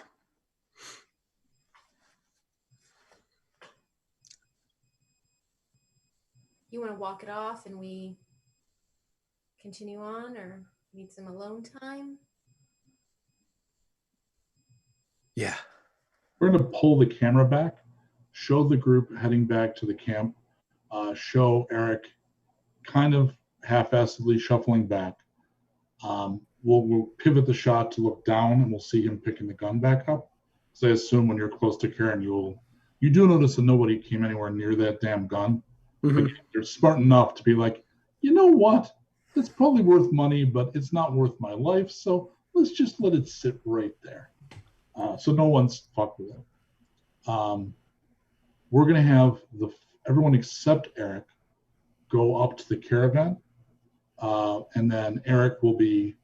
You want to walk it off and we continue on, or need some alone time? Yeah. We're going to pull the camera back, show the group heading back to the camp, show Erik kind of half-assedly shuffling back. We'll pivot the shot to look down, and we'll see him picking the gun back up. So I assume when you're close to Karen, you do notice that nobody came anywhere near that damn gun. Mm-hmm. Again, you're smart enough to be like, you know what? It's probably worth money, but it's not worth my life. So let's just let it sit right there. So no one's fucked with it. We're going to have everyone except Erik go up to the caravan. And then Erik will be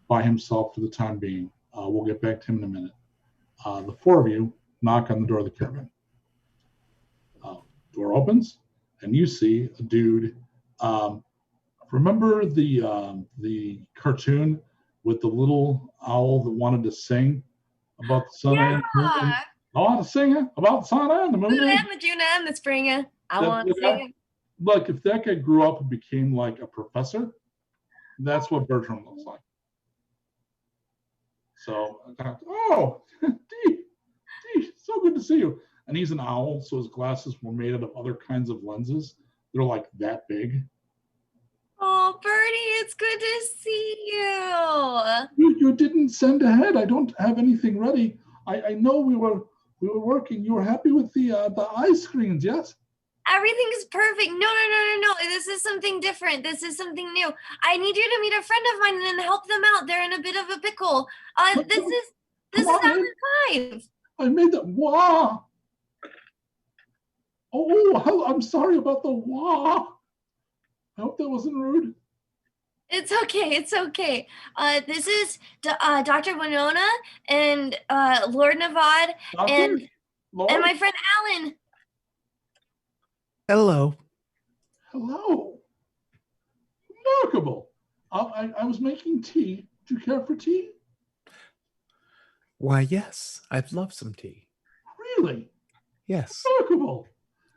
by himself for the time being. We'll get back to him in a minute. The four of you knock on the door of the caravan. Door opens, and you see a dude. Remember the cartoon with the little owl that wanted to sing about the sun and the moon? I want to sing about the sun and the moon. And the June and the spring. I want to sing. Look, if that guy grew up and became like a professor, that's what Bertram looks like. So, oh, D, so good to see you. And he's an owl, so his glasses were made out of other kinds of lenses. They're like that big. Oh, Bertie, it's good to see you. You didn't send ahead. I don't have anything ready. I know we were working. You were happy with the eye screens, yes? Everything's perfect. No. This is something different. This is something new. I need you to meet a friend of mine and help them out. They're in a bit of a pickle. This is Alan Clive. I made that. Wah. Oh, I'm sorry about the wah. I hope that wasn't rude. It's okay. It's okay. This is Dr. Wynona and Lord Navad and my friend Alan. Hello. Hello. Remarkable. I was making tea. Do you care for tea? Why, yes. I'd love some tea. Really? Yes. Remarkable.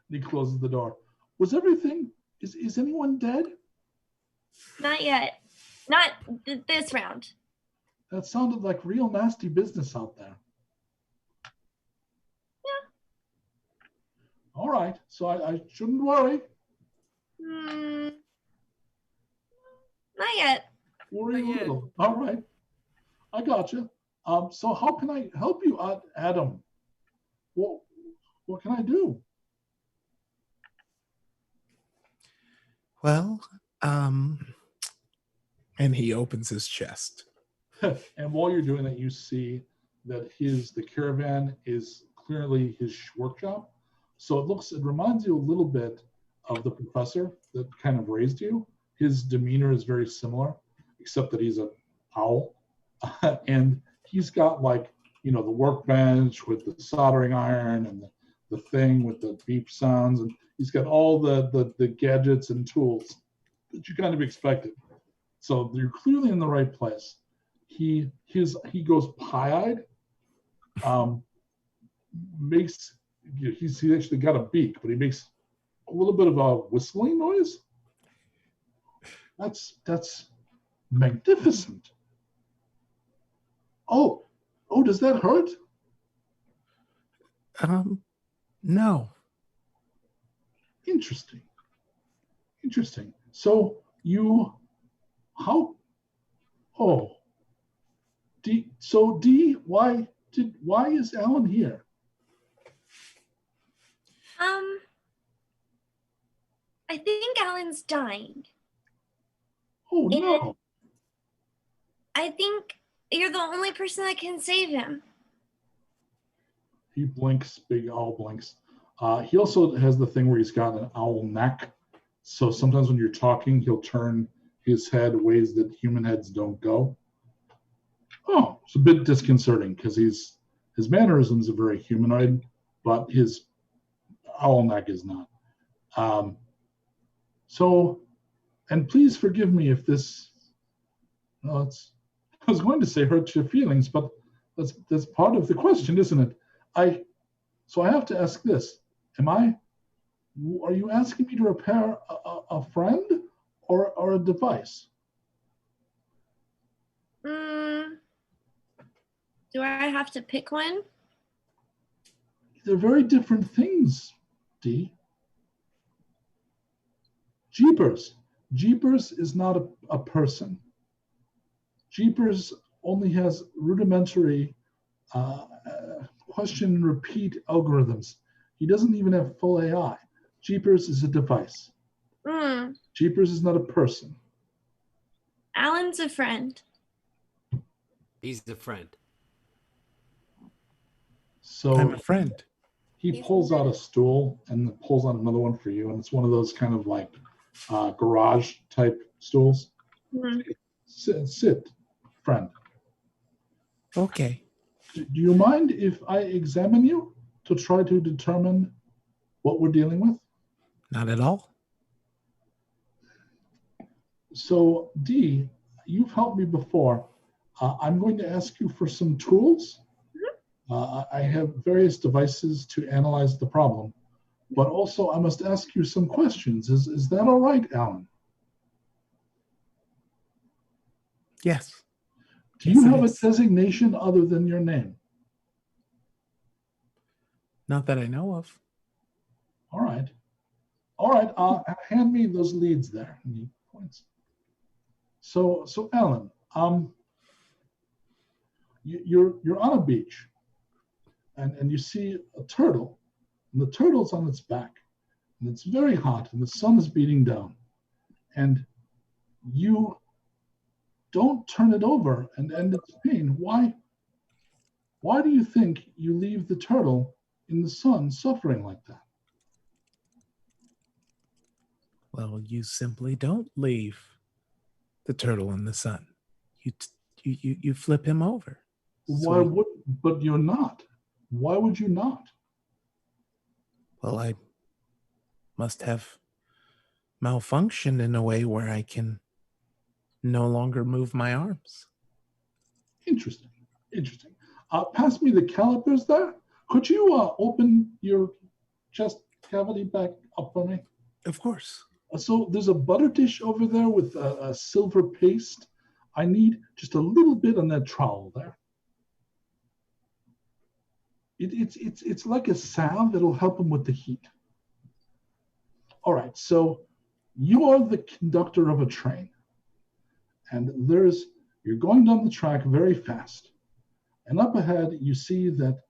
And he closes the door. Was everything... Is anyone dead? Not yet. Not this round. That sounded like real nasty business out there. Yeah. All right. So I shouldn't worry. Not yet. Worry a little. All right. I got you. So how can I help you, Adam? What can I do? Well, and he opens his chest. And while you're doing that, you see that the caravan is clearly his workshop. So it reminds you a little bit of the professor that kind of raised you. His demeanor is very similar, except that he's an owl. And he's got the workbench with the soldering iron and the thing with the beep sounds. And he's got all the gadgets and tools that you kind of expected. So you're clearly in the right place. He goes pie-eyed. He's actually got a beak, but he makes a little bit of a whistling noise. That's magnificent. Oh, does that hurt? No. Interesting. So D, why is Alan here? I think Alan's dying. Oh no. I think you're the only person that can save him. He blinks, big owl blinks. He also has the thing where he's got an owl neck. So sometimes when you're talking, he'll turn his head ways that human heads don't go. Oh, it's a bit disconcerting because his mannerisms are very humanoid, but his owl neck is not. And please forgive me if this, I was going to say hurts your feelings, but that's part of the question, isn't it? So I have to ask this. Are you asking me to repair a friend or a device? Do I have to pick one? They're very different things, D. Jeepers is not a person. Jeepers only has rudimentary question and repeat algorithms. He doesn't even have full AI. Jeepers is a device. Jeepers is not a person. Alan's a friend. He's a friend. So I'm a friend. He pulls out a stool and pulls out another one for you, and it's one of those kind of like garage type stools. Sit, friend. Okay. Do you mind if I examine you to try to determine what we're dealing with? Not at all. So, D, you've helped me before. I'm going to ask you for some tools. I have various devices to analyze the problem. but also I must ask you some questions. Is that all right, Alan? Yes. Do you have a designation other than your name? Not that I know of. All right. All right. Hand me those leads there. And he points. So Alan, you're on a beach, and you see a turtle, and the turtle's on its back, and it's very hot, and the sun is beating down, and you don't turn it over and end its pain. Why do you think you leave the turtle in the sun suffering like that? Well, you simply don't leave the turtle in the sun. You flip him over. But you're not. Why would you not? Well, I must have malfunctioned in a way where I can no longer move my arms. Interesting. Pass me the calipers there. Could you open your chest cavity back up for me? Of course. So there's a butter dish over there with a silver paste. I need just a little bit on that trowel there. It's like a salve that'll help him with the heat. All right, so you are the conductor of a train, and you're going down the track very fast, and up ahead you see that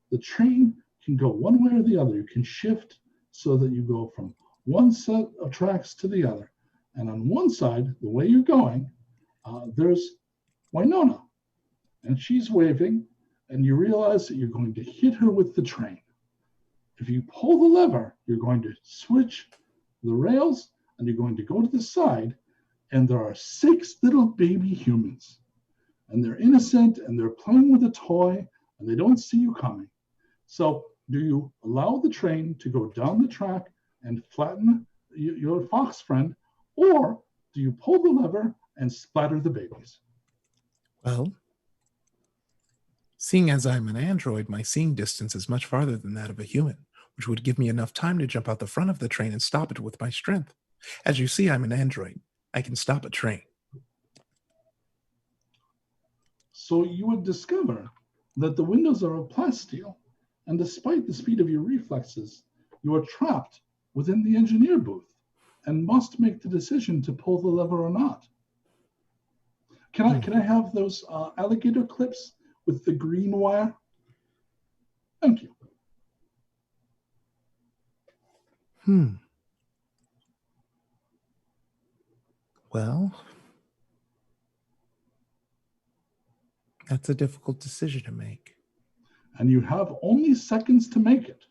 the train can go one way or the other. You can shift so that you go from one set of tracks to the other, and on one side, the way you're going, there's Wynona, and she's waving, and you realize that you're going to hit her with the train. If you pull the lever, you're going to switch the rails, and you're going to go to the side, and there are 6 little baby humans, and they're innocent, and they're playing with a toy, and they don't see you coming. So do you allow the train to go down the track and flatten your fox friend, or do you pull the lever and splatter the babies? Well, seeing as I'm an android, my seeing distance is much farther than that of a human, which would give me enough time to jump out the front of the train and stop it with my strength. As you see, I'm an android. I can stop a train. So you would discover that the windows are of plasteel, and despite the speed of your reflexes, you are trapped within the engineer booth and must make the decision to pull the lever or not. Can I have those alligator clips with the green wire? Thank you. Well, that's a difficult decision to make. And you have only seconds to make it.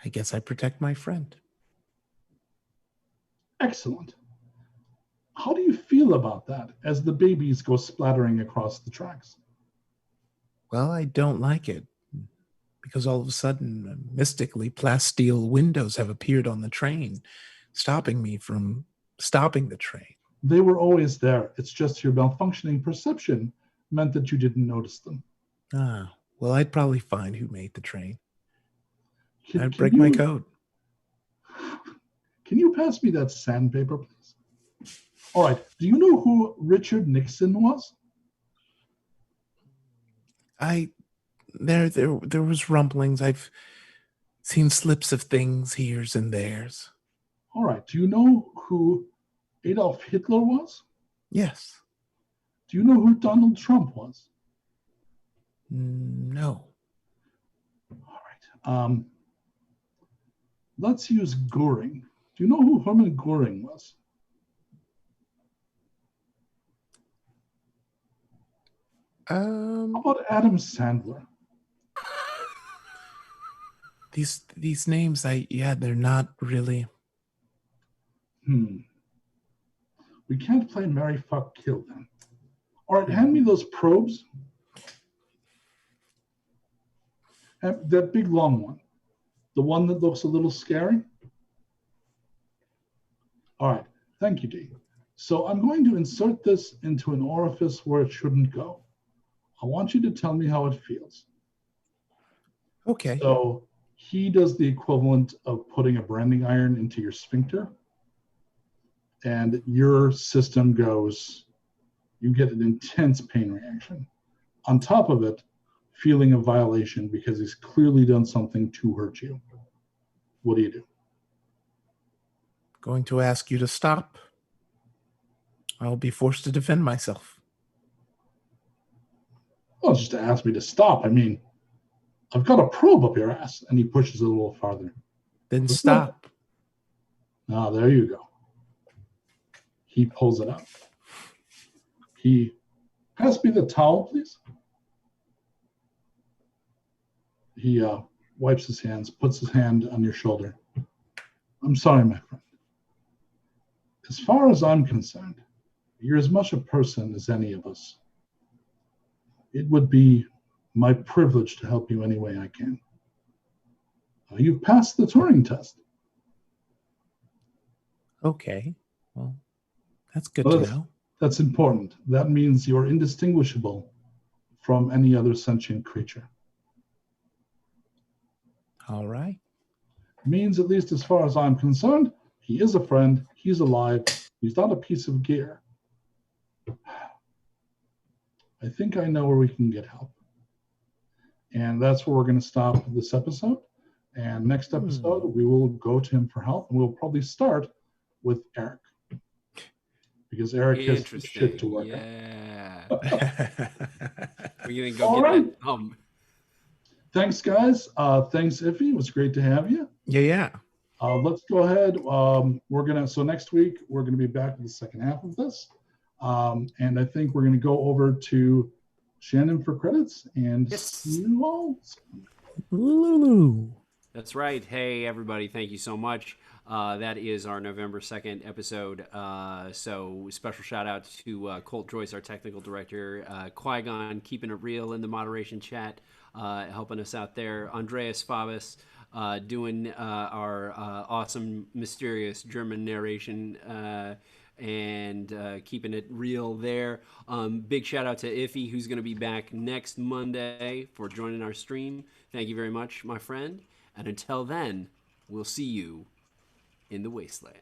I guess I protect my friend. Excellent. How do you feel about that as the babies go splattering across the tracks? Well, I don't like it, because all of a sudden, mystically, plasteel windows have appeared on the train, stopping me from stopping the train. They were always there. It's just your malfunctioning perception meant that you didn't notice them. Well, I'd probably find who made the train. I'd break my code. Can you pass me that sandpaper, please? All right. Do you know who Richard Nixon was? There was rumblings. I've seen slips of things here's and there's. All right. Do you know who Adolf Hitler was? Yes. Do you know who Donald Trump was? No. All right. Let's use Goering. Do you know who Hermann Goering was? How about Adam Sandler? These names, they're not really. We can't play Marry, Fuck, Kill then. All right, hand me those probes. That big long one. The one that looks a little scary. All right, thank you, Dee. So I'm going to insert this into an orifice where it shouldn't go. I want you to tell me how it feels. Okay. So he does the equivalent of putting a branding iron into your sphincter, and your system goes, you get an intense pain reaction. On top of it, feeling a violation because he's clearly done something to hurt you. What do you do? Going to ask you to stop. I'll be forced to defend myself. Well, just to ask me to stop. I mean, I've got a probe up your ass. And he pushes it a little farther. Then stop. Ah, there you go. He pulls it out. He pass me the towel, please. He wipes his hands, puts his hand on your shoulder. I'm sorry, my friend. As far as I'm concerned, you're as much a person as any of us. It would be my privilege to help you any way I can. You've passed the Turing test. Okay. Well, that's good to know. That's important. That means you're indistinguishable from any other sentient creature. All right. Means, at least as far as I'm concerned, he is a friend. He's alive. He's not a piece of gear. I think I know where we can get help. And that's where we're going to stop this episode. And next episode, we will go to him for help. And we'll probably start with Erik. Because Erik has shit to work on. We're going to go get that. Thanks, guys. Thanks, Ify. It was great to have you. Yeah. Let's go ahead. So next week, we're going to be back in the second half of this. And I think we're going to go over to Shannon for credits and see you all. That's right. Hey, everybody. Thank you so much. That is our November 2nd episode. So special shout out to Colt, Joyce, our technical director, Qui-Gon, keeping it real in the moderation chat, helping us out there. Andreas Fabus, doing our awesome, mysterious German narration and keeping it real there. Big shout out to Ify, who's going to be back next Monday for joining our stream. Thank you very much, my friend. And until then, we'll see you in the wasteland.